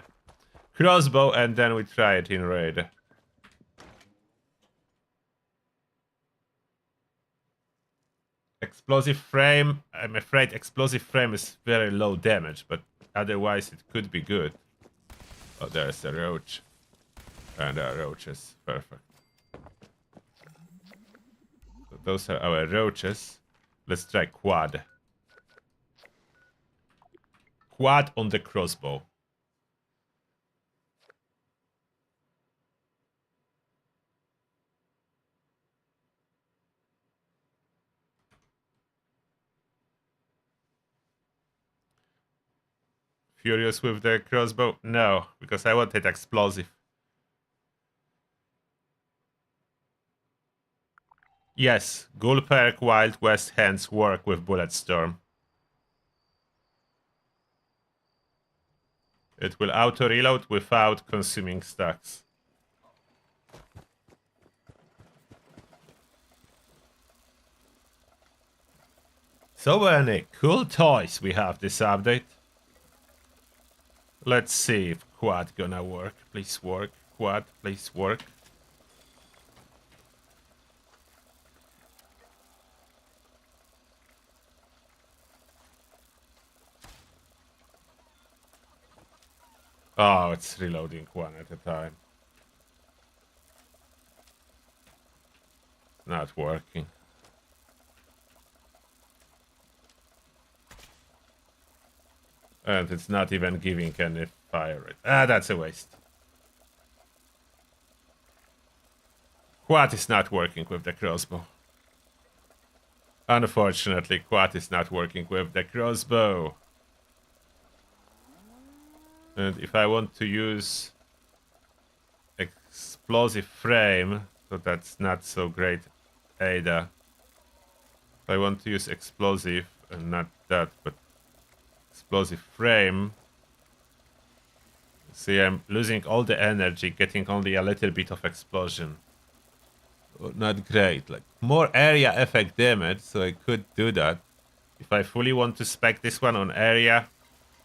crossbow and then we try it in raid. Explosive frame. I'm afraid explosive frame is very low damage, but otherwise it could be good. Oh, there's a roach. And there are roaches. Perfect. So those are our roaches. Let's try quad. Quad on the crossbow. Furious with the crossbow? No, because I wanted explosive. Yes, Ghoul Perk Wild West hands work with Bulletstorm. It will auto-reload without consuming stacks. So many cool toys we have this update. Let's see if quad gonna work. Please work. Quad, please work. Oh, it's reloading one at a time. Not working. And it's not even giving any fire rate. Ah, that's a waste. Quad is not working with the crossbow. Unfortunately, quad is not working with the crossbow. And if I want to use explosive frame, so that's not so great either. If I want to use explosive, and not that, but explosive frame. See, I'm losing all the energy, getting only a little bit of explosion. Not great. Like, more area effect damage, so I could do that. If I fully want to spec this one on area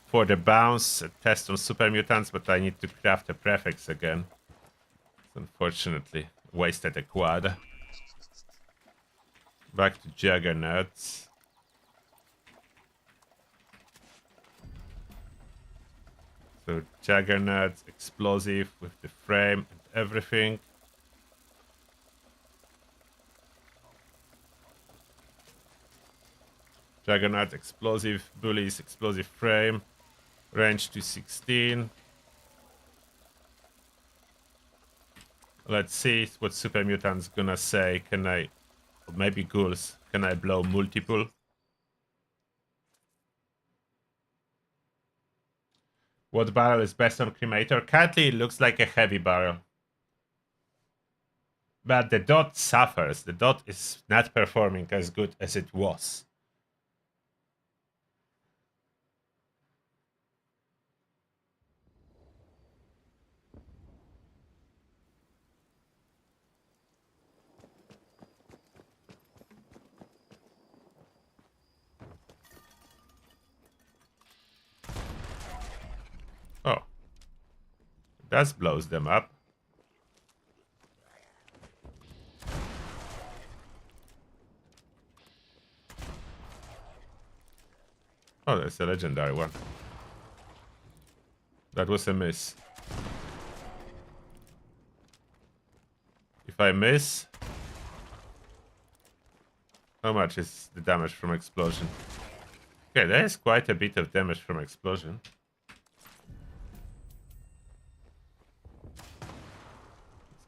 for the bounce test on super mutants, but I need to craft a prefix again. So unfortunately, wasted a quad. Back to Juggernauts. So Juggernauts, explosive with the frame and everything. Juggernaut, explosive, bullies, explosive frame, range to 16. Let's see what Super Mutant's gonna say. Can I, or maybe ghouls, can I blow multiple? What barrel is best on Cremator? Currently it looks like a heavy barrel. But the dot suffers. The dot is not performing as good as it was. That blows them up. Oh, that's a legendary one. That was a miss. If I miss... How much is the damage from explosion? Okay, there is quite a bit of damage from explosion.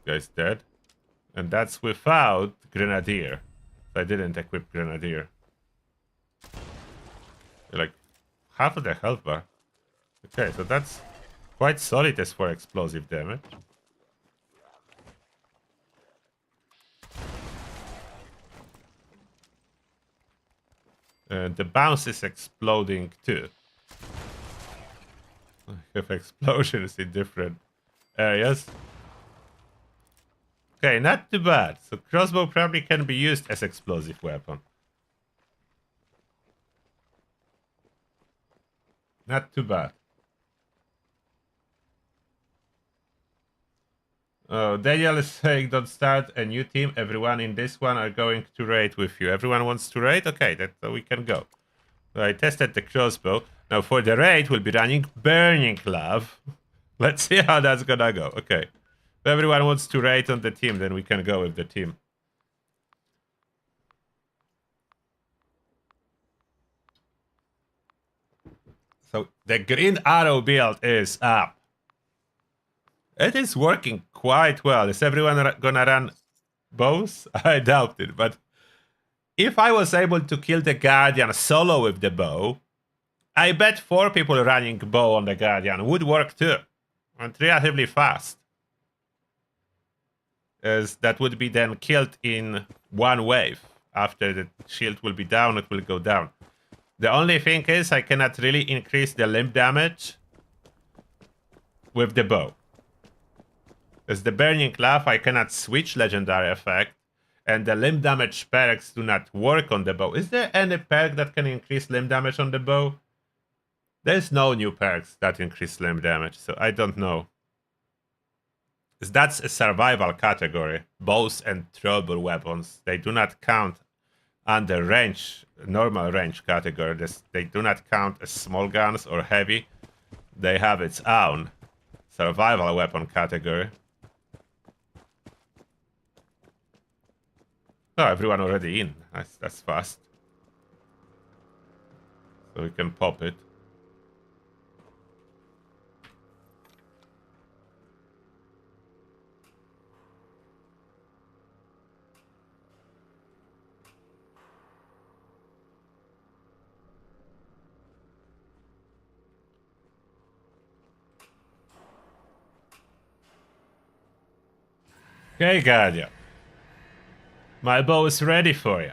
This guy's dead. And that's without Grenadier. I didn't equip Grenadier. Like half of the health bar. Okay, so that's quite solid as for explosive damage. And the bounce is exploding too. I have explosions in different areas. Okay, not too bad. So crossbow probably can be used as explosive weapon. Not too bad. Oh, Daniel is saying don't start a new team. Everyone in this one are going to raid with you. Everyone wants to raid? Okay, that we can go. So I tested the crossbow. Now for the raid, we'll be running Burning Love. Let's see how that's gonna go. Okay. If everyone wants to raid on the team, then we can go with the team. So the green arrow build is up. It is working quite well. Is everyone gonna run bows? I doubt it, but if I was able to kill the Guardian solo with the bow, I bet 4 people running bow on the Guardian would work too. And relatively fast. As that would be then killed in one wave. After the shield will be down, it will go down. The only thing is I cannot really increase the limb damage with the bow. As the Burning Laugh, I cannot switch legendary effect, and the limb damage perks do not work on the bow. Is there any perk that can increase limb damage on the bow? There's no new perks that increase limb damage, so I don't know. That's a survival category. Bows and throwable weapons, they do not count under range, normal range category. They do not count as small guns or heavy. They have its own survival weapon category. Oh, everyone already in. That's fast. So we can pop it. Okay, Guardian. My bow is ready for you.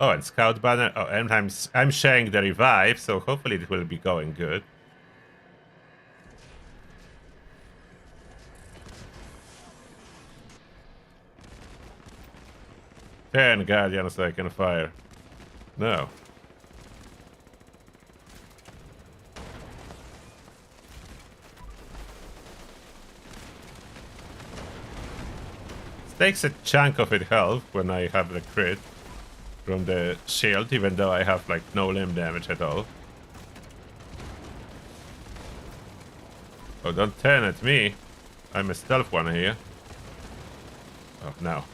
Oh, and Scout Banner. Oh, and I'm sharing the revive, so hopefully it will be going good. Ten Guardians I can fire. No. Takes a chunk of it health when I have the crit from the shield, even though I have like no limb damage at all. Oh, don't turn at me. I'm a stealth one here. Oh, no.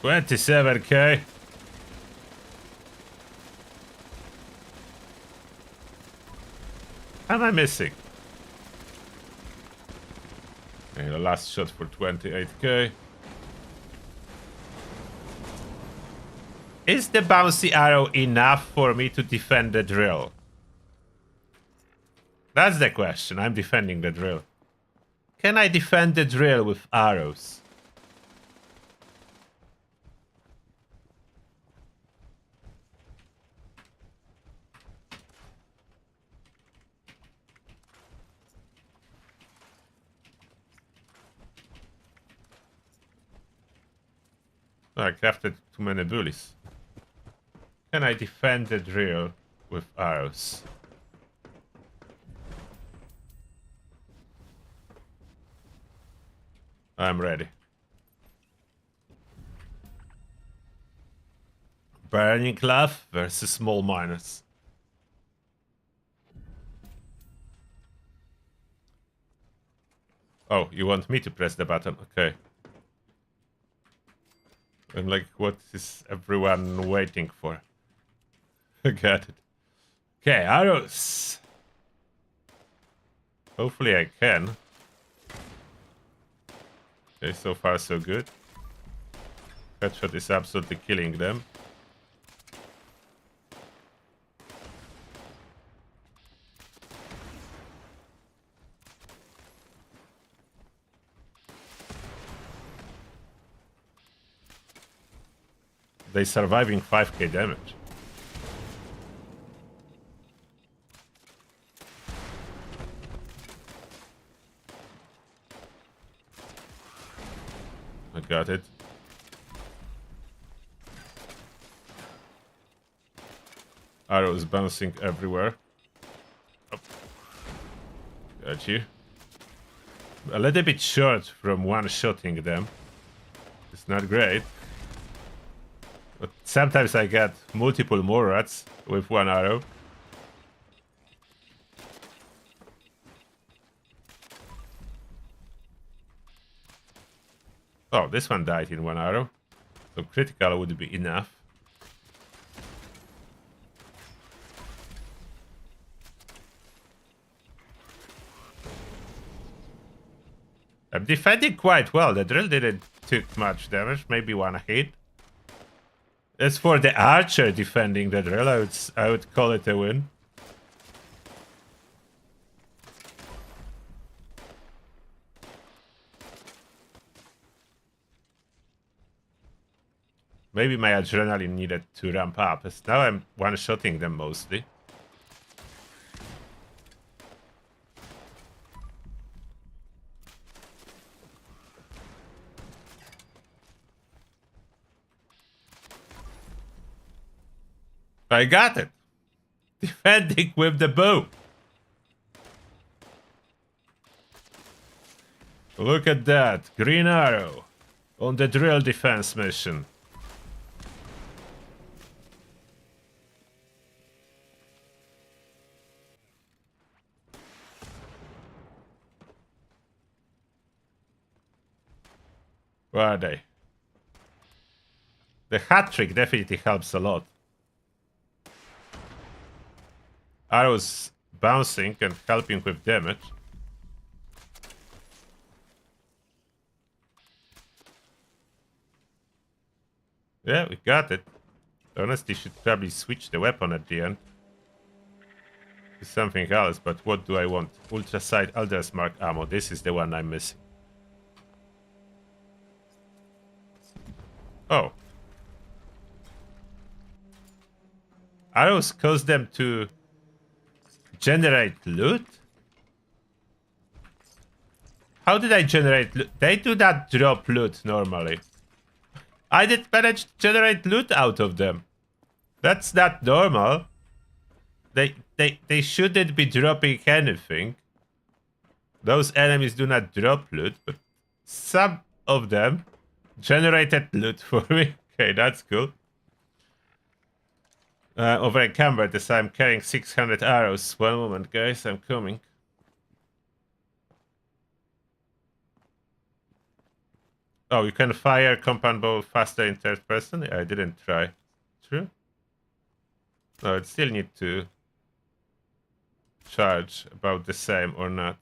27k. How am I missing? Okay, the last shot for 28k. Is the bouncy arrow enough for me to defend the drill? That's the question. I'm defending the drill. Can I defend the drill with arrows? Oh, I crafted too many bullies. Can I defend the drill with arrows? I'm ready. Burning Cloth versus small miners. Oh, you want me to press the button? Okay. I'm like, what is everyone waiting for? Got it. Okay, arrows. Hopefully I can. Okay, so far so good. Headshot is absolutely killing them. They surviving 5k damage. I got it. Arrows bouncing everywhere. Oh. Got you. A little bit short from one-shotting them. It's not great. But sometimes I get multiple more rats with one arrow. Oh, this one died in one arrow. So critical would be enough. I'm defending quite well. The drill didn't took much damage, maybe one hit. As for the archer defending the drill, I would call it a win. Maybe my adrenaline needed to ramp up, as now I'm one-shotting them mostly. I got it! Defending with the bow! Look at that! Green arrow! On the drill defense mission. Where are they? The hat trick definitely helps a lot. Arrows bouncing and helping with damage. Yeah, we got it. Honestly, should probably switch the weapon at the end to something else, but what do I want? Ultrasight Elder's Mark ammo. This is the one I'm missing. Oh. Arrows cause them to generate loot? How did I generate loot? They do not drop loot normally. I did manage to generate loot out of them. That's not normal. They shouldn't be dropping anything. Those enemies do not drop loot, but some of them generated loot for me. Okay, that's cool. Over encumbered as I'm carrying 600 arrows. One moment, guys, I'm coming. Oh, you can fire compound bow faster in third person? I didn't try. True? No, it still need to charge about the same or not.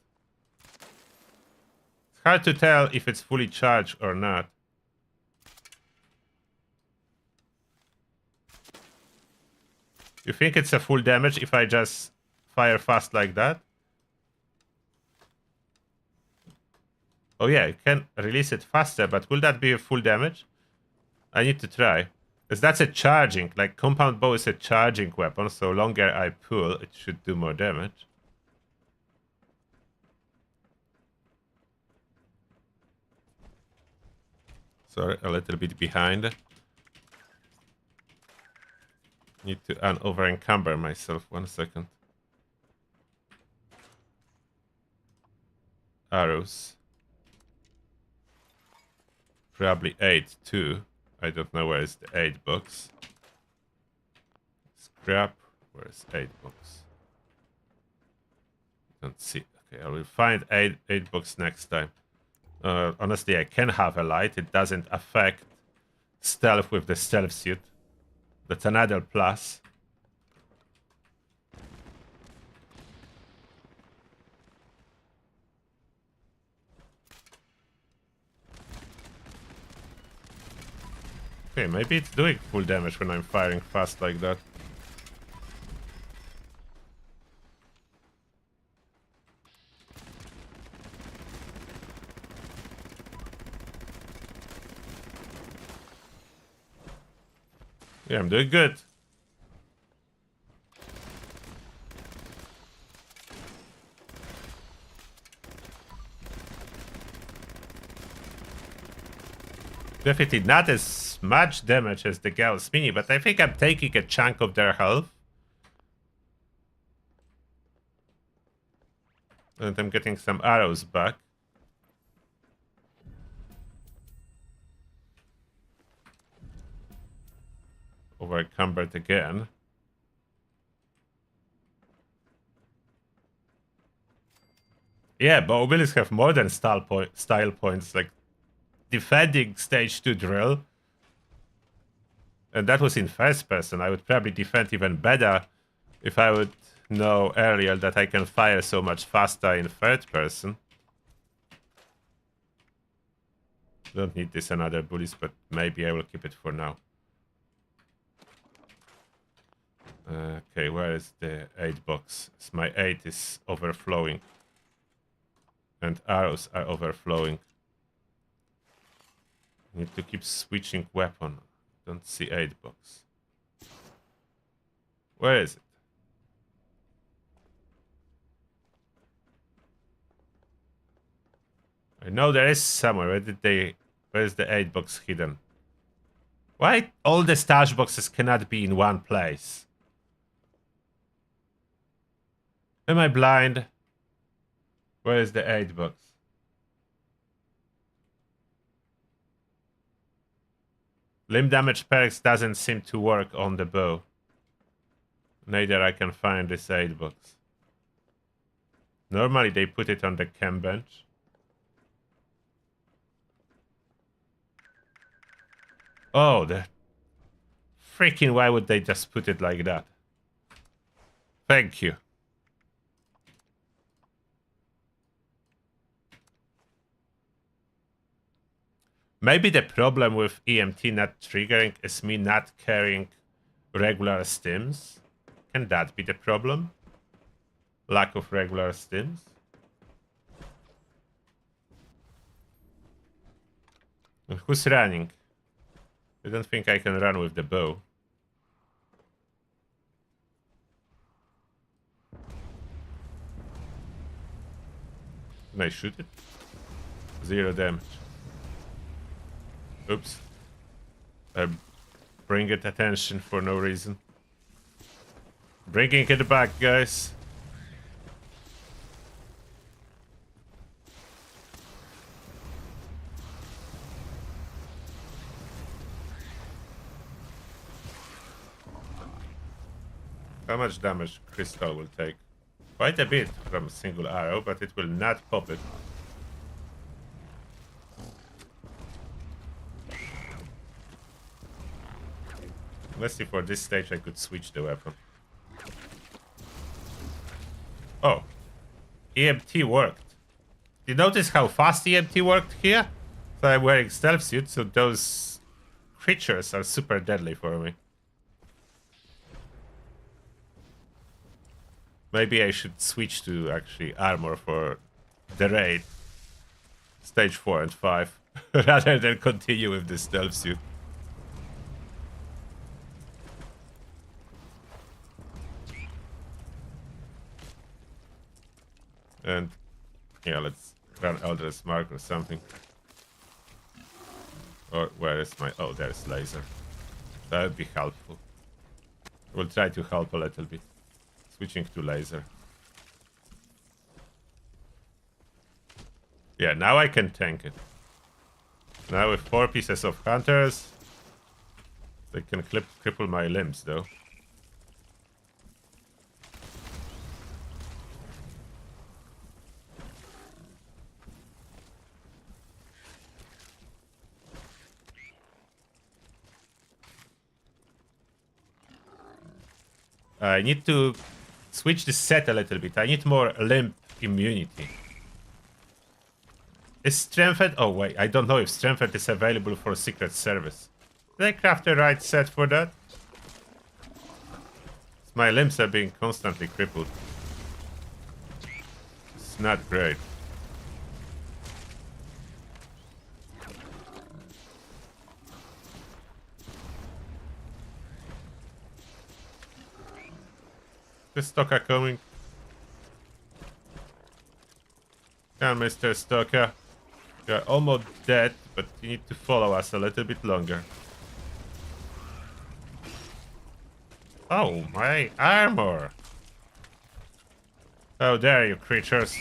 It's hard to tell if it's fully charged or not. You think it's a full damage if I just fire fast like that? Oh yeah, you can release it faster, but will that be a full damage? I need to try. Because that's a charging, like compound bow is a charging weapon, so longer I pull, it should do more damage. Sorry, a little bit behind. Need to over-encumber myself, 1 second. Arrows. Probably 8 too. I don't know where is the 8 box. Scrap. Where's 8 box? Don't see. Okay, I will find 8 box next time. Honestly, I can have a light. It doesn't affect stealth with the stealth suit. That's another plus. Okay, maybe it's doing full damage when I'm firing fast like that. Yeah, I'm doing good. Definitely not as much damage as the Gauss Mini, but I think I'm taking a chunk of their health. And I'm getting some arrows back. Over encumbered again. Yeah, but mobilists have more than style points, like defending stage 2 drill. And that was in first person. I would probably defend even better if I would know earlier that I can fire so much faster in third person. Don't need this another bullies, but maybe I will keep it for now. Okay, where is the 8 box? My 8 is overflowing. And arrows are overflowing. Need to keep switching weapon. Don't see 8 box. Where is it? I know there is somewhere. Where is the 8 box hidden? Why all the stash boxes cannot be in one place? Am I blind? Where is the 8 box? Limb damage perks doesn't seem to work on the bow. Neither I can find this 8 box. Normally they put it on the chem bench. Oh, the freaking why would they just put it like that? Thank you. Maybe the problem with EMT not triggering is me not carrying regular stims. Can that be the problem? Lack of regular stims? And who's running? I don't think I can run with the bow. Can I shoot it? 0 damage. Oops. I bring it attention for no reason. Bringing it back, guys. How much damage Crystal will take? Quite a bit from a single arrow, but it will not pop it. Let's see, for this stage I could switch the weapon. Oh. EMT worked. You notice how fast EMT worked here? So I'm wearing stealth suit, so those creatures are super deadly for me. Maybe I should switch to actually armor for the raid. Stage 4 and 5. Rather than continue with the stealth suit. And yeah, let's run Eldritch Mark or something. Or where is my... Oh, there's laser. That would be helpful. We'll try to help a little bit. Switching to laser. Yeah, now I can tank it. Now with 4 pieces of hunters, they can cripple my limbs though. I need to switch the set a little bit. I need more limb immunity. Is Strengthened? Oh wait, I don't know if Strengthened is available for Secret Service. Did I craft the right set for that? My limbs are being constantly crippled. It's not great. The Stalker coming. Come, Mr. Stalker. You're almost dead, but you need to follow us a little bit longer. Oh, my armor! How dare you, creatures!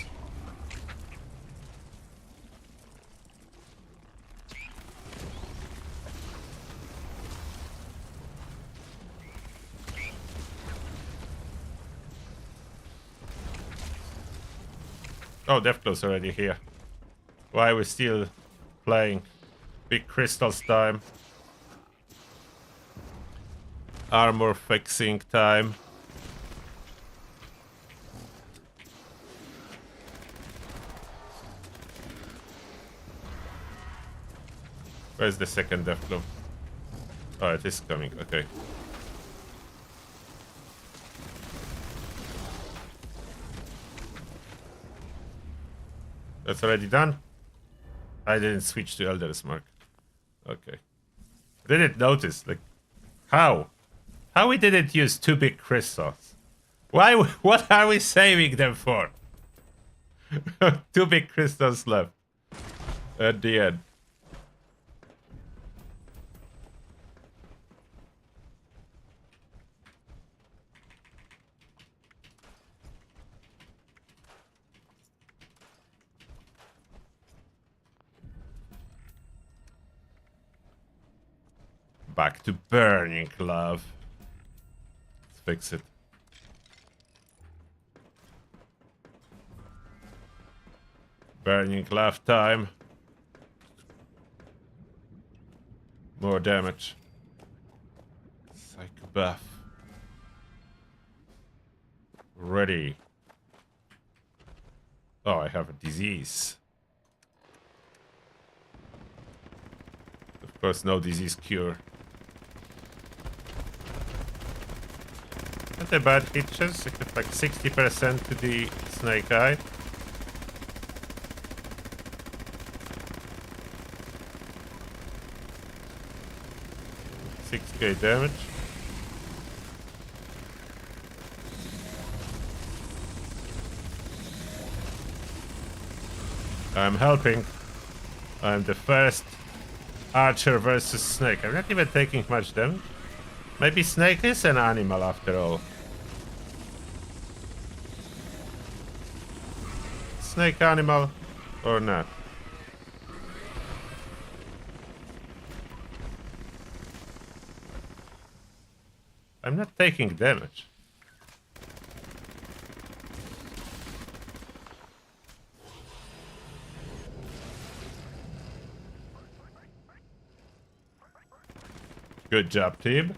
Oh, Deathclaw's already here. Why are we still playing? Big crystals time. Armor fixing time. Where's the second Deathclaw? Oh, it is coming. Okay. That's already done? I didn't switch to Elder's Mark. Okay. I didn't notice, like, how? How we didn't use 2 big crystals? Why? What are we saving them for? 2 big crystals left at the end. Back to burning love. Let's fix it. Burning love time. More damage. Psych buff. Ready. Oh, I have a disease. Of course, no disease cure. Not a bad hit chance. I get like 60% to the snake eye. $6k damage. I'm helping. I'm the first archer versus snake. I'm not even taking much damage. Maybe snake is an animal after all. Snake animal or not? I'm not taking damage. Good job, team.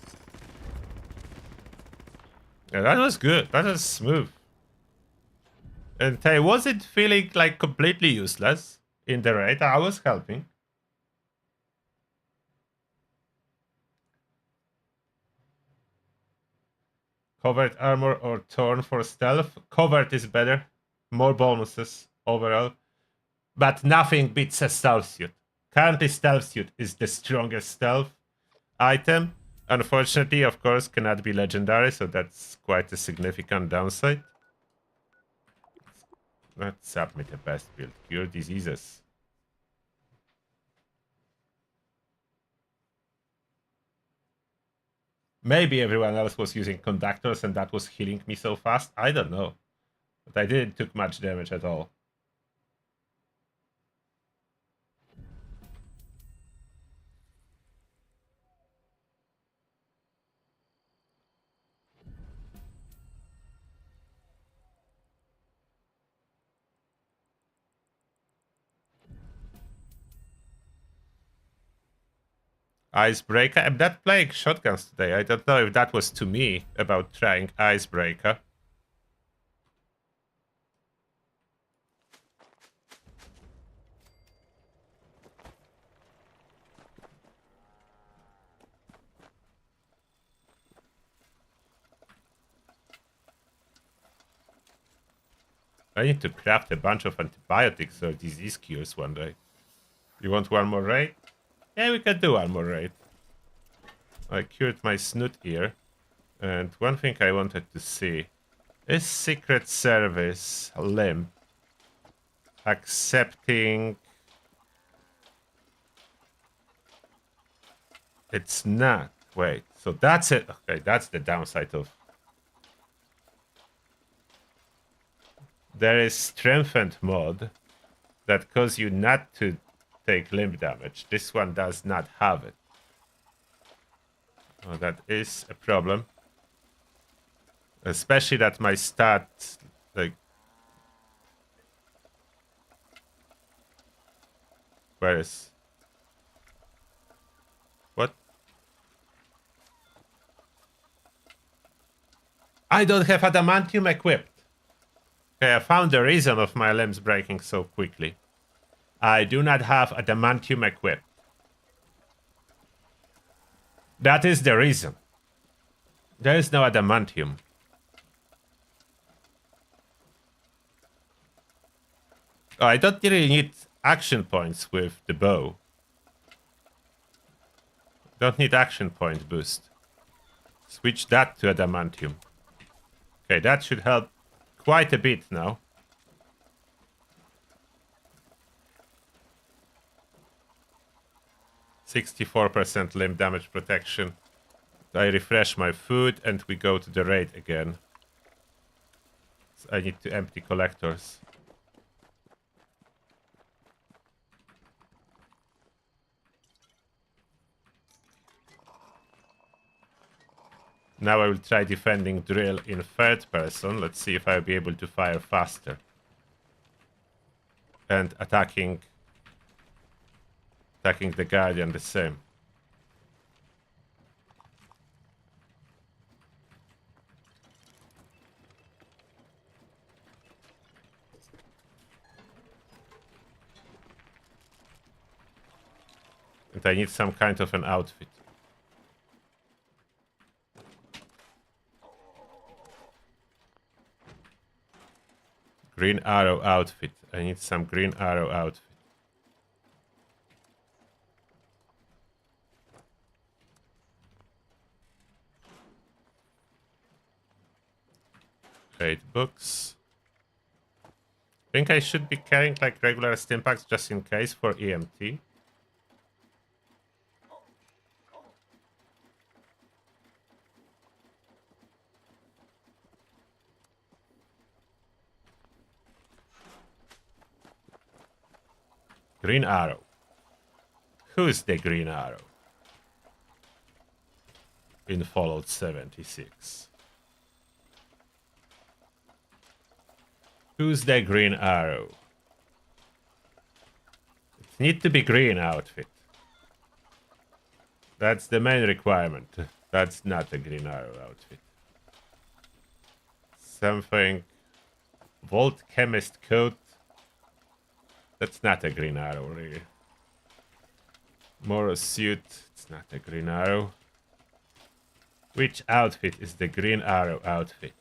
Yeah, that was good. That was smooth. And I wasn't feeling like completely useless in the raid. I was helping. Covered armor or torn for stealth. Covered is better. More bonuses overall. But nothing beats a stealth suit. Currently, stealth suit is the strongest stealth item. Unfortunately, of course, cannot be legendary, so that's quite a significant downside. Let's submit the best build. Cure diseases. Maybe everyone else was using conductors and that was healing me so fast. I don't know. But I didn't took much damage at all. Icebreaker. I'm not playing shotguns today. I don't know if that was to me about trying Icebreaker. I need to craft a bunch of antibiotics or disease cures one day. You want one more raid? Yeah, we can do one more raid. I cured my snoot ear. And one thing I wanted to see is Secret Service limb accepting. It's not. Wait, so that's it. Okay, that's the downside of. There is strengthened mod that causes you not to take limb damage. This one does not have it. Oh, that is a problem. Especially that my stat, like... Where is... What? I don't have adamantium equipped. Okay, I found the reason of my limbs breaking so quickly. I do not have adamantium equipped. That is the reason. There is no adamantium. Oh, I don't really need action points with the bow. Don't need action point boost. Switch that to adamantium. Okay, that should help quite a bit now. %64% limb damage protection. I refresh my food and we go to the raid again. So I need to empty collectors. Now I will try defending drill in third person. Let's see if I'll be able to fire faster. And attacking the guardian the same. And I need some kind of an outfit. Green arrow outfit. I need some green arrow outfit. Trade books. I think I should be carrying like regular stimpaks just in case for EMT. Green arrow. Who's the green arrow? In Fallout 76. Who's the green arrow? It needs to be green outfit. That's the main requirement. That's not a green arrow outfit. Something. Vault chemist coat. That's not a green arrow, really. Moral suit. It's not a green arrow. Which outfit is the green arrow outfit?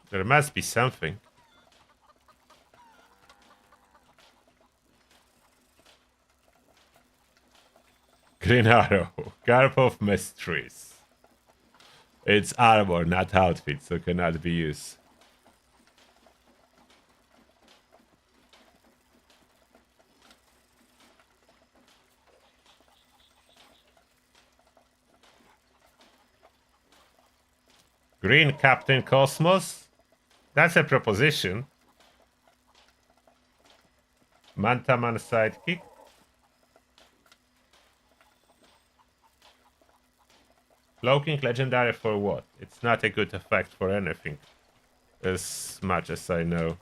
There must be something. Green arrow. Garb of Mistress. It's armor, not outfit, so cannot be used. Green Captain Cosmos? That's a proposition. Mantaman sidekick. Cloaking legendary for what? It's not a good effect for anything. As much as I know.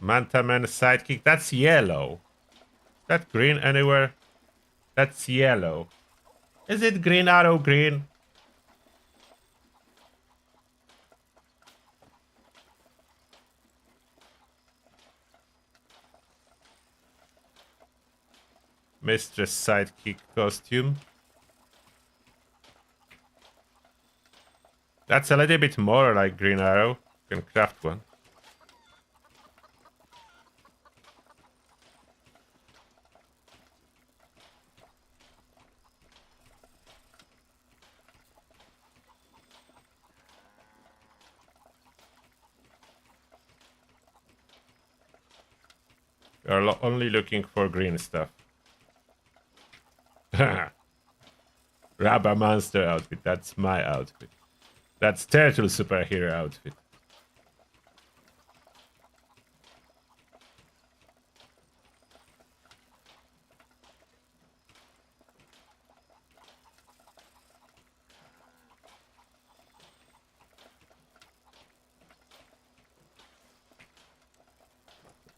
Manta Man sidekick. That's yellow. Is that green anywhere? That's yellow. Is it green arrow green? Mistress sidekick costume. That's a little bit more like green arrow. Can craft one. We are only looking for green stuff. Rubber monster outfit. That's my outfit. That's turtle superhero outfit.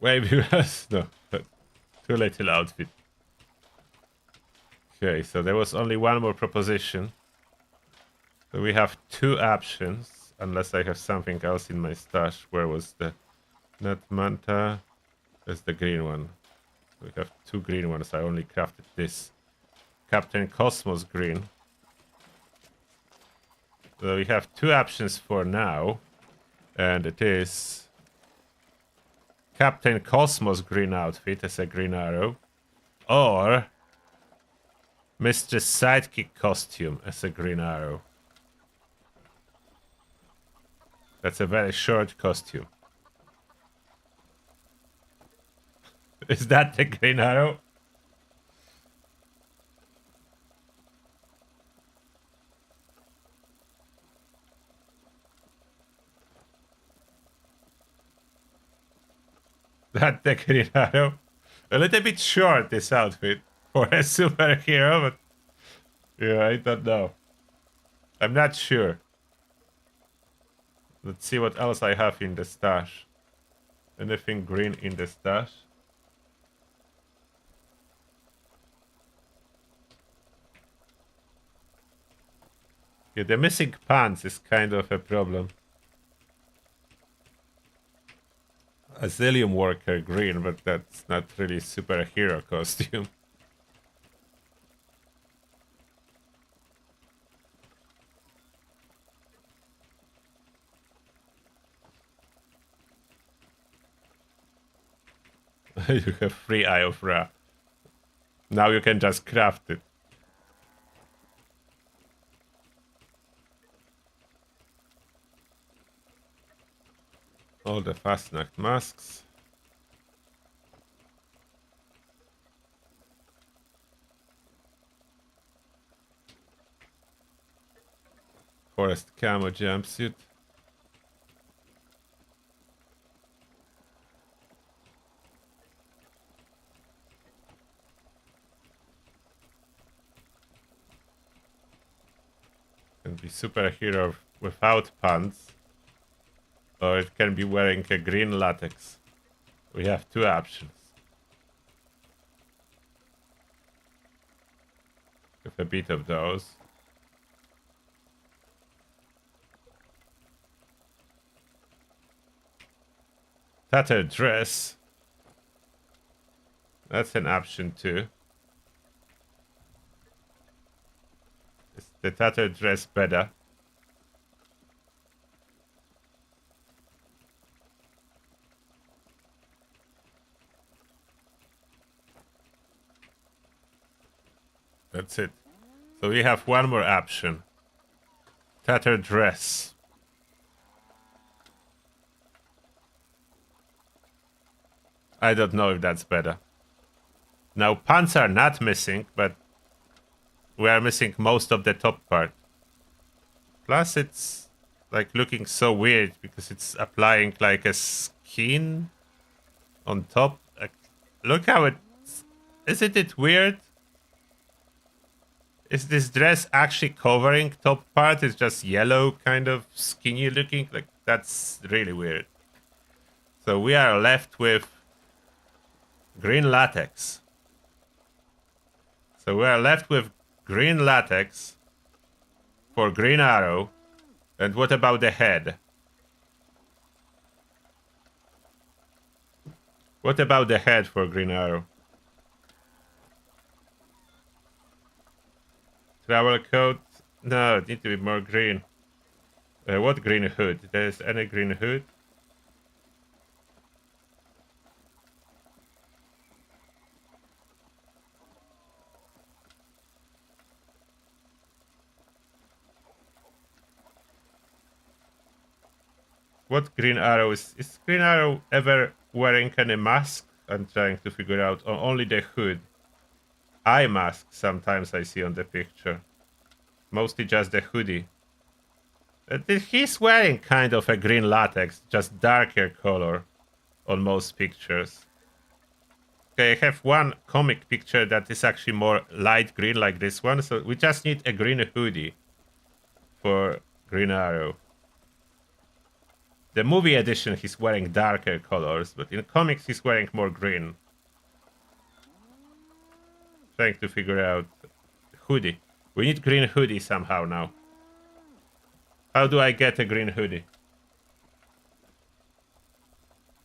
Maybe no, but too little outfit. Okay, so there was only one more proposition. So we have two options, unless I have something else in my stash. Where was the not manta? That's the green one. We have two green ones. I only crafted this. Captain Cosmos green. So we have two options for now. And it is Captain Cosmos green outfit as a green arrow. Or Mistress Sidekick costume as a green arrow. That's a very short costume. Is that the green arrow? That the green arrow? A little bit short, this outfit, for a superhero, but yeah, I don't know. I'm not sure. Let's see what else I have in the stash. Anything green in the stash? Yeah, the missing pants is kind of a problem. Asylum worker green, but that's not really superhero costume. You have free Eye of Ra. Now you can just craft it. All the Fastnacht masks. Forest camo jumpsuit. Can be superhero without pants. Or it can be wearing a green latex. We have two options. With a bit of those. Tattered dress. That's an option too. Is the tattered dress better? That's it. So we have one more option. Tattered dress. I don't know if that's better. Now, pants are not missing, but we are missing most of the top part. Plus, it's like looking so weird because it's applying like a skin on top. Like, look how it's... Isn't it weird? Is this dress actually covering top part? It's just yellow, kind of skinny looking. Like, that's really weird. So we are left with green latex. So we are left with green latex for green arrow. And what about the head? What about the head for green arrow? Travel coat? No, it needs to be more green. What green hood? There's any green hood? What green arrow is green arrow ever wearing any mask? I'm trying to figure out. Only the hood. Eye mask sometimes I see on the picture. Mostly just the hoodie. He's wearing kind of a green latex, just darker color on most pictures. Okay, I have one comic picture that is actually more light green like this one, so we just need a green hoodie for Green Arrow. The movie edition he's wearing darker colors, but in comics he's wearing more green. Trying to figure out hoodie. We need green hoodie somehow now. How do I get a green hoodie?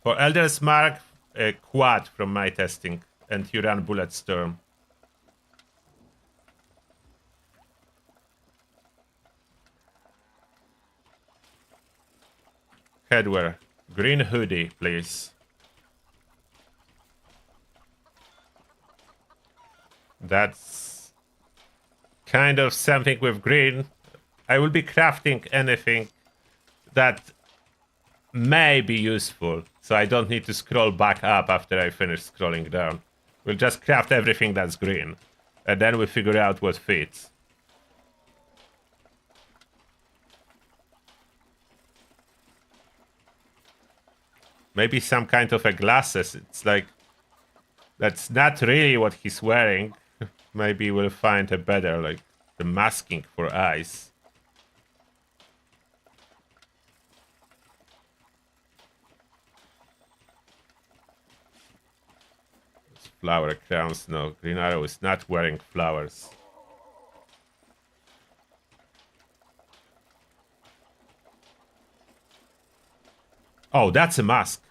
For Elder's Mark, a quad from my testing, and you run Bulletstorm. Headwear. Green hoodie, please. That's kind of something with green. I will be crafting anything that may be useful, so I don't need to scroll back up after I finish scrolling down. We'll just craft everything that's green, and then we figure out what fits. Maybe some kind of a glasses. It's like, that's not really what he's wearing. Maybe we'll find a better, like, the masking for eyes. Flower crowns, no. Green Arrow is not wearing flowers. Oh, that's a mask.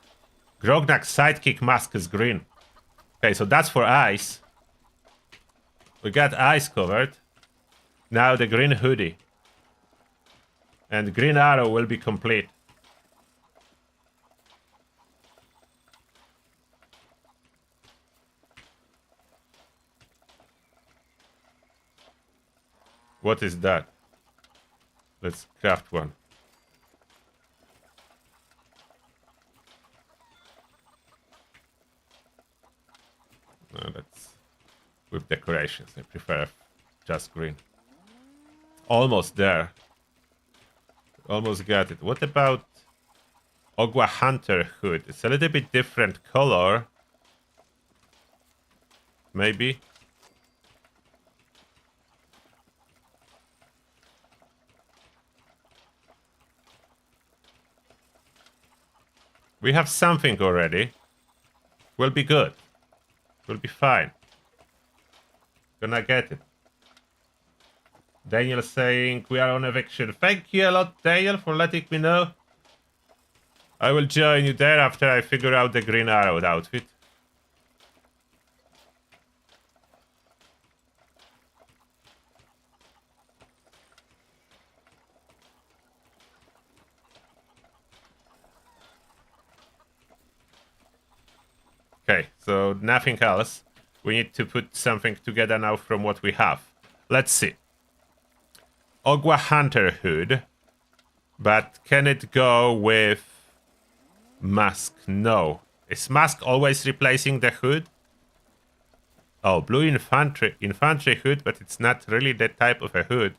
Grognak's sidekick mask is green. Okay, so that's for eyes. We got eyes covered. Now the green hoodie. And Green Arrow will be complete. What is that? Let's craft one. No, that's with decorations. I prefer just green. Almost there. Almost got it. What about Ogwa Hunter hood? It's a little bit different color. Maybe. We have something already. We'll be good. We'll be fine. Gonna get it. Daniel saying we are on eviction. Thank you a lot, Daniel, for letting me know. I will join you there after I figure out the Green Arrow outfit. Okay, so nothing else. We need to put something together now from what we have. Let's see. Ogwa Hunter hood. But can it go with mask? No. Is mask always replacing the hood? Oh, blue infantry hood, but it's not really that type of a hood.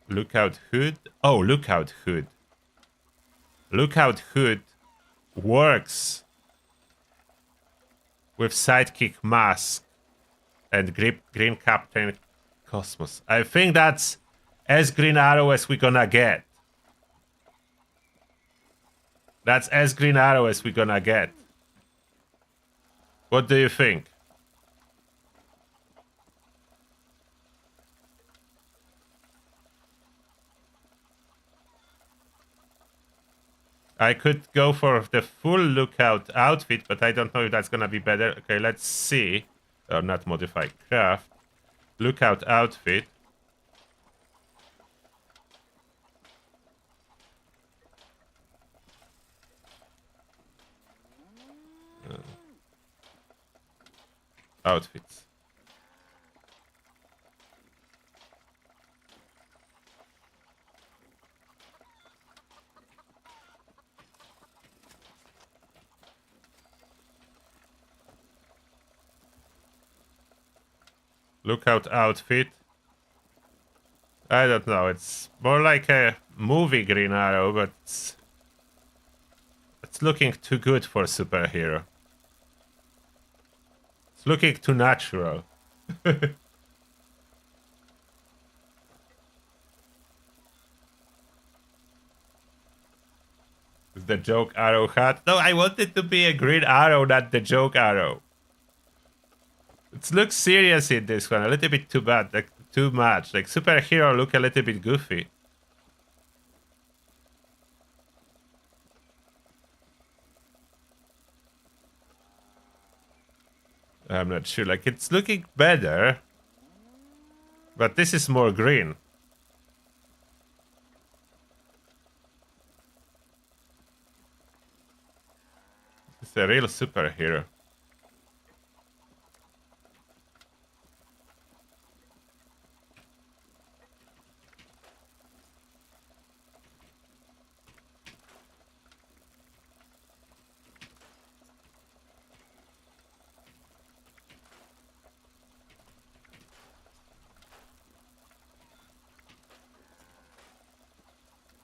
Lookout hood? Oh, lookout hood. Lookout hood works with sidekick mask and green Captain Cosmos. I think that's as Green Arrow as we're gonna get. That's as green arrow as we're gonna get. What do you think? I could go for the full lookout outfit, but I don't know if that's gonna be better. Okay, let's see. Or not modify craft. Lookout outfit. Outfits. Lookout outfit. I don't know. It's more like a movie Green Arrow, but it's looking too good for a superhero. It's looking too natural. The joke arrow hat. No, I want it to be a green arrow, not the joke arrow. It looks serious in this one, a little bit too bad, like too much. Like superhero look a little bit goofy. I'm not sure. Like it's looking better, but this is more green. It's a real superhero.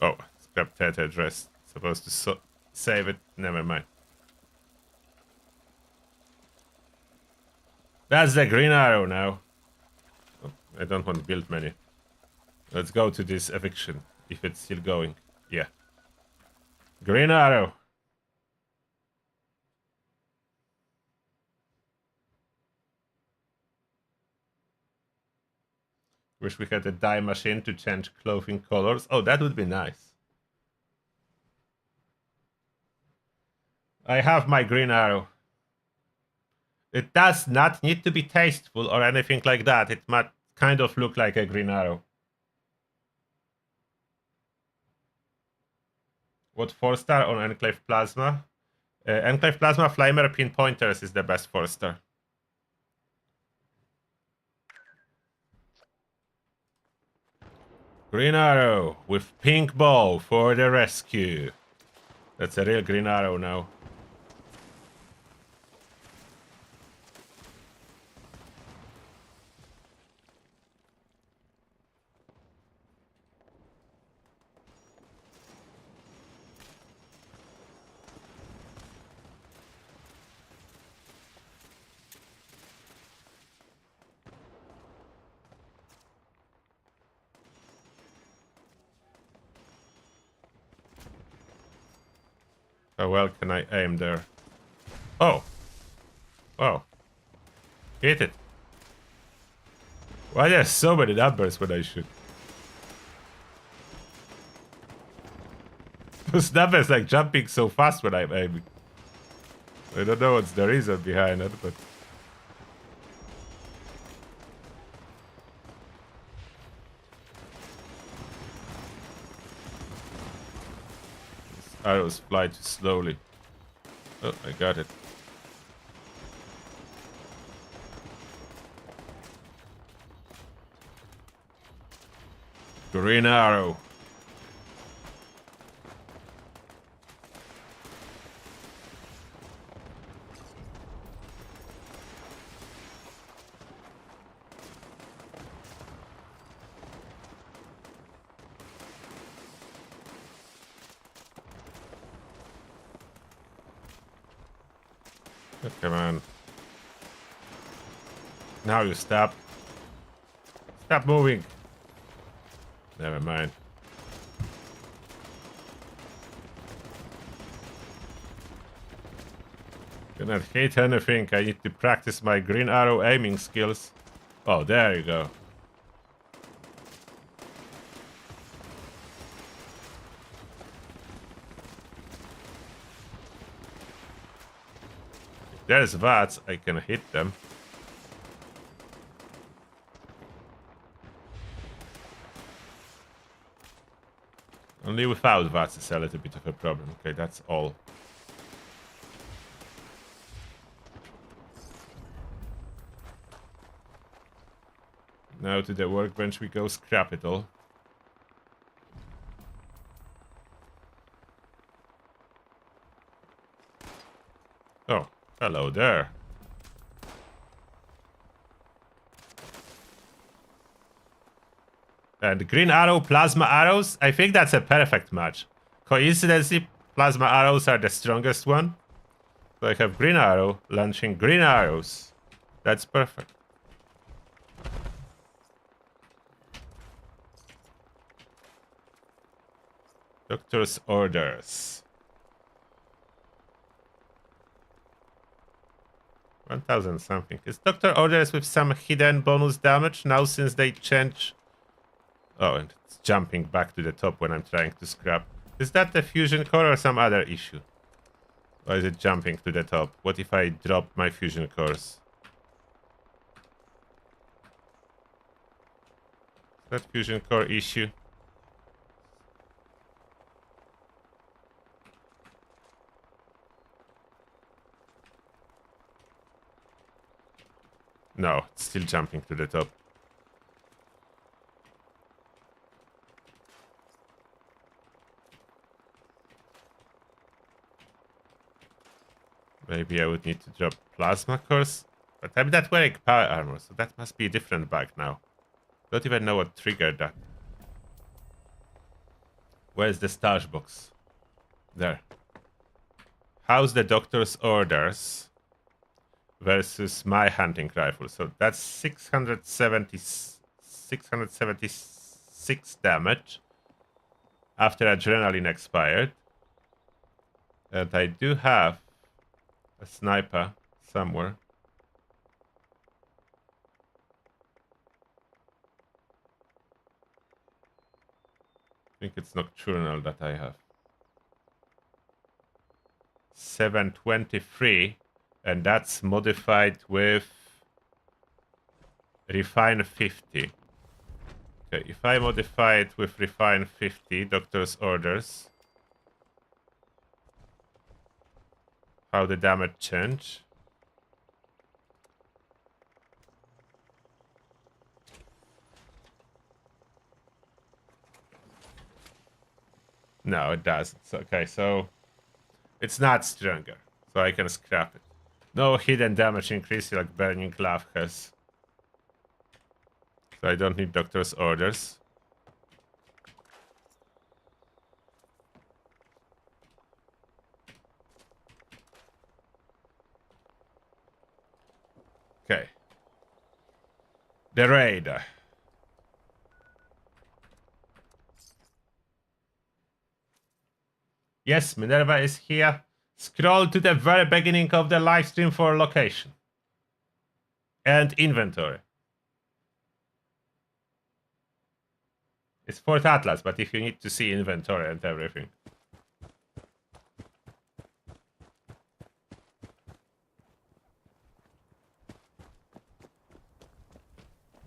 Oh, scrap that address. Supposed to save it. Never mind. That's the green arrow now. Oh, I don't want to build many. Let's go to this eviction, if it's still going. Yeah. Green arrow. Wish we had a dye machine to change clothing colors. Oh, that would be nice. I have my green arrow. It does not need to be tasteful or anything like that. It might kind of look like a green arrow. What 4-star on Enclave Plasma? Enclave Plasma Flamer Pinpointers is the best 4-star. Green arrow with pink bow for the rescue. That's a real green arrow now. How well can I aim there? Oh! Wow. Hit it. Why there's so many numbers when I shoot? Those numbers like jumping so fast when I'm aiming. I don't know what's the reason behind it, but... Arrows fly too slowly. Oh, I got it. Green arrow. Oh, come on. Now you stop. Stop moving. Never mind. Cannot hit anything. I need to practice my green arrow aiming skills. Oh, there you go. If there's VATS, I can hit them. Only without VATS is a little bit of a problem. Okay, that's all. Now to the workbench we go, scrap it all. Oh, hello there. And green arrow, plasma arrows, I think that's a perfect match. Coincidentally, plasma arrows are the strongest one. So I have green arrow launching green arrows. That's perfect. Doctor's orders. 1000 something. Is Doctor orders with some hidden bonus damage now since they change? Oh, and it's jumping back to the top when I'm trying to scrap. Is that the fusion core or some other issue? Or is it jumping to the top? What if I drop my fusion cores? Is that fusion core issue? No, it's still jumping to the top. Maybe I would need to drop plasma cores. But I'm not wearing power armor, so that must be a different bug now. Don't even know what triggered that. Where's the stash box? There. How's the doctor's orders versus my hunting rifle? So that's 676 damage after adrenaline expired. And I do have a sniper somewhere. I think it's nocturnal that I have. 723, and that's modified with refine 50. Okay, if I modify it with refine 50, doctor's orders, how the damage change? No, it doesn't. Okay, so it's not stronger, so I can scrap it. No hidden damage increase like Burning Glove has. So I don't need doctor's orders. Okay. The Raider. Yes, Minerva is here. Scroll to the very beginning of the live stream for location. And inventory. It's Fort Atlas, but if you need to see inventory and everything.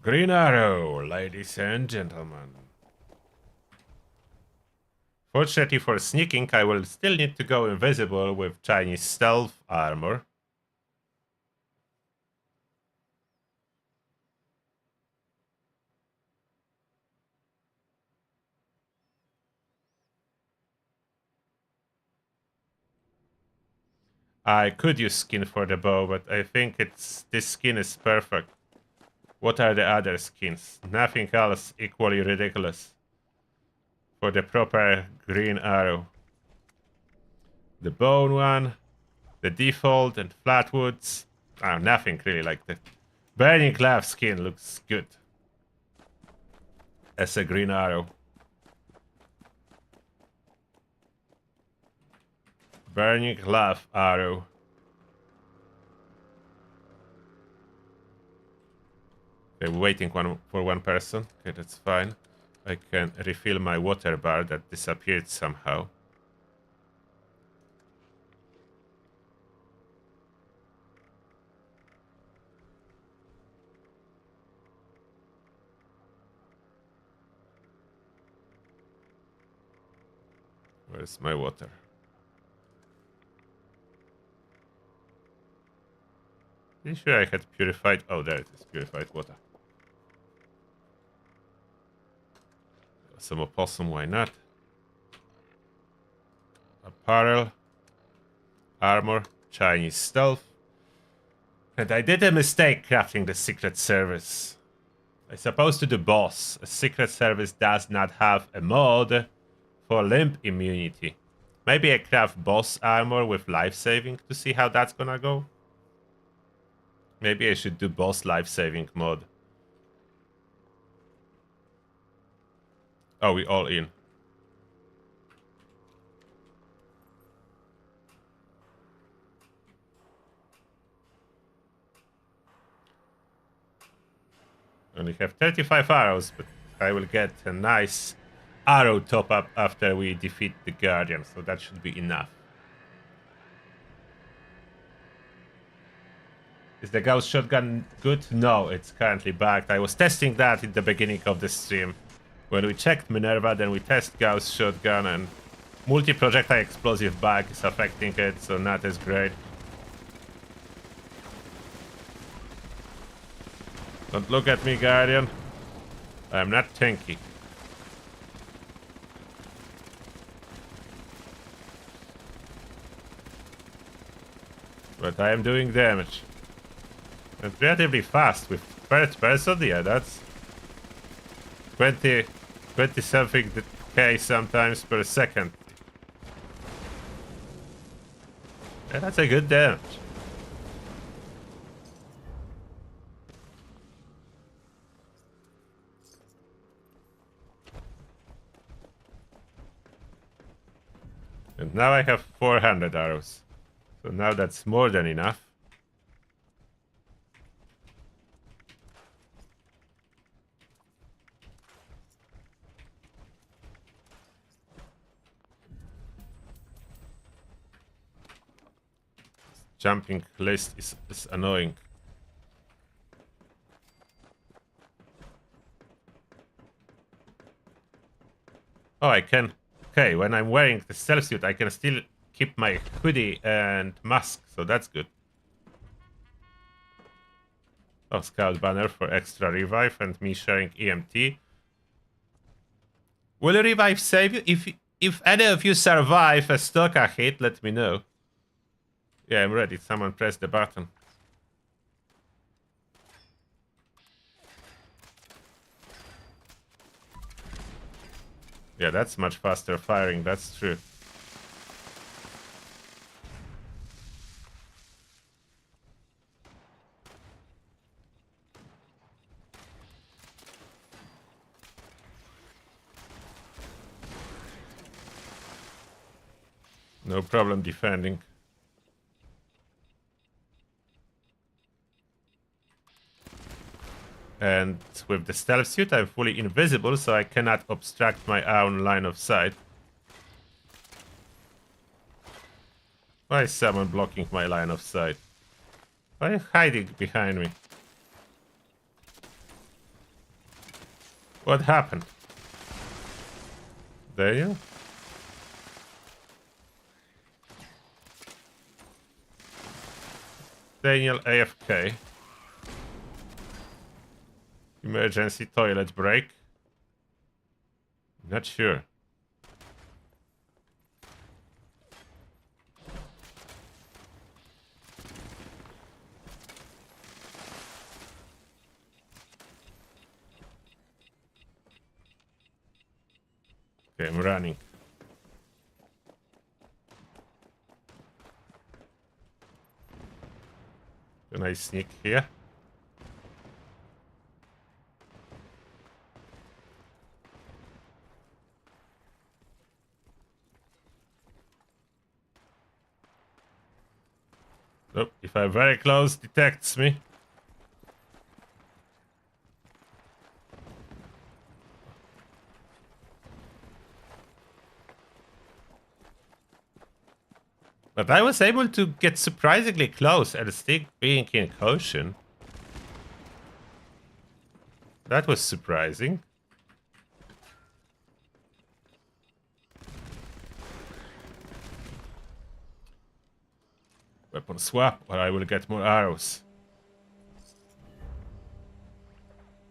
Green arrow, ladies and gentlemen. Fortunately for sneaking, I will still need to go invisible with Chinese stealth armor. I could use skin for the bow, but I think this skin is perfect. What are the other skins? Nothing else equally ridiculous. For the proper green arrow. The bone one, the default and flatwoods. Oh, nothing really like that. Burning Glove skin looks good. As a green arrow. Burning Glove arrow. Okay, waiting for one person. Okay, that's fine. I can refill my water bar that disappeared somehow. Where's my water? Pretty sure I had purified. Oh, there it is. Purified water. Some opossum, why not? Apparel. Armor. Chinese stealth. And I did a mistake crafting the Secret Service. I suppose to the boss, a Secret Service does not have a mod for limp immunity. Maybe I craft boss armor with life saving to see how that's gonna go. Maybe I should do boss life saving mod. Oh, we all in. Only have 35 arrows, but I will get a nice arrow top up after we defeat the Guardian, so that should be enough. Is the Gauss shotgun good? No, it's currently bugged. I was testing that in the beginning of the stream. When we checked Minerva, then we test Gauss shotgun, and multi-projectile explosive bug is affecting it, so not as great. Don't look at me, Guardian. I'm not tanky. But I am doing damage. And relatively fast with first person. Yeah, that's 20 something K sometimes per second. Yeah, that's a good damage. And now I have 400 arrows. So now that's more than enough. Jumping list is annoying. Oh, I can. Okay, when I'm wearing the stealth suit, I can still keep my hoodie and mask, so that's good. Oh, scout banner for extra revive and me sharing EMT. Will revive save you? If any of you survive a Stoka hit, let me know. Yeah, I'm ready. Someone press the button. Yeah, that's much faster firing, that's true. No problem defending. And with the stealth suit, I'm fully invisible, so I cannot obstruct my own line of sight. Why is someone blocking my line of sight? Why are you hiding behind me? What happened? Daniel? Daniel AFK. Emergency toilet break. Not sure. Okay, I'm running. Can I sneak here? Nope, if I'm very close, detects me. But I was able to get surprisingly close and still being in caution. That was surprising. Weapon swap, or I will get more arrows.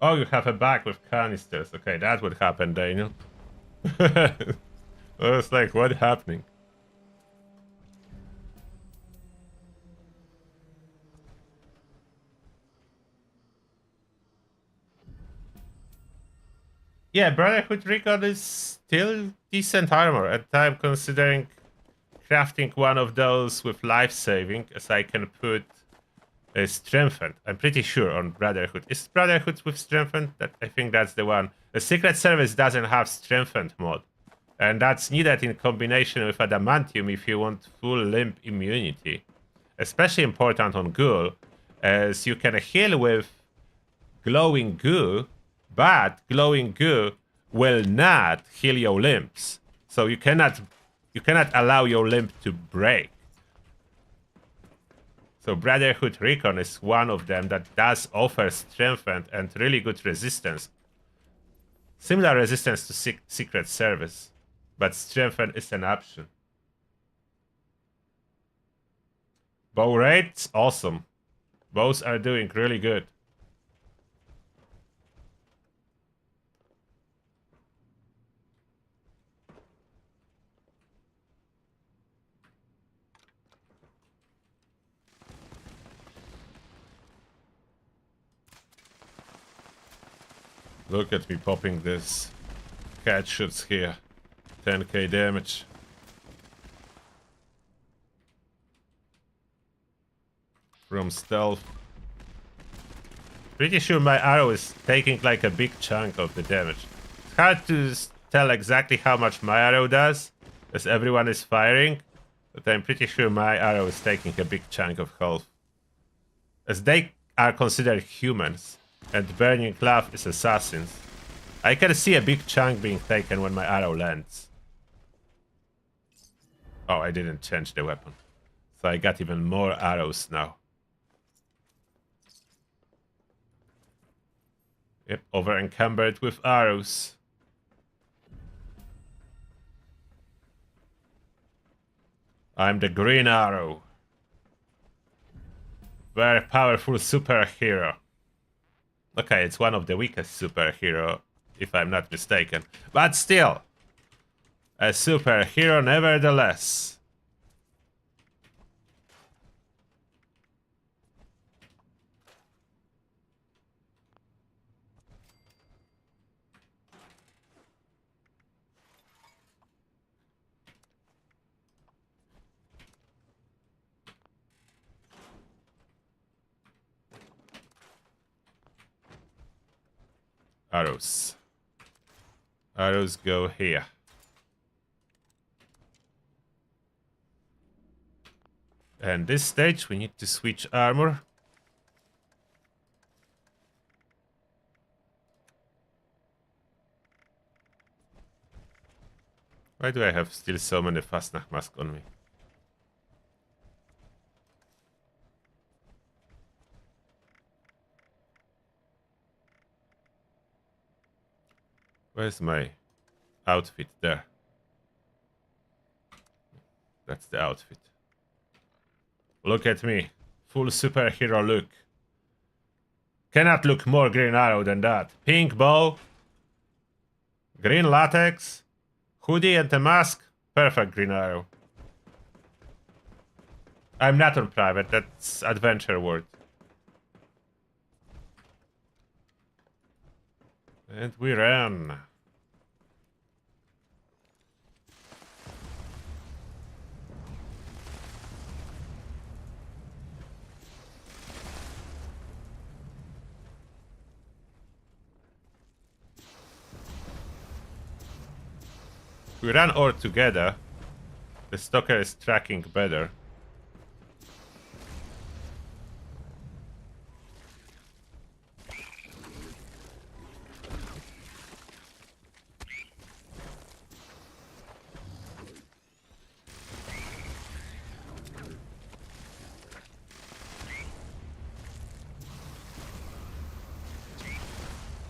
Oh, you have a bag with canisters. Okay, that would happen, Daniel. I was like, what happening? Yeah, Brotherhood Recon is still decent armor, and I'm considering crafting one of those with life-saving, as I can put strengthened. I'm pretty sure on Brotherhood. Is Brotherhood with strengthened? I think that's the one. The Secret Service doesn't have strengthened mod, and that's needed in combination with adamantium if you want full limb immunity. Especially important on ghoul, as you can heal with glowing goo, but glowing goo will not heal your limbs. So you cannot allow your limb to break. So Brotherhood Recon is one of them that does offer strengthened and really good resistance. Similar resistance to Secret Service, but strengthened is an option. Bow rates, awesome. Bows are doing really good. Look at me popping this cat shots here. 10k damage. From stealth. Pretty sure my arrow is taking like a big chunk of the damage. It's hard to tell exactly how much my arrow does, as everyone is firing, but I'm pretty sure my arrow is taking a big chunk of health. As they are considered humans, and Burning Cloth is assassins, I can see a big chunk being taken when my arrow lands. Oh, I didn't change the weapon. So I got even more arrows now. Yep, over encumbered with arrows. I'm the Green Arrow. Very powerful superhero. Okay, it's one of the weakest superhero, if I'm not mistaken. But still, a superhero nevertheless. Arrows. Arrows go here. And this stage we need to switch armor. Why do I have still so many Fastnacht masks on me? Where's my outfit? There. That's the outfit. Look at me. Full superhero look. Cannot look more Green Arrow than that. Pink bow. Green latex. Hoodie and a mask. Perfect Green Arrow. I'm not on private. That's adventure world. And we ran. We ran all together. The stalker is tracking better.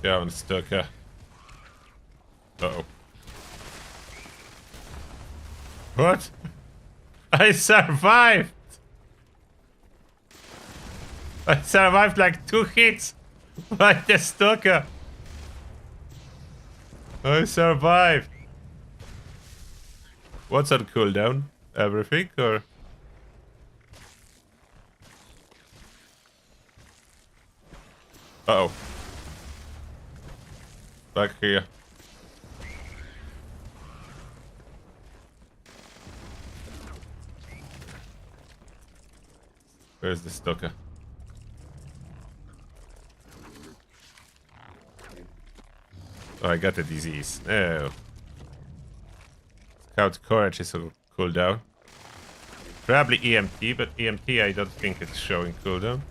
Yeah, I'm stuck. Uh-oh. What? I survived! I survived like 2 hits by the stalker. I survived. What's on cooldown? Everything or? Uh-oh. Back here. Where's the stalker? Oh, I got a disease. Oh. Scout Courage is on cooldown. Probably EMT, but EMT I don't think it's showing cooldown.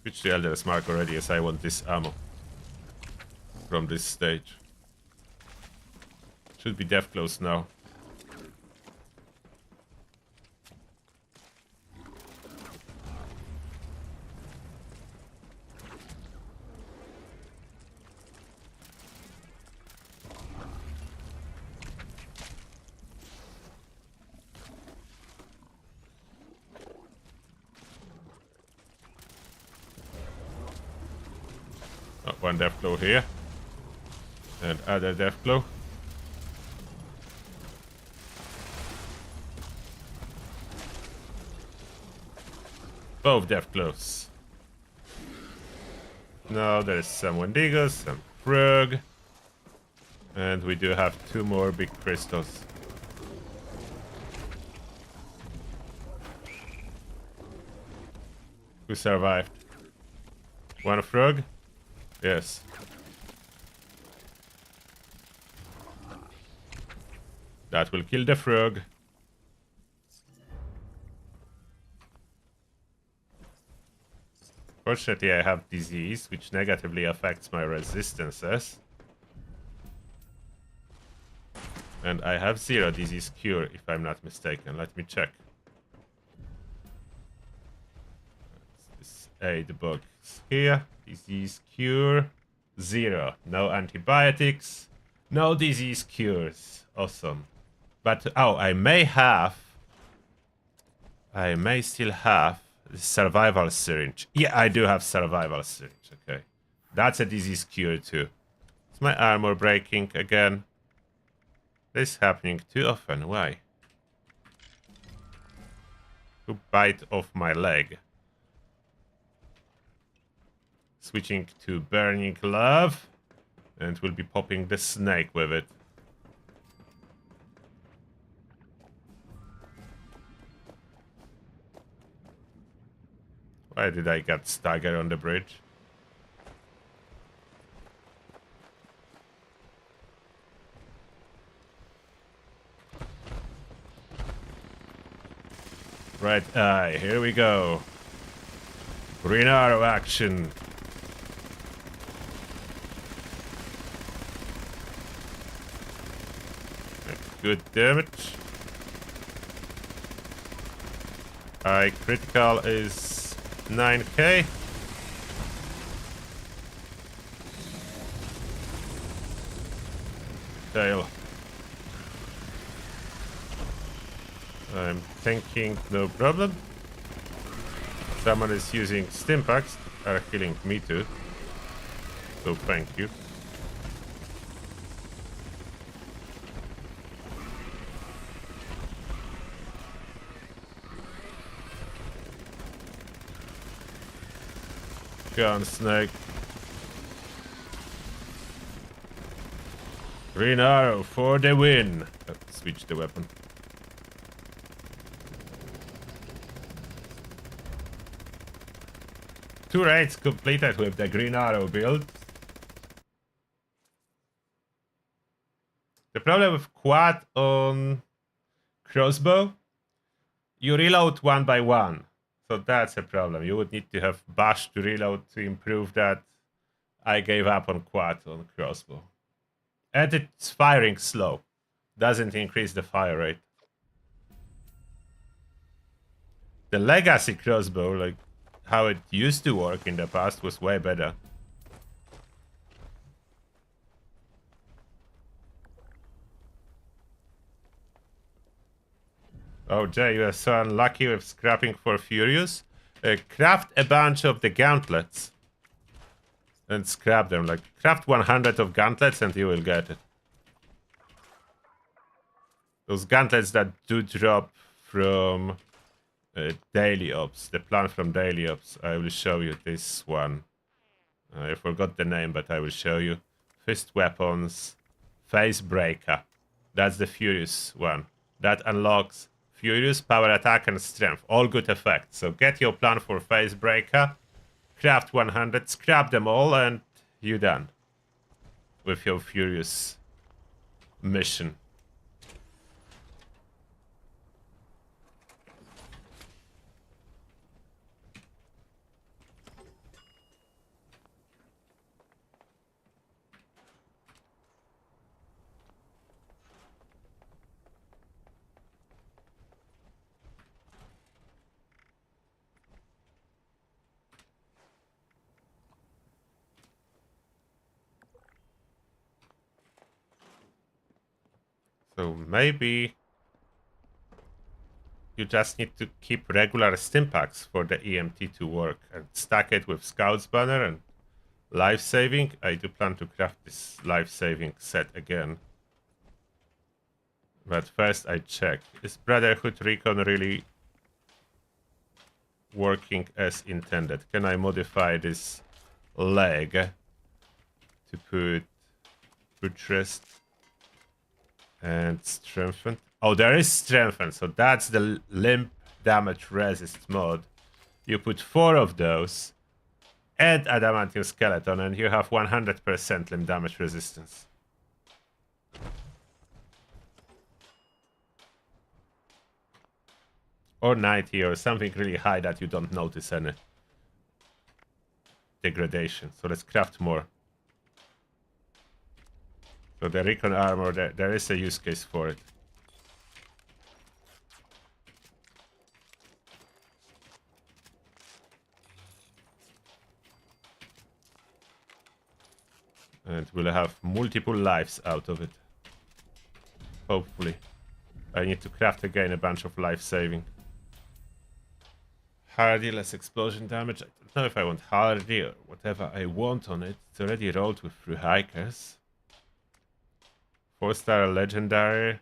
Switch to Elder's Mark already as I want this ammo from this stage. Should be death close now. Oh, one death blow here. And other death blow. Both death blows. Now there's some Wendigos, some Frog. And we do have 2 more big crystals. Who survived? One Frog? Yes. That will kill the Frog. Fortunately, I have disease, which negatively affects my resistances. And I have 0 disease cure, if I'm not mistaken. Let me check. This aid box here. Disease cure. 0. No antibiotics. No disease cures. Awesome. But, oh, I may still have the survival syringe. Yeah, I do have survival syringe. Okay. That's a disease cure too. Is my armor breaking again? This is happening too often. Why? Who bite off my leg? Switching to Burning Love. And we'll be popping the snake with it. Why did I get staggered on the bridge? Right eye, here we go. Green arrow action. Good damage. High critical is 9k. Tail. I'm thinking no problem. Someone is using stimpaks, are killing me too. So thank you. Gun snake. Green arrow for the win. Switch the weapon. Two raids completed with the green arrow build. The problem with quad on crossbow, you reload one by one. So that's a problem. You would need to have bash to reload to improve that I gave up on quad on crossbow. And it's firing slow. Doesn't increase the fire rate. The legacy crossbow, like how it used to work in the past, was way better. Oh, Jay, you are so unlucky with scrapping for Furious. Craft a bunch of the gauntlets. And scrap them. Like, craft 100 of gauntlets and you will get it. Those gauntlets that do drop from daily ops. The plan from daily ops. I will show you this one. I forgot the name, but I will show you. Fist weapons. Face breaker. That's the Furious one. That unlocks Furious, power attack, and strength. All good effects. So get your plan for face breaker. Craft 100. Scrap them all and you're done. With your Furious mission. So maybe you just need to keep regular stimpaks for the EMT to work and stack it with Scout's Banner and Life Saving. I do plan to craft this Life Saving set again. But first I check. Is Brotherhood Recon really working as intended? Can I modify this leg to put buttressed and strengthened? Oh, there is strengthened, so that's the limb damage resist mod. You put 4 of those and adamantium skeleton and you have 100% limb damage resistance. Or 90 or something really high that you don't notice any degradation. So let's craft more. So the recon armor, there is a use case for it. And we'll have multiple lives out of it. Hopefully. I need to craft again a bunch of life saving. Hardy, less explosion damage. I don't know if I want hardy or whatever I want on it. It's already rolled with 3 hikers. 4-star legendary.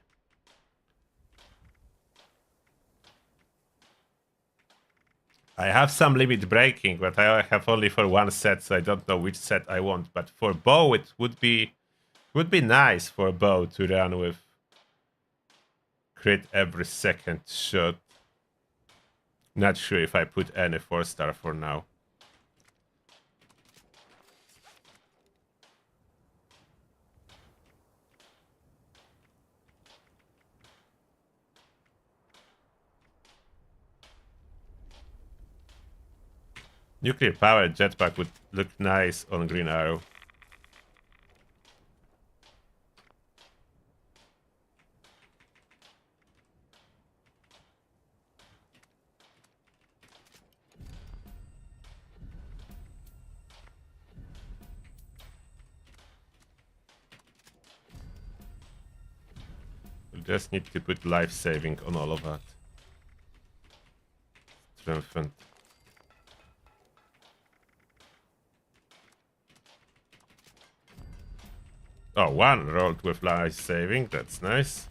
I have some limit breaking, but I have only for 1 set, so I don't know which set I want. But for bow, it would be nice for bow to run with crit every second shot. Not sure if I put any 4-star for now. Nuclear powered jetpack would look nice on Green Arrow. We just need to put life saving on all of that. Strengthened. Oh, 1 rolled with life saving. That's nice.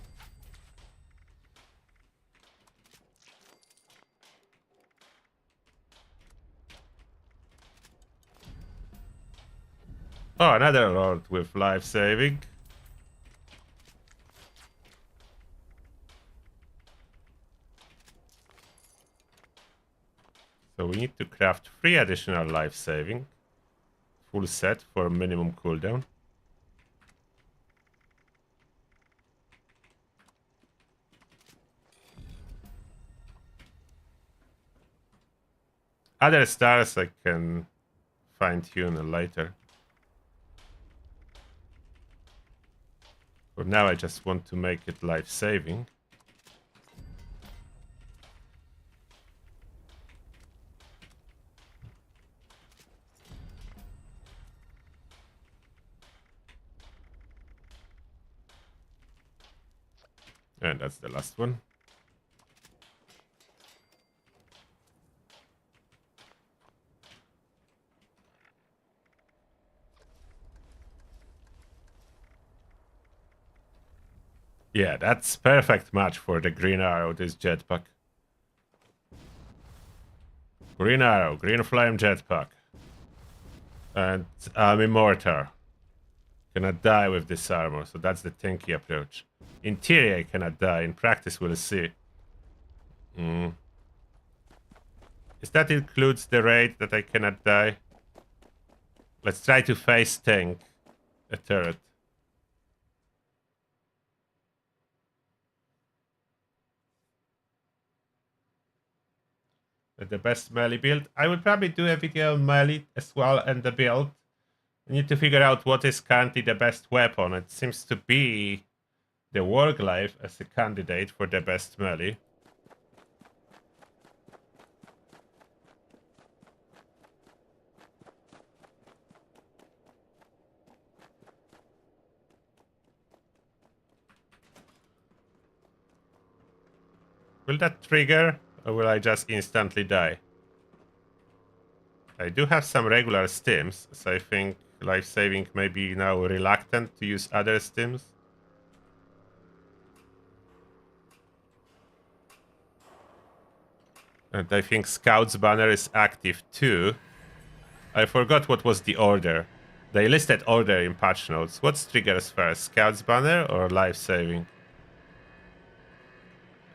Oh, another rolled with life saving. So we need to craft 3 additional life saving. Full set for minimum cooldown. Other stars I can fine tune later. now I just want to make it life-saving. And that's the last one. Yeah, that's perfect match for the green arrow, this jetpack. Green arrow, green flame jetpack. And I'm immortal. Cannot die with this armor, so that's the tanky approach. In theory, I cannot die. In practice, we'll see. Is that includes the raid that I cannot die? Let's try to face tank a turret. The best melee build. I will probably do a video on melee as well and the build. I need to figure out what is currently the best weapon. It seems to be the Warglaive as a candidate for the best melee. Will that trigger, or will I just instantly die? I do have some regular stims, so I think life-saving may be now reluctant to use other stims. And I think Scout's banner is active too. I forgot what was the order. They listed order in patch notes. What triggers first, Scout's banner or life-saving?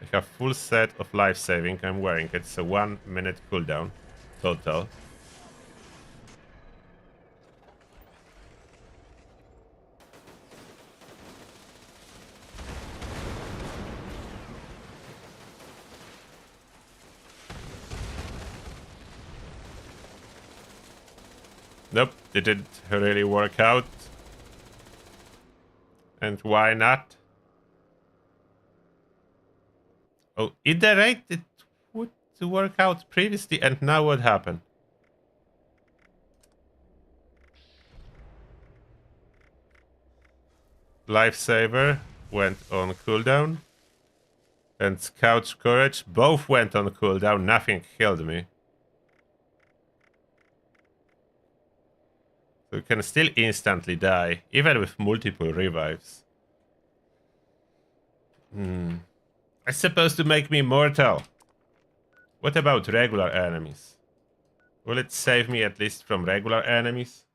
I have full set of life-saving. I'm wearing it, so 1 minute cooldown total. Nope, didn't really work out. And why not? Oh, in the rate it would work out previously, and now what happened? Lifesaver went on cooldown. And Scout's Courage both went on cooldown. Nothing killed me. So you can still instantly die, even with multiple revives. It's supposed to make me mortal. What about regular enemies? Will it save me at least from regular enemies?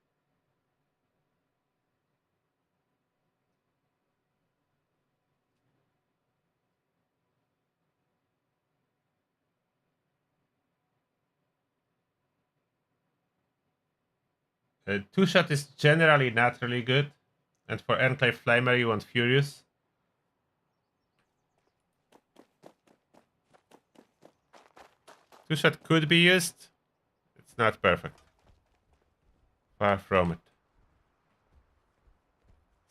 Two-shot is generally not really good. And for Enclave Flamer, you want Furious. Two-shot could be used. It's not perfect. Far from it.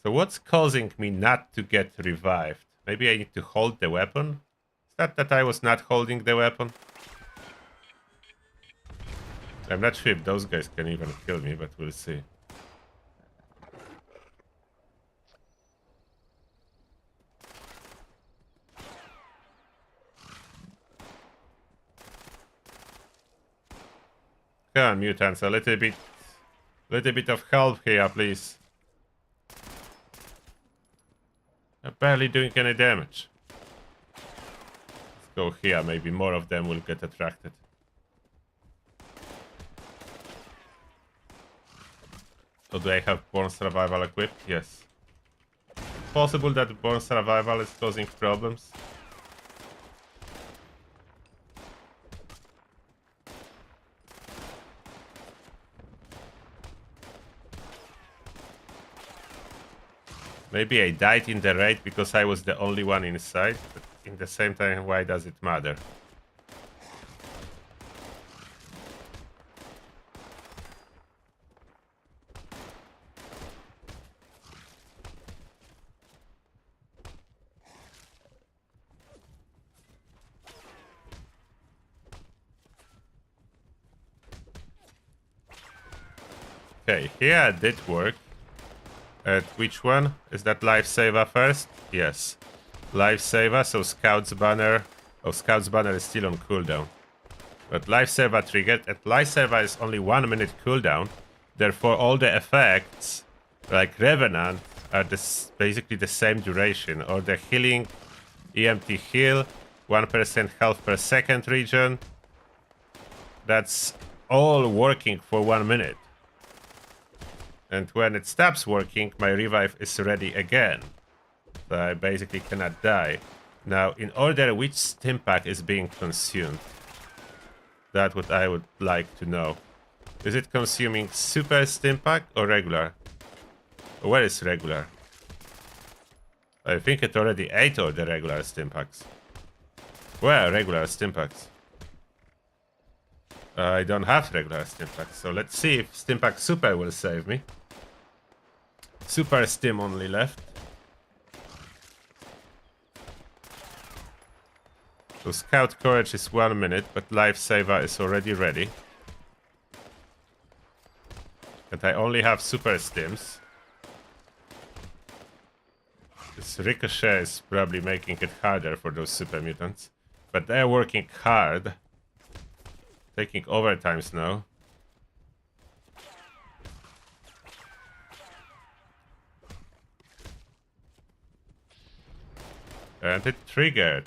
So what's causing me not to get revived? Maybe I need to hold the weapon? Is that I was not holding the weapon? I'm not sure if those guys can even kill me, but we'll see. Come on, mutants, a little bit of help here, please. I'm barely doing any damage. Let's go here, maybe more of them will get attracted. So do I have Born Survival equipped? Yes. It's possible that Born Survival is causing problems. Maybe I died in the raid because I was the only one inside, but in the same time, why does it matter? Okay, here it did work. At which one? Is that lifesaver first? Yes. Lifesaver, so Scout's banner. Oh, Scout's banner is still on cooldown. But lifesaver triggered, and lifesaver is only 1 minute cooldown. Therefore, all the effects, like Revenant, are basically the same duration. Or the healing, EMT heal, 1% health per second region. That's all working for 1 minute. And when it stops working, my revive is ready again. So I basically cannot die. Now, in order which stim pack is being consumed, that's what I would like to know. Is it consuming super stim pack or regular? Where is regular? I think it already ate all the regular stim packs. Where are regular stim packs? I don't have regular stim packs, so let's see if stim pack super will save me. Super stim only left. So Scout Courage is 1 minute, but Lifesaver is already ready. And I only have super stims. This Ricochet is probably making it harder for those super mutants. But they're working hard. Taking overtimes now. And it triggered.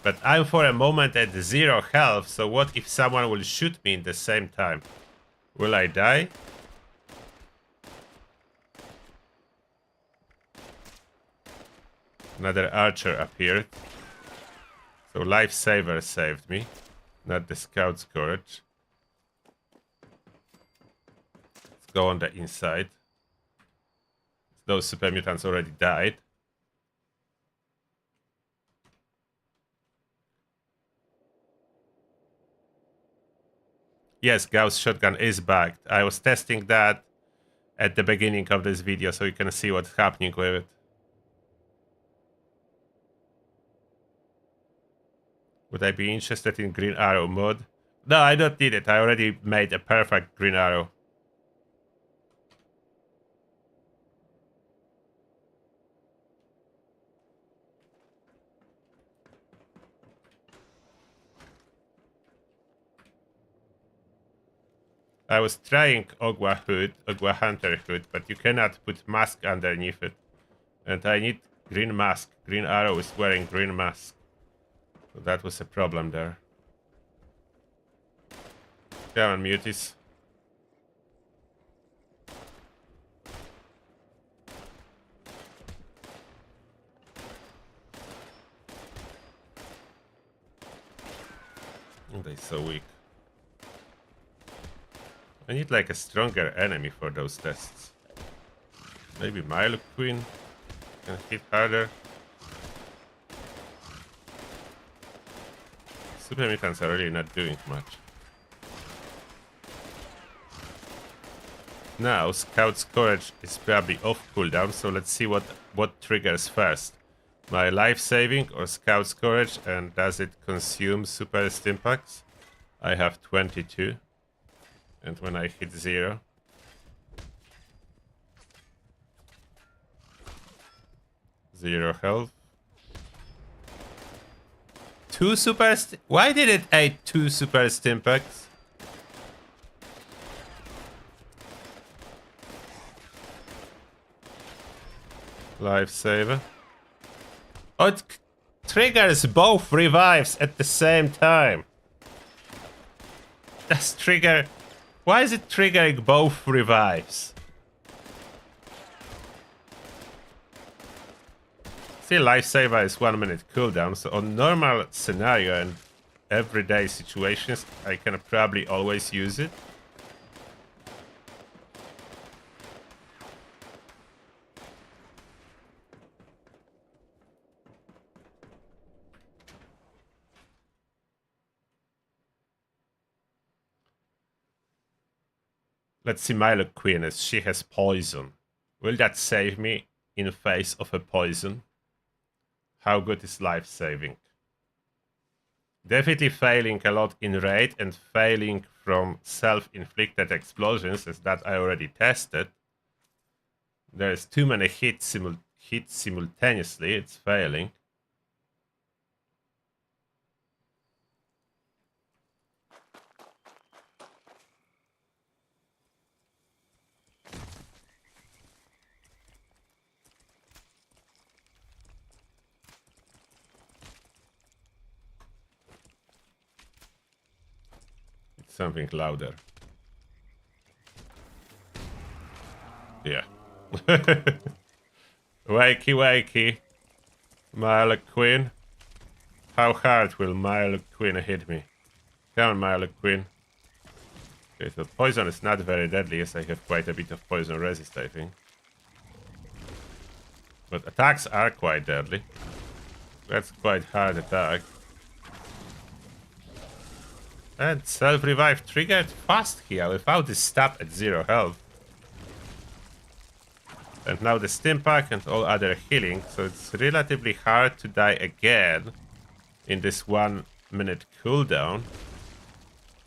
But I'm for a moment at 0 health, so what if someone will shoot me in the same time? Will I die? Another archer appeared. So Lifesaver saved me, not the Scout's Courage. Let's go on the inside. Those super mutants already died. Yes, Gauss shotgun is backed. I was testing that at the beginning of this video, so you can see what's happening with it. Would I be interested in green arrow mod? No, I don't need it. I already made a perfect green arrow. I was trying Ogwa hood, Ogwa hunter hood, but you cannot put mask underneath it. And I need green mask. Green arrow is wearing green mask. So that was a problem there. Come on, muties. Oh, they're so weak. I need like a stronger enemy for those tests. Maybe Milo Queen can hit harder. Super mutants are really not doing much. Now Scout's Courage is probably off cooldown, so let's see what triggers first. My life saving or Scout's Courage, and does it consume super stim packs? I have 22. And when I hit 0, zero health. Why did it add 2 super stim packs? Lifesaver. Oh, it triggers both revives at the same time. Does trigger... Why is it triggering both revives? Still, Lifesaver is 1 minute cooldown, so on normal scenario and everyday situations, I can probably always use it. Let's see Milo Queen as she has poison. Will that save me in face of a poison? How good is life saving? Definitely failing a lot in raid and failing from self-inflicted explosions, as that I already tested. There's too many hits simultaneously, it's failing. It's something louder. Yeah. Wakey, wakey. Mile Queen. How hard will Mile Queen hit me? Come on, Mile Queen. Okay, so poison is not very deadly, as I have quite a bit of poison resist, I think. But attacks are quite deadly. That's quite hard attack. And self-revive triggered fast here without the stat at 0 health. And now the stim pack and all other healing, so it's relatively hard to die again in this 1 minute cooldown.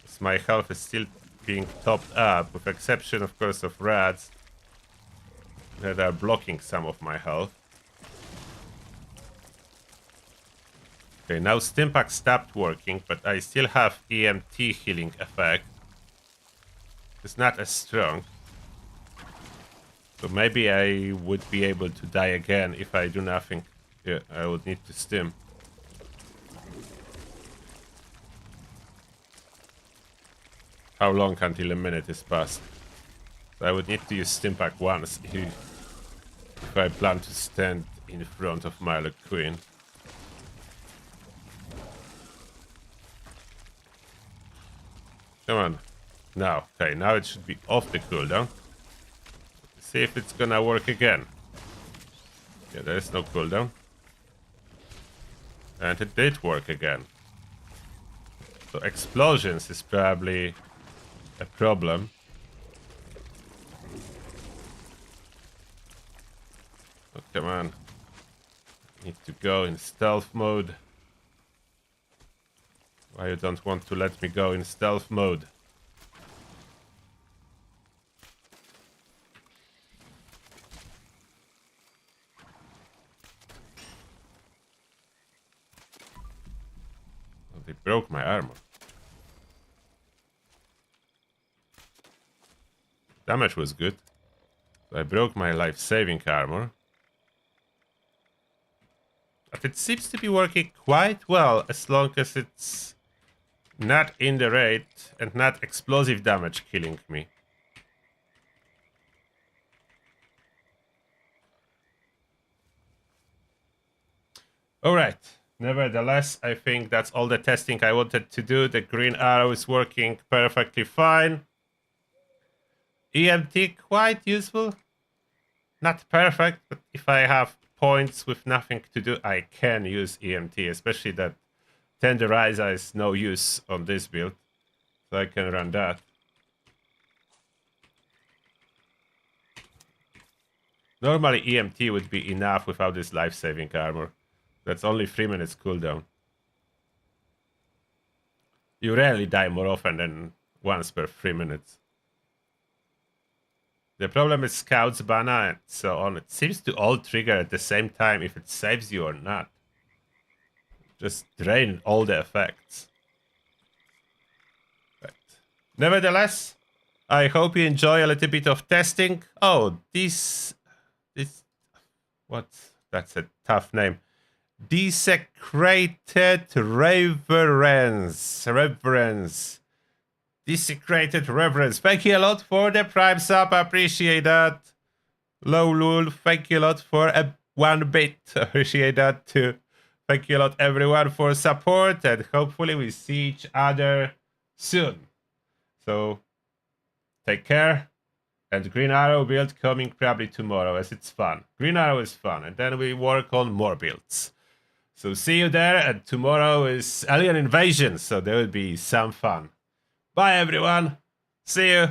As my health is still being topped up, with exception of course of rats that are blocking some of my health. Okay, now stim pack stopped working, but I still have EMT healing effect. It's not as strong. So maybe I would be able to die again if I do nothing. Yeah, I would need to stim. How long until a minute is passed? So I would need to use stim pack once if I plan to stand in front of Mile Queen. Come on. Now. Okay, now it should be off the cooldown. See if it's gonna work again. Yeah, there is no cooldown. And it did work again. So explosions is probably a problem. Oh, come on. Need to go in stealth mode. Why you don't want to let me go in stealth mode? Oh, they broke my armor. Damage was good. I broke my life-saving armor. But it seems to be working quite well as long as it's not in the rate and not explosive damage killing me. Alright, nevertheless, I think that's all the testing I wanted to do. The green arrow is working perfectly fine. EMT quite useful. Not perfect, but if I have points with nothing to do, I can use EMT, especially that Tenderizer is no use on this build, so I can run that. Normally EMT would be enough without this life-saving armor. That's only 3 minutes cooldown. You rarely die more often than once per 3 minutes. The problem is Scout's banner and so on. It seems to all trigger at the same time if it saves you or not. Just drain all the effects. But nevertheless, I hope you enjoy a little bit of testing. Oh, this, what? That's a tough name. Desecrated Reverence. Desecrated Reverence. Thank you a lot for the Prime sub. I appreciate that. Lowlul, thank you a lot for a 1 bit. Appreciate that too. Thank you a lot, everyone, for support, and hopefully we see each other soon. So, take care, and Green Arrow build coming probably tomorrow, as it's fun. Green Arrow is fun, and then we work on more builds. So see you there, and tomorrow is Alien Invasion, so there will be some fun. Bye, everyone. See you.